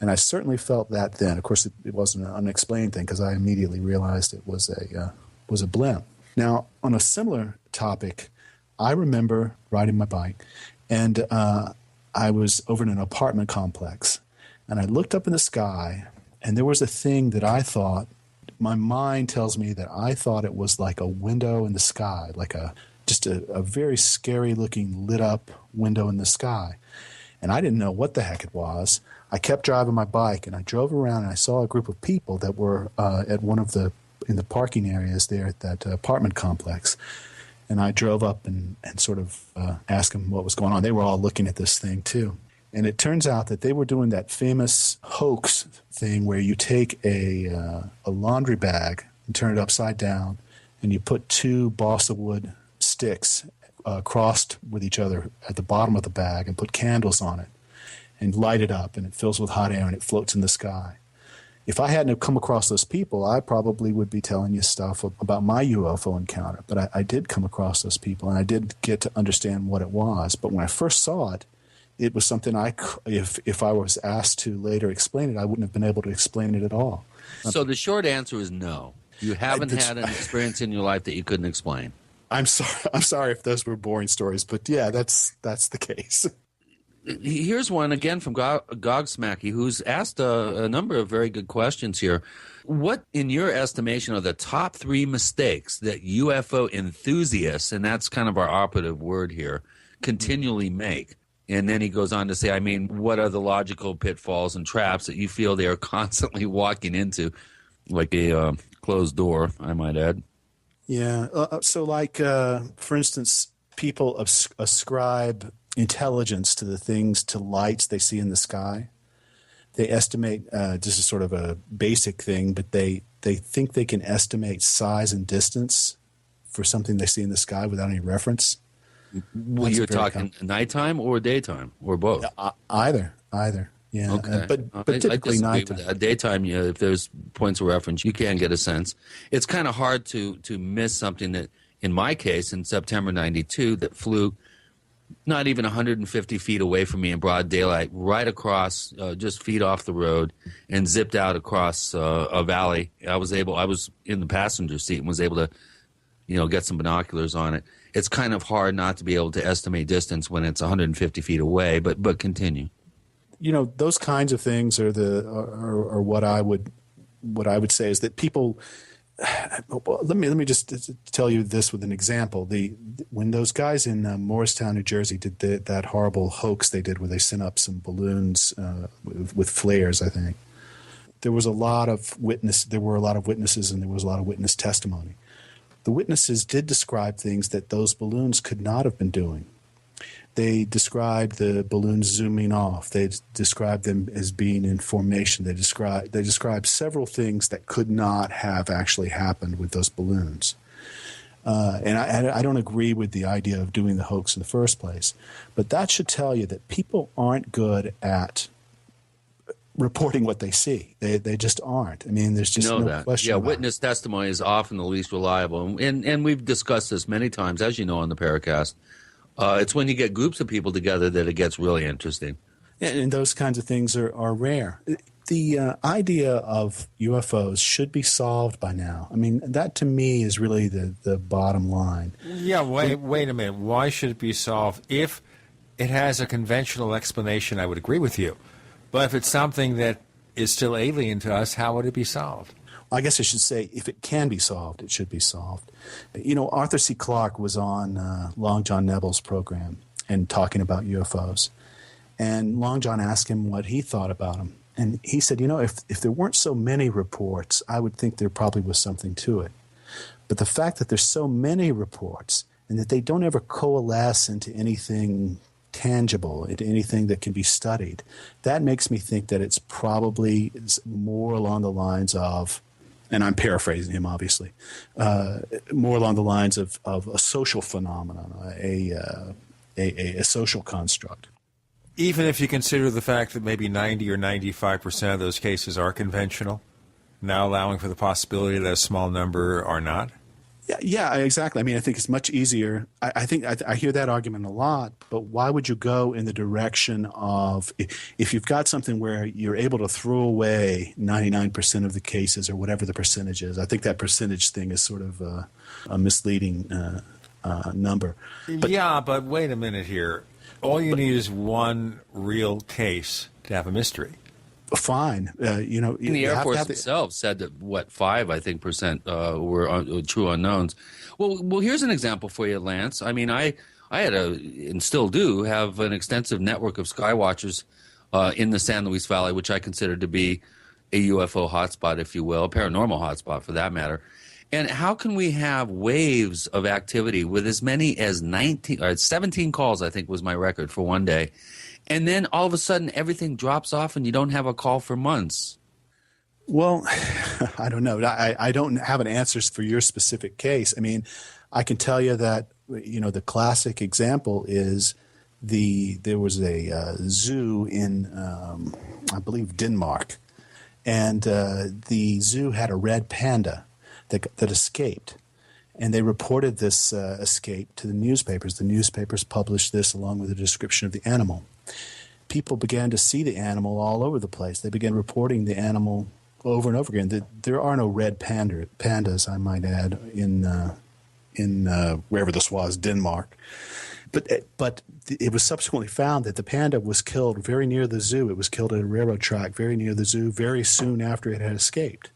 And I certainly felt that then. Of course, it wasn't an unexplained thing because I immediately realized it was a blimp. Now, on a similar topic, I remember riding my bike, and I was over in an apartment complex, and I looked up in the sky, and there was a thing that I thought, my mind tells me that I thought it was like a window in the sky, like just a very scary-looking lit-up window in the sky. And I didn't know what the heck it was. I kept driving my bike, and I drove around, and I saw a group of people that were in the parking areas there at that apartment complex. And I drove up and sort of asked them what was going on. They were all looking at this thing, too. And it turns out that they were doing that famous hoax thing where you take a laundry bag and turn it upside down, and you put two balsa wood sticks crossed with each other at the bottom of the bag and put candles on it and light it up, and it fills with hot air and it floats in the sky. If I hadn't have come across those people, I probably would be telling you stuff about my UFO encounter. But I did come across those people, and I did get to understand what it was. But when I first saw it, it was something if I was asked to later explain it, I wouldn't have been able to explain it at all. So the short answer is no. You haven't had an experience in your life that you couldn't explain. I'm sorry if those were boring stories, but yeah, that's the case. Here's one again from Gogsmacky, who's asked a number of very good questions here. What, in your estimation, are the top 3 mistakes that UFO enthusiasts, and that's kind of our operative word here, continually make? And then he goes on to say, I mean, what are the logical pitfalls and traps that you feel they are constantly walking into, like a closed door, I might add? Yeah. So like, for instance, people ascribe intelligence to the things, to lights they see in the sky. They estimate, this is sort of a basic thing, but they think they can estimate size and distance for something they see in the sky without any reference. Well, you're talking nighttime or daytime or both? Either. Yeah. Okay. But typically nighttime. Daytime, if there's points of reference, you can get a sense. It's kind of hard to miss something that, in my case, in September 92, that flew not even 150 feet away from me in broad daylight, right across, just feet off the road, and zipped out across a valley. I was in the passenger seat and was able to, get some binoculars on it. It's kind of hard not to be able to estimate distance when it's 150 feet away, but continue. Those kinds of things are what I would say is that people. Let me just tell you this with an example. When those guys in Morristown, New Jersey, did that horrible hoax they did, where they sent up some balloons with flares, I think there were a lot of witnesses, and there was a lot of witness testimony. The witnesses did describe things that those balloons could not have been doing. They described the balloons zooming off. They described them as being in formation. They described several things that could not have actually happened with those balloons. And I don't agree with the idea of doing the hoax in the first place. But that should tell you that people aren't good at reporting what they see. They just aren't. I mean, there's just no question. Yeah, about witness testimony is often the least reliable. And we've discussed this many times, as you know, on the Paracast. It's when you get groups of people together that it gets really interesting. And those kinds of things are rare. The idea of UFOs should be solved by now. I mean, that to me is really the bottom line. Yeah, wait a minute. Why should it be solved? If it has a conventional explanation, I would agree with you. But if it's something that is still alien to us, how would it be solved? I guess I should say, if it can be solved, it should be solved. Arthur C. Clarke was on Long John Nebel's program and talking about UFOs. And Long John asked him what he thought about them. And he said, if there weren't so many reports, I would think there probably was something to it. But the fact that there's so many reports and that they don't ever coalesce into anything tangible, into anything that can be studied, that makes me think that it's probably more along the lines of, and I'm paraphrasing him, obviously, more along the lines of a social phenomenon, a social construct. Even if you consider the fact that maybe 90 or 95% of those cases are conventional, now allowing for the possibility that a small number are not? Yeah, exactly. I mean, I think it's much easier. I think I hear that argument a lot, but why would you go in the direction of, if you've got something where you're able to throw away 99% of the cases or whatever the percentage is? I think that percentage thing is sort of a misleading number. But wait a minute here. All you need is one real case to have a mystery. Fine. In the Air Force themselves said that, 5% were true unknowns. Well, here's an example for you, Lance. I mean, I had and still do have an extensive network of skywatchers in the San Luis Valley, which I consider to be a UFO hotspot, if you will, a paranormal hotspot for that matter. And how can we have waves of activity with as many as 17 calls, I think was my record for one day, and then all of a sudden everything drops off and you don't have a call for months? Well, I don't know. I don't have an answer for your specific case. I mean, I can tell you that, the classic example is there was a zoo in, I believe, Denmark, and the zoo had a red panda that escaped. And they reported this escape to the newspapers. The newspapers published this along with a description of the animal. People began to see the animal all over the place. They began reporting the animal over and over again. There are no red pandas, I might add, in wherever this was, Denmark. But it was subsequently found that the panda was killed very near the zoo. It was killed at a railroad track very near the zoo very soon after it had escaped.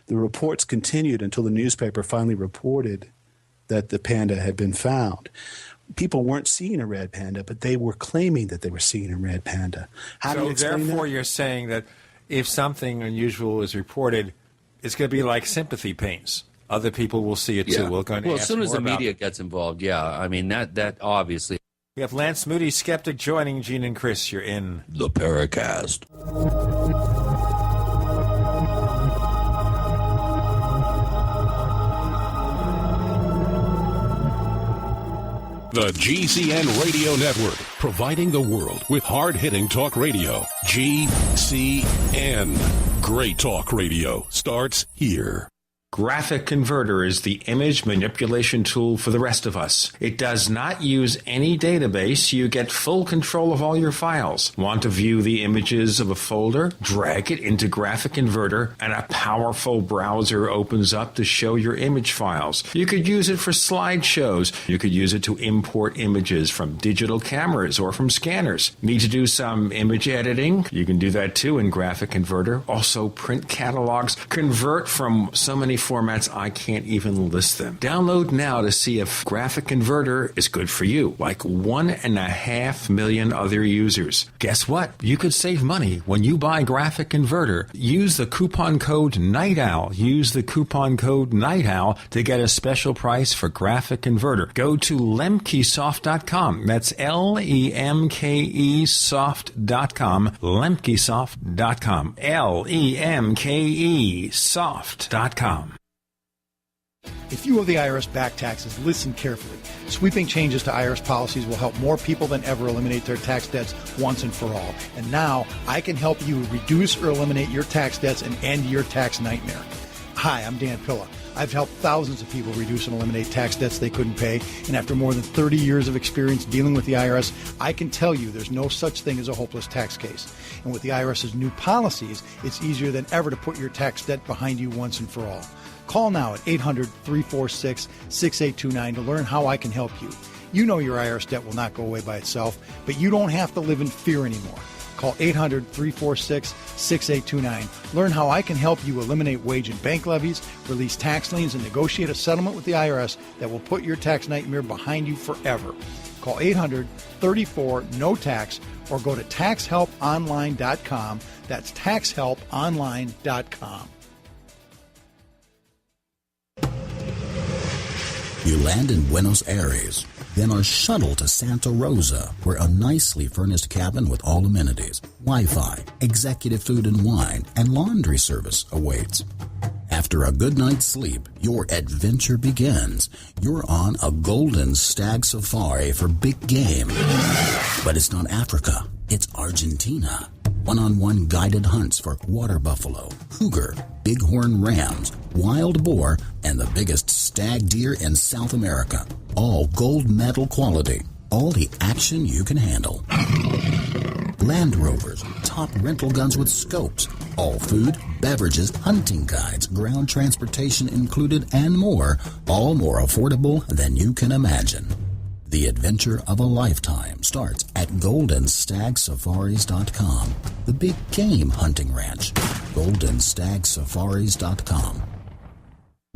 The reports continued until the newspaper finally reported that the panda had been found. People weren't seeing a red panda, but they were claiming that they were seeing a red panda. So therefore you're saying that if something unusual is reported, it's going to be like sympathy pains. Other people will see it too. Yeah. Well, as soon as the media gets involved, I mean, that obviously. We have Lance Moody, skeptic, joining Gene and Chris. You're in the Paracast. The GCN Radio Network, providing the world with hard-hitting talk radio. GCN. Great talk radio starts here. Graphic Converter is the image manipulation tool for the rest of us. It does not use any database. You get full control of all your files. Want to view the images of a folder? Drag it into Graphic Converter, and a powerful browser opens up to show your image files. You could use it for slideshows. You could use it to import images from digital cameras or from scanners. Need to do some image editing? You can do that too in Graphic Converter. Also print catalogs. Convert from so many formats I can't even list them. Download now to see if Graphic Converter is good for you, like 1.5 million other users. Guess what? You could save money when you buy Graphic Converter. Use the coupon code Night Owl. Use the coupon code Night Owl to get a special price for Graphic Converter. Go to lemkesoft.com. That's LEMKEsoft.com. Lemkesoft.com. LEMKEsoft.com. If you owe the IRS back taxes, listen carefully. Sweeping changes to IRS policies will help more people than ever eliminate their tax debts once and for all. And now I can help you reduce or eliminate your tax debts and end your tax nightmare. Hi, I'm Dan Pilla. I've helped thousands of people reduce and eliminate tax debts they couldn't pay. And after more than 30 years of experience dealing with the IRS, I can tell you there's no such thing as a hopeless tax case. And with the IRS's new policies, it's easier than ever to put your tax debt behind you once and for all. Call now at 800-346-6829 to learn how I can help you. You know your IRS debt will not go away by itself, but you don't have to live in fear anymore. Call 800-346-6829. Learn how I can help you eliminate wage and bank levies, release tax liens, and negotiate a settlement with the IRS that will put your tax nightmare behind you forever. Call 800-34-NO-TAX or go to taxhelponline.com. That's taxhelponline.com. You land in Buenos Aires, then are shuttled to Santa Rosa, where a nicely furnished cabin with all amenities, Wi-Fi, executive food and wine, and laundry service awaits. After a good night's sleep, your adventure begins. You're on a golden stag safari for big game. But it's not Africa, it's Argentina. One-on-one guided hunts for water buffalo, cougar, bighorn rams, wild boar, and the biggest stag deer in South America. All gold medal quality. All the action you can handle. Land Rovers, top rental guns with scopes. All food, beverages, hunting guides, ground transportation included, and more. All more affordable than you can imagine. The adventure of a lifetime starts at goldenstagsafaris.com. The big game hunting ranch. goldenstagsafaris.com.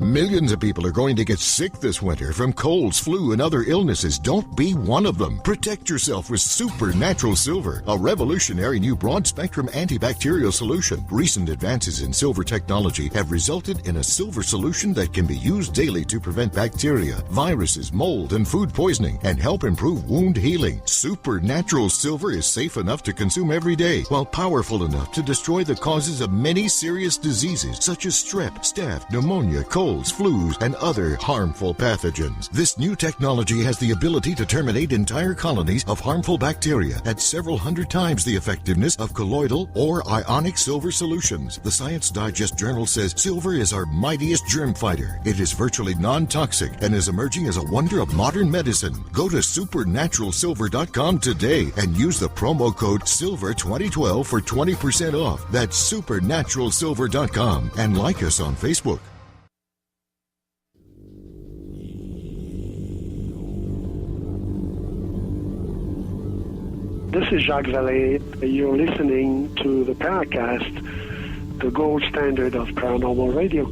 Millions of people are going to get sick this winter from colds, flu, and other illnesses. Don't be one of them. Protect yourself with Supernatural Silver, a revolutionary new broad-spectrum antibacterial solution. Recent advances in silver technology have resulted in a silver solution that can be used daily to prevent bacteria, viruses, mold, and food poisoning, and help improve wound healing. Supernatural Silver is safe enough to consume every day, while powerful enough to destroy the causes of many serious diseases, such as strep, staph, pneumonia, colds, flus, and other harmful pathogens. This new technology has the ability to terminate entire colonies of harmful bacteria at several hundred times the effectiveness of colloidal or ionic silver solutions. The Science Digest Journal says silver is our mightiest germ fighter. It is virtually non-toxic and is emerging as a wonder of modern medicine. Go to supernaturalsilver.com today and use the promo code SILVER2012 for 20% off. That's supernaturalsilver.com, and like us on Facebook. This is Jacques Vallée. You're listening to the Paracast, the gold standard of paranormal radio.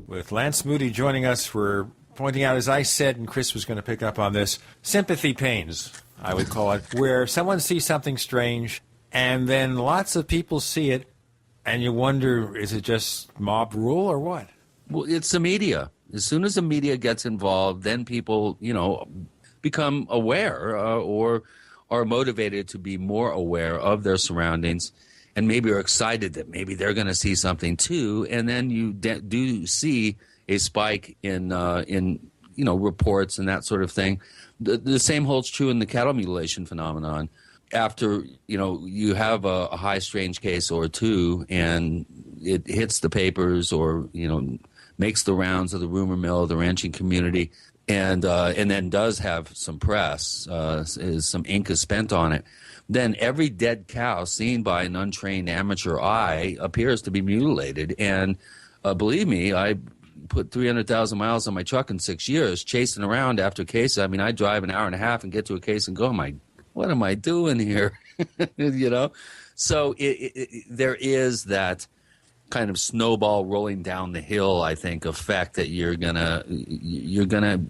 With Lance Moody joining us, we're pointing out, as I said, and Chris was going to pick up on this, sympathy pains, I would call it, where someone sees something strange, and then lots of people see it, and you wonder, is it just mob rule or what? Well, it's the media. As soon as the media gets involved, then people, become aware or are motivated to be more aware of their surroundings, and maybe are excited that maybe they're going to see something too. And then you do see a spike in reports and that sort of thing. The same holds true in the cattle mutilation phenomenon. After you have a high strange case or two, and it hits the papers or makes the rounds of the rumor mill, the ranching community, and then does have some press, some ink is spent on it, then every dead cow seen by an untrained amateur eye appears to be mutilated. And believe me, I put 300,000 miles on my truck in 6 years, chasing around after cases. I mean, I drive an hour and a half and get to a case and go, what am I doing here? So there is that kind of snowball rolling down the hill, I think, effect that you're gonna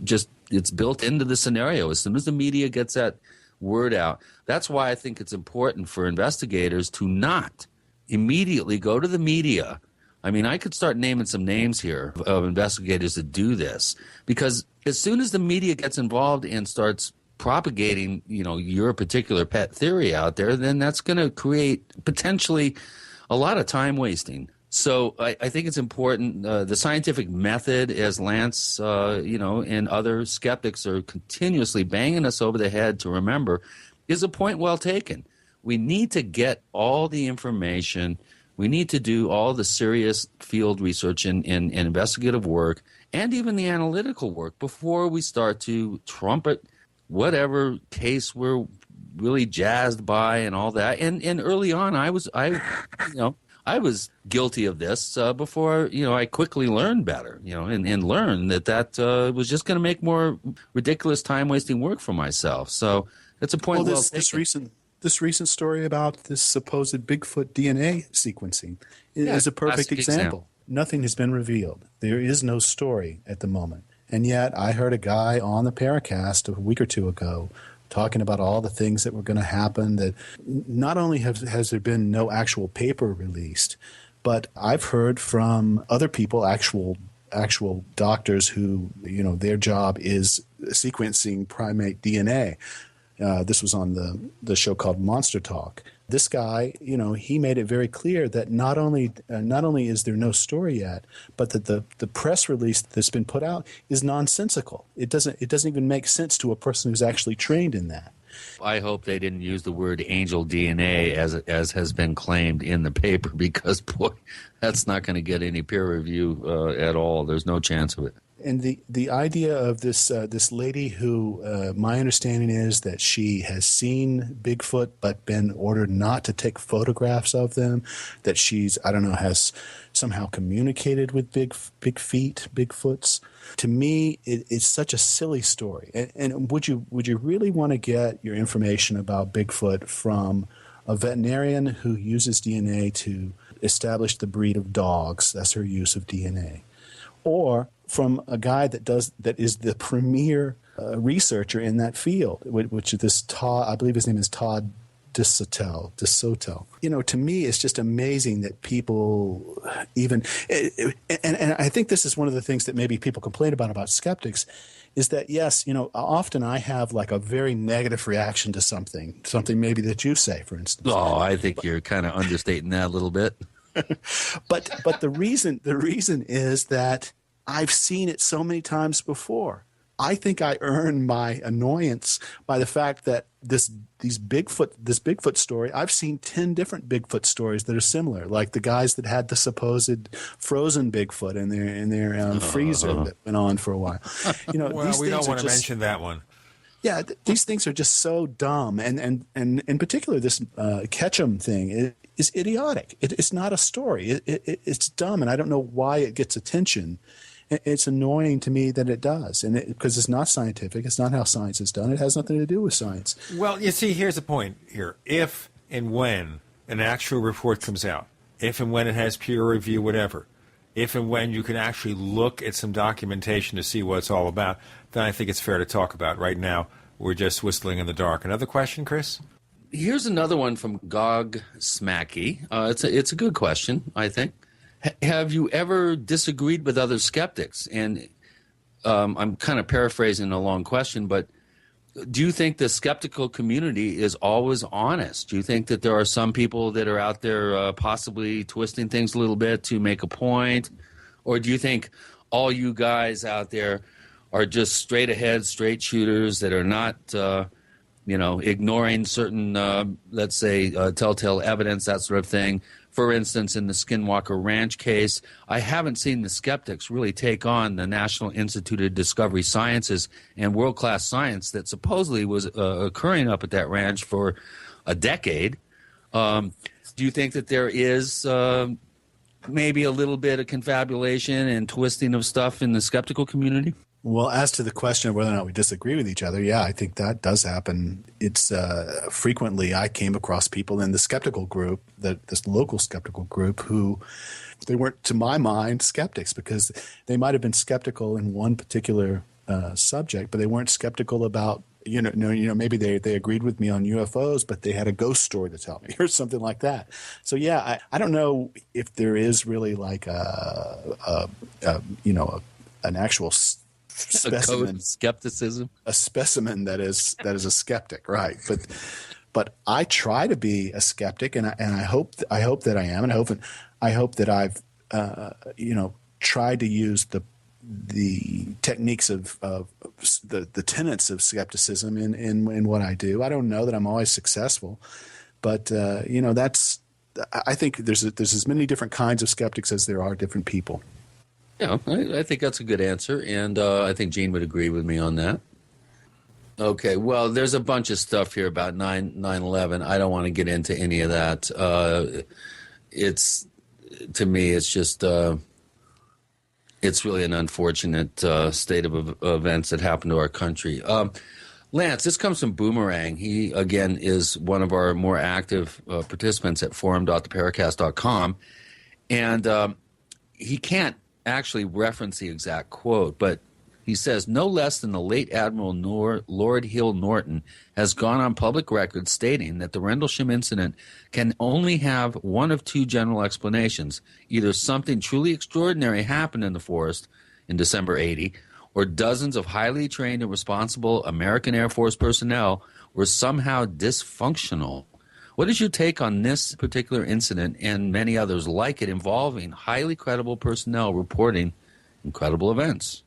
just, it's built into the scenario. As soon as the media gets that word out, that's why I think it's important for investigators to not immediately go to the media. I mean, I could start naming some names here of investigators that do this, because as soon as the media gets involved and starts propagating, your particular pet theory out there, then that's going to create potentially a lot of time wasting. So I think it's important. The scientific method, as Lance, and other skeptics are continuously banging us over the head to remember, is a point well taken. We need to get all the information. We need to do all the serious field research and investigative work, and even the analytical work, before we start to trumpet whatever case we're really jazzed by and all that. And early on, I was guilty of this before, I quickly learned better, and learned that was just going to make more ridiculous time-wasting work for myself. So it's a point well taken. This recent story about this supposed Bigfoot DNA sequencing is a perfect example. Nothing has been revealed. There is no story at the moment. And yet I heard a guy on the Paracast a week or two ago talking about all the things that were going to happen, that not only has there been no actual paper released, but I've heard from other people, actual doctors who, their job is sequencing primate DNA. This was on the show called Monster Talk. This guy, he made it very clear that not only is there no story yet, but that the press release that's been put out is nonsensical. It doesn't even make sense to a person who's actually trained in that. I hope they didn't use the word angel DNA as has been claimed in the paper, because, boy, that's not going to get any peer review at all. There's no chance of it. And the idea of this lady who, my understanding is that she has seen Bigfoot but been ordered not to take photographs of them, that she's, I don't know, has somehow communicated with Bigfoots. To me, it's such a silly story. And would you really want to get your information about Bigfoot from a veterinarian who uses DNA to establish the breed of dogs? That's her use of DNA. Or from a guy that is the premier researcher in that field, which is this Todd, I believe his name is Todd DeSoto. You know, to me, it's just amazing that people even, and I think this is one of the things that maybe people complain about skeptics, is that, yes, you know, often I have like a very negative reaction to something maybe that you say, for instance. Oh, I think you're kind of understating that a little bit. But the reason is that I've seen it so many times before. I think I earn my annoyance by the fact that this Bigfoot story, I've seen 10 different Bigfoot stories that are similar, like the guys that had the supposed frozen Bigfoot in their freezer that went on for a while. You know, well, we don't want to mention that one. Yeah, these things are just so dumb, and in particular, this Ketchum thing is idiotic. It's not a story. It's dumb, and I don't know why it gets attention. It's annoying to me that it does, and because it's not scientific. It's not how science is done. It has nothing to do with science. Well, you see, here's the point here. If and when an actual report comes out, if and when it has peer review, whatever, if and when you can actually look at some documentation to see what it's all about, then I think it's fair to talk about. Right now, we're just whistling in the dark. Another question, Chris? Here's another one from Gog Smacky. It's a good question, I think. Have you ever disagreed with other skeptics? And I'm kind of paraphrasing a long question, but do you think the skeptical community is always honest? Do you think that there are some people that are out there possibly twisting things a little bit to make a point? Or do you think all you guys out there are just straight ahead, straight shooters that are not, ignoring certain, let's say, telltale evidence, that sort of thing? For instance, in the Skinwalker Ranch case, I haven't seen the skeptics really take on the National Institute of Discovery Sciences and world-class science that supposedly was occurring up at that ranch for a decade. Do you think that there is maybe a little bit of confabulation and twisting of stuff in the skeptical community? Well, as to the question of whether or not we disagree with each other, yeah, I think that does happen. It's frequently I came across people in the skeptical group, this local skeptical group, who they weren't, to my mind, skeptics, because they might have been skeptical in one particular subject, but they weren't skeptical about, maybe they agreed with me on UFOs, but they had a ghost story to tell me or something like that. So yeah, I don't know if there is really like an actual specimen, skepticism, a specimen that is a skeptic, right? But I try to be a skeptic, and I hope that I am, and I hope that I've tried to use the techniques of the tenets of skepticism in what I do. I don't know that I'm always successful, but that's, I think there's as many different kinds of skeptics as there are different people. Yeah, I think that's a good answer, and I think Gene would agree with me on that. Okay, well, there's a bunch of stuff here about 9/11. I don't want to get into any of that. To me, it's just it's really an unfortunate state of events that happened to our country. Lance, this comes from Boomerang. He, again, is one of our more active participants at forum.theparacast.com, and he can't actually reference the exact quote, but he says, no less than the late Admiral Lord Hill Norton has gone on public record stating that the Rendlesham incident can only have one of two general explanations. Either something truly extraordinary happened in the forest in December 80, or dozens of highly trained and responsible American Air Force personnel were somehow dysfunctional. What is your take on this particular incident and many others like it involving highly credible personnel reporting incredible events?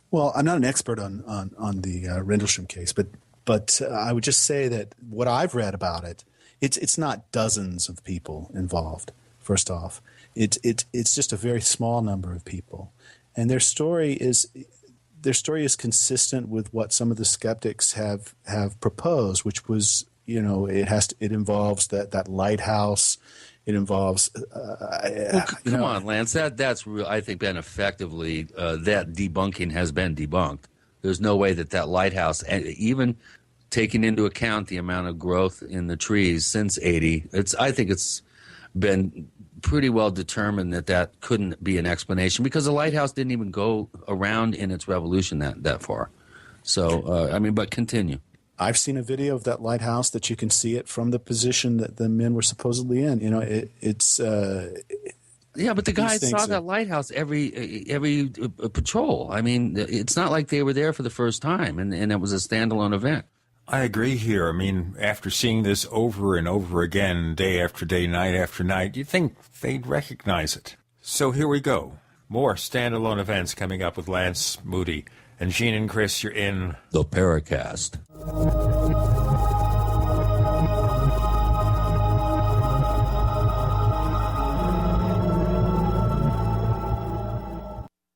Well, I'm not an expert on the Rendlesham case, but But I would just say that what I've read about it, it's not dozens of people involved. First off, it's just a very small number of people, and their story is consistent with what some of the skeptics have proposed, which was, it involves that lighthouse. It involves. Come on, Lance. That's real. I think been effectively that debunking has been debunked. There's no way that lighthouse, even taking into account the amount of growth in the trees since '80, I think it's been pretty well determined that couldn't be an explanation, because the lighthouse didn't even go around in its revolution that far. So, but continue. I've seen a video of that lighthouse that you can see it from the position that the men were supposedly in. Yeah, but the guys saw that lighthouse every patrol. I mean, it's not like they were there for the first time, and it was a standalone event. I agree here. I mean, after seeing this over and over again, day after day, night after night, you'd think they'd recognize it. So here we go. More standalone events coming up with Lance Moody. And Gene and Chris, you're in the Paracast.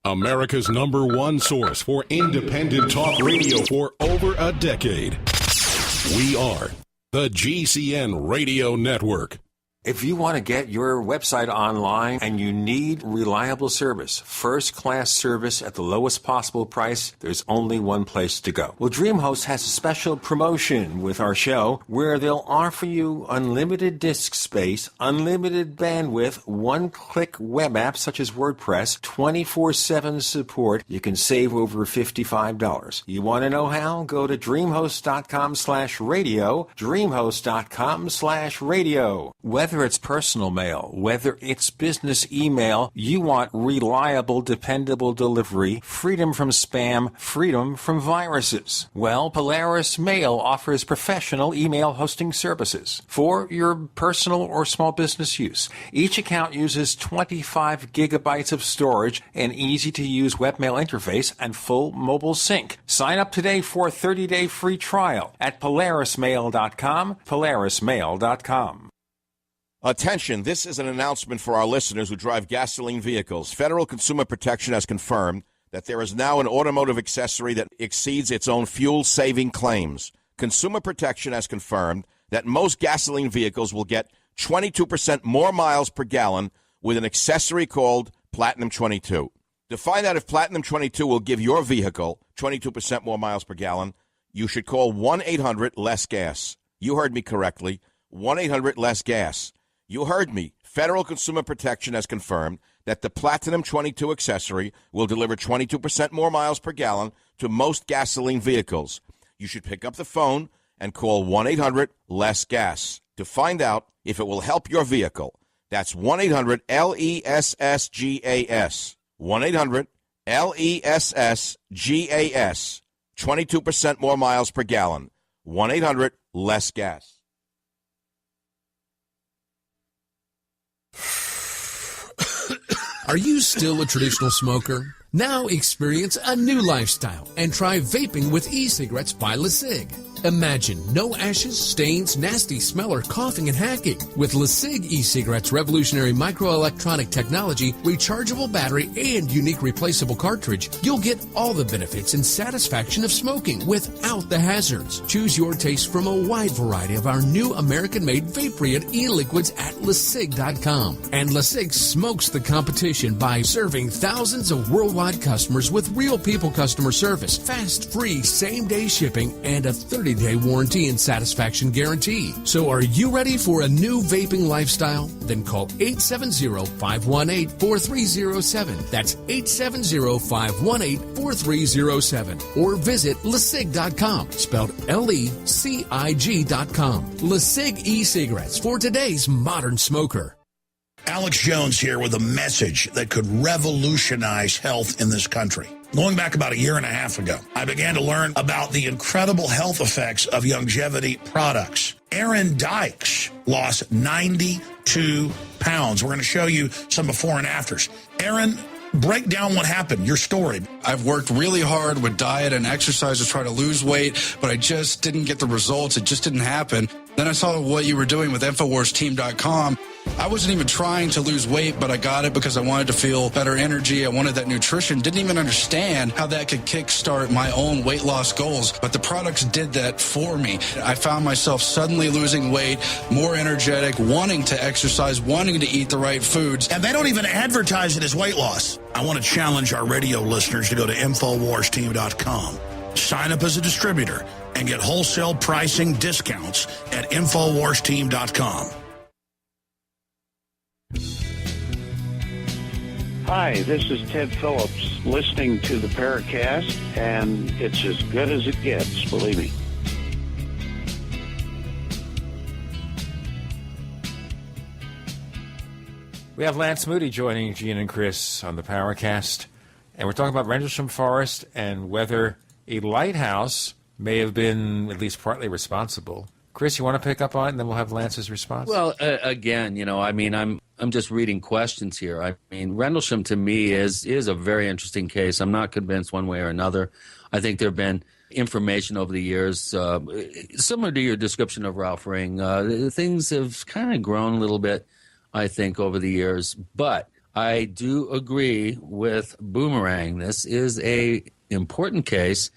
America's #1 source for independent talk radio for over a decade. We are the GCN Radio Network. If you want to get your website online and you need reliable service, first-class service at the lowest possible price, there's only one place to go. Well, DreamHost has a special promotion with our show where they'll offer you unlimited disk space, unlimited bandwidth, one-click web apps such as WordPress, 24/7 support. You can save over $55. You want to know how? Go to dreamhost.com/radio, dreamhost.com/radio. Whether it's personal mail, whether it's business email, you want reliable, dependable delivery, freedom from spam, freedom from viruses. Well, Polaris Mail offers professional email hosting services for your personal or small business use. Each account uses 25 gigabytes of storage, an easy-to-use webmail interface, and full mobile sync. Sign up today for a 30-day free trial at polarismail.com, polarismail.com. Attention, this is an announcement for our listeners who drive gasoline vehicles. Federal Consumer Protection has confirmed that there is now an automotive accessory that exceeds its own fuel-saving claims. Consumer Protection has confirmed that most gasoline vehicles will get 22% more miles per gallon with an accessory called Platinum 22. To find out if Platinum 22 will give your vehicle 22% more miles per gallon, you should call 1-800-LESS-GAS. You heard me correctly, 1-800-LESS-GAS. You heard me. Federal Consumer Protection has confirmed that the Platinum 22 accessory will deliver 22% more miles per gallon to most gasoline vehicles. You should pick up the phone and call 1-800-LESS-GAS to find out if it will help your vehicle. That's 1-800-LESS-GAS. 1-800-LESS-GAS. 22% more miles per gallon. 1-800-LESS-GAS. Are you still a traditional smoker? Now experience a new lifestyle and try vaping with e-cigarettes by LeSig. Imagine no ashes, stains, nasty smell, or coughing and hacking. With LeSig e-cigarettes' revolutionary microelectronic technology, rechargeable battery, and unique replaceable cartridge, you'll get all the benefits and satisfaction of smoking without the hazards. Choose your taste from a wide variety of our new American-made vape-free e-liquids at LeSig.com. And LeSig smokes the competition by serving thousands of worldwide customers with real people customer service, fast, free, same-day shipping, and a 30-day warranty and satisfaction guarantee. So are you ready for a new vaping lifestyle? Then call 870-518-4307. That's 870-518-4307. Or visit LeSig.com, spelled LECIG.com. LeSig e-cigarettes for today's modern smoker. Alex Jones here with a message that could revolutionize health in this country. Going back about a year and a half ago, I began to learn about the incredible health effects of longevity products. Aaron Dykes lost 92 pounds. We're going to show you some before and afters. Aaron Break down what happened, your story. I've worked really hard with diet and exercise to try to lose weight, but I just didn't get the results. It just didn't happen. Then I saw what you were doing with InfoWarsTeam.com. I wasn't even trying to lose weight, but I got it because I wanted to feel better energy. I wanted that nutrition. Didn't even understand how that could kickstart my own weight loss goals, but the products did that for me. I found myself suddenly losing weight, more energetic, wanting to exercise, wanting to eat the right foods. And they don't even advertise it as weight loss. I want to challenge our radio listeners to go to InfoWarsTeam.com. Sign up as a distributor and get wholesale pricing discounts at InfoWarsTeam.com. Hi, this is Ted Phillips listening to the Paracast, and it's as good as it gets, believe me. We have Lance Moody joining Gene and Chris on the Paracast, and we're talking about Rendlesham Forest and whether a lighthouse may have been at least partly responsible. Chris, you want to pick up on it, and then we'll have Lance's response? Well, again, I'm just reading questions here. I mean, Rendlesham to me is a very interesting case. I'm not convinced one way or another. I think there have been information over the years, similar to your description of Ralph Ring. Things have kind of grown a little bit, I think, over the years. But I do agree with Boomerang. This is a important case.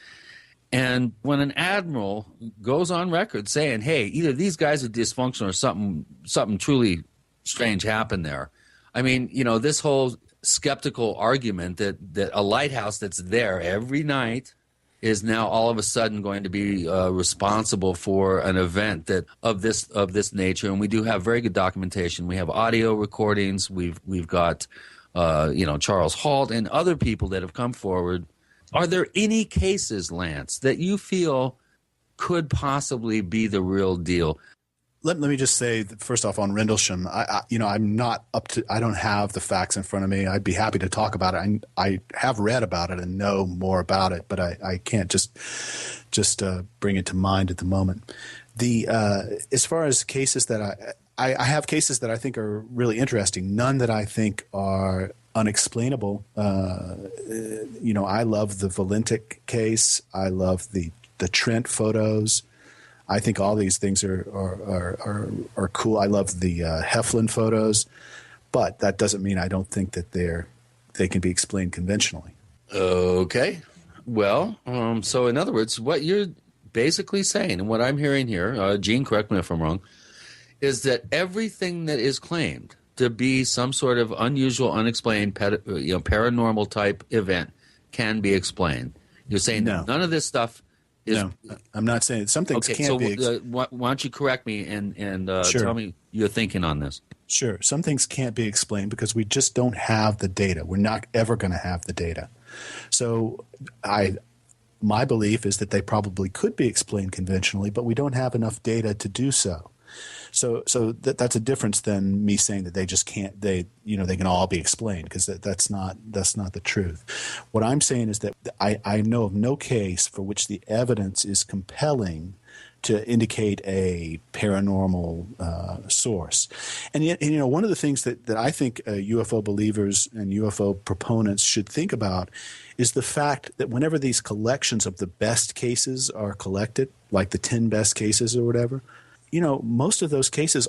And when an admiral goes on record saying, hey, either these guys are dysfunctional or something truly strange happened there. I mean, this whole skeptical argument that a lighthouse that's there every night is now all of a sudden going to be responsible for an event of this nature. And we do have very good documentation. We have audio recordings. We've got Charles Halt and other people that have come forward. Are there any cases, Lance, that you feel could possibly be the real deal? Let me just say, first off, on Rendlesham, I'm not up to – I don't have the facts in front of me. I'd be happy to talk about it. I have read about it and know more about it, but I can't just bring it to mind at the moment. As far as cases that I have cases that I think are really interesting, none that I think are unexplainable. I love the Valentic case. I love the Trent photos. I think all these things are cool. I love the Heflin photos, but that doesn't mean I don't think that they can be explained conventionally. Okay. Well, so in other words, what you're basically saying, and what I'm hearing here, Gene, correct me if I'm wrong, is that everything that is claimed to be some sort of unusual, unexplained, paranormal type event can be explained. You're saying no. None of this stuff is. No, I'm not saying some things can't be. Why don't you correct me and Sure. tell me your thinking on this? Sure, some things can't be explained because we just don't have the data. We're not ever going to have the data. So, my belief is that they probably could be explained conventionally, but we don't have enough data to do so. So that's a difference than me saying that they just can't. They can all be explained, because that's not the truth. What I'm saying is that I know of no case for which the evidence is compelling to indicate a paranormal source. And yet, one of the things that I think UFO believers and UFO proponents should think about is the fact that whenever these collections of the best cases are collected, like the 10 best cases or whatever, most of those cases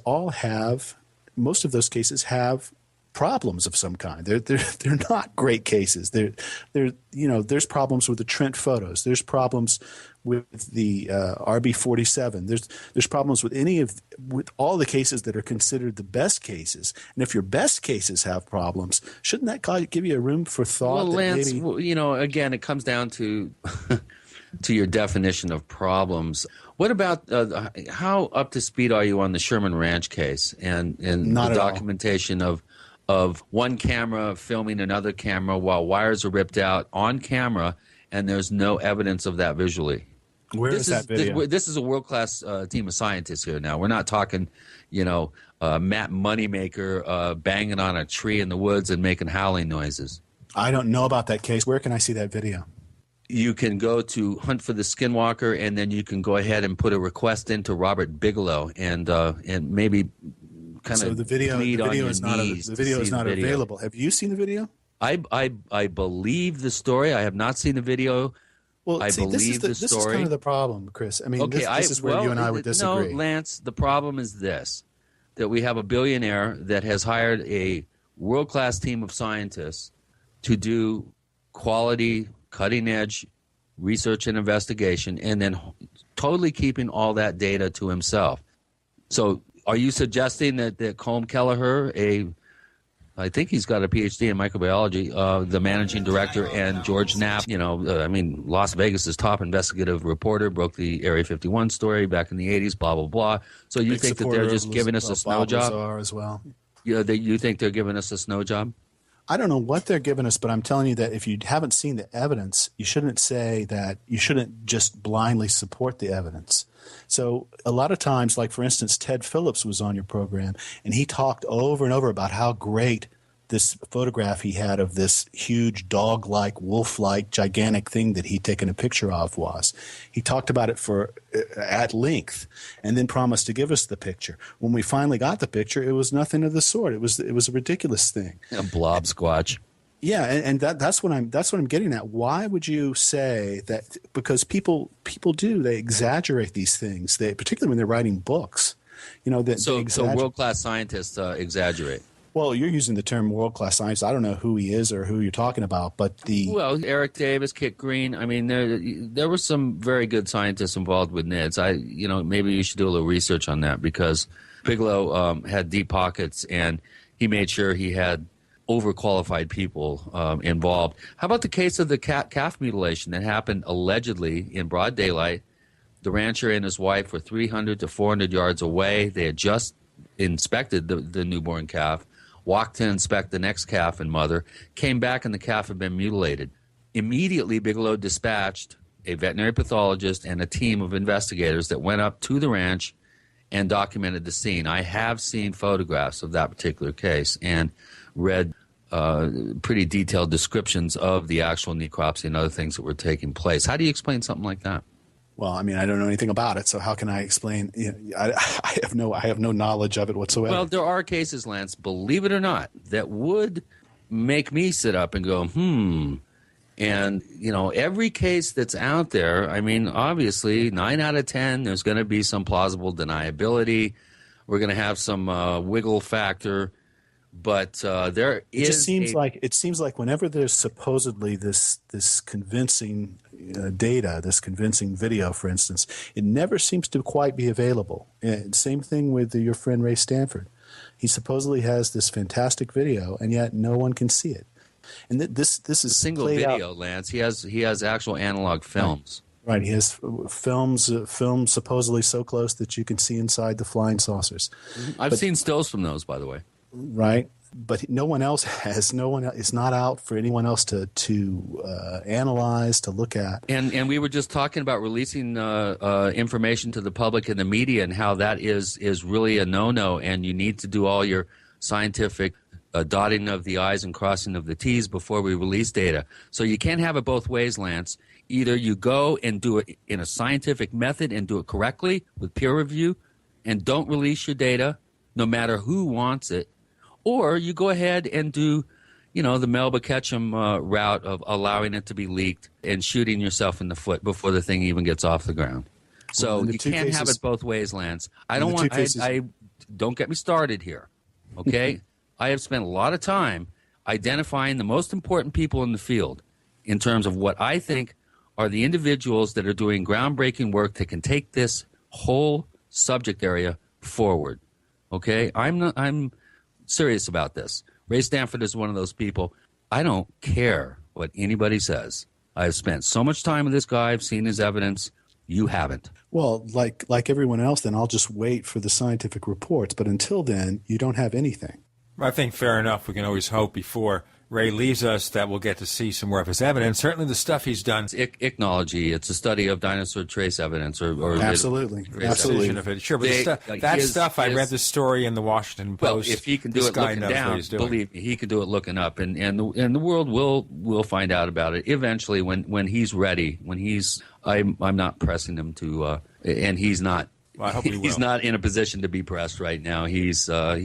have problems of some kind. They're not great cases. There's problems with the Trent photos. There's problems with the RB-47. There's problems with all the cases that are considered the best cases. And if your best cases have problems, shouldn't that give you a room for thought? Well, Lance, maybe... again, it comes down to to your definition of problems. What about how up to speed are you on the Sherman Ranch case and the documentation of one camera filming another camera while wires are ripped out on camera, and there's no evidence of that visually? Where is that video? This is a world-class team of scientists here now. We're not talking, Matt Moneymaker banging on a tree in the woods and making howling noises. I don't know about that case. Where can I see that video? You can go to Hunt for the Skinwalker, and then you can go ahead and put a request into Robert Bigelow, and maybe kind of the video is not available. Have you seen the video? I believe the story. I have not seen the video. Well, I believe the story. This is kind of the problem, Chris. I mean, okay, this is where you and I would disagree. No, Lance, the problem is this, that we have a billionaire that has hired a world-class team of scientists to do quality, cutting-edge research and investigation, and then totally keeping all that data to himself. So are you suggesting that Colm Kelleher, I think he's got a PhD in microbiology, the managing director, and George Knapp, Las Vegas' top investigative reporter, broke the Area 51 story back in the 80s, blah, blah, blah. So you think that they're just giving us a snow job? As well. You think they're giving us a snow job? I don't know what they're giving us, but I'm telling you that if you haven't seen the evidence, you shouldn't say that. You shouldn't just blindly support the evidence. So a lot of times, like for instance, Ted Phillips was on your program, and he talked over and over about how great this photograph he had of this huge dog-like, wolf-like, gigantic thing that he'd taken a picture of was. He talked about it at length and then promised to give us the picture. When we finally got the picture, it was nothing of the sort. It was a ridiculous thing. A blob squatch. Yeah, and that's what I'm getting at. Why would you say that? Because people do, they exaggerate these things. They, particularly when they're writing books. So world-class scientists exaggerate. Well, you're using the term world-class science. I don't know who he is or who you're talking about, but Well, Eric Davis, Kit Green. I mean, there were some very good scientists involved with NIDS. Maybe you should do a little research on that, because Bigelow had deep pockets, and he made sure he had overqualified people involved. How about the case of the calf mutilation that happened allegedly in broad daylight? The rancher and his wife were 300 to 400 yards away. They had just inspected the newborn calf, walked to inspect the next calf and mother, came back, and the calf had been mutilated. Immediately, Bigelow dispatched a veterinary pathologist and a team of investigators that went up to the ranch and documented the scene. I have seen photographs of that particular case and read pretty detailed descriptions of the actual necropsy and other things that were taking place. How do you explain something like that? Well, I mean, I don't know anything about it, so how can I explain? I have no knowledge of it whatsoever. Well, there are cases, Lance, believe it or not, that would make me sit up and go, And, every case that's out there, I mean, obviously, 9 out of 10, there's going to be some plausible deniability. We're going to have some wiggle factor. But there is. It seems like whenever there's supposedly this convincing data, this convincing video, for instance, it never seems to quite be available. And same thing with your friend Ray Stanford. He supposedly has this fantastic video, and yet no one can see it. And this is a single video, Lance. He has actual analog films. Right. He has films supposedly so close that you can see inside the flying saucers. I've seen stills from those, by the way. Right. But no one else has. No one is not out for anyone else to analyze, to look at. And we were just talking about releasing information to the public and the media, and how that is really a no-no, and you need to do all your scientific dotting of the I's and crossing of the T's before we release data. So you can't have it both ways, Lance. Either you go and do it in a scientific method and do it correctly with peer review, and don't release your data, no matter who wants it. Or you go ahead and do, the Melba Ketchum route of allowing it to be leaked and shooting yourself in the foot before the thing even gets off the ground. So you can't have it both ways, Lance. Don't get me started here, okay? I have spent a lot of time identifying the most important people in the field in terms of what I think are the individuals that are doing groundbreaking work that can take this whole subject area forward. Okay? I'm serious about this. Ray Stanford is one of those people. I don't care what anybody says. I've spent so much time with this guy. I've seen his evidence. You haven't. Well, like everyone else, then I'll just wait for the scientific reports. But until then, you don't have anything. I think fair enough. We can always hope before Ray leaves us that we'll get to see some more of his evidence. Certainly the stuff he's done. It's ichnology. It's a study of dinosaur trace evidence. Absolutely. Of it. Sure, but I read the story in the Washington Post. Well, if he can do it looking down, believe me, he can do it looking up. And the world will find out about it eventually when he's ready. I'm not pressing him to, and he's not. Well, I hope he will. He's not in a position to be pressed right now. He's a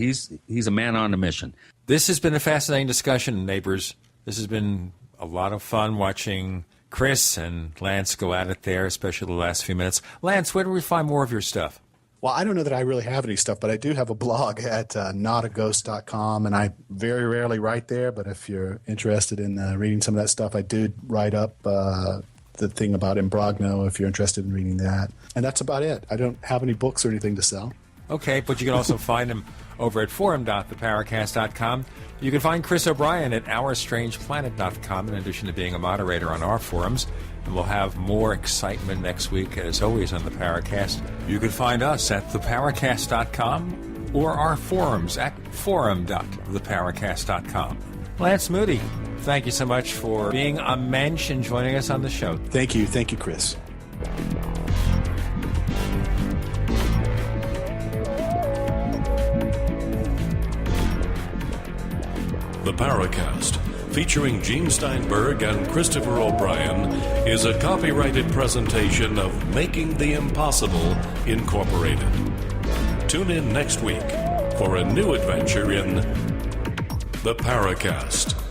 man on a mission. This has been a fascinating discussion, neighbors. This has been a lot of fun watching Chris and Lance go at it there, especially the last few minutes. Lance, where do we find more of your stuff? Well, I don't know that I really have any stuff, but I do have a blog at notaghost.com, and I very rarely write there, but if you're interested in reading some of that stuff, I do write up the thing about Imbrogno if you're interested in reading that. And that's about it. I don't have any books or anything to sell. Okay, but you can also find them over at forum.theparacast.com. You can find Chris O'Brien at OurStrangePlanet.com, in addition to being a moderator on our forums. And we'll have more excitement next week, as always, on the Paracast. You can find us at theparacast.com or our forums at forum.theparacast.com. Lance Moody, thank you so much for being a mensch and joining us on the show. Thank you. Thank you, Chris. The Paracast, featuring Gene Steinberg and Christopher O'Brien, is a copyrighted presentation of Making the Impossible, Incorporated. Tune in next week for a new adventure in The Paracast.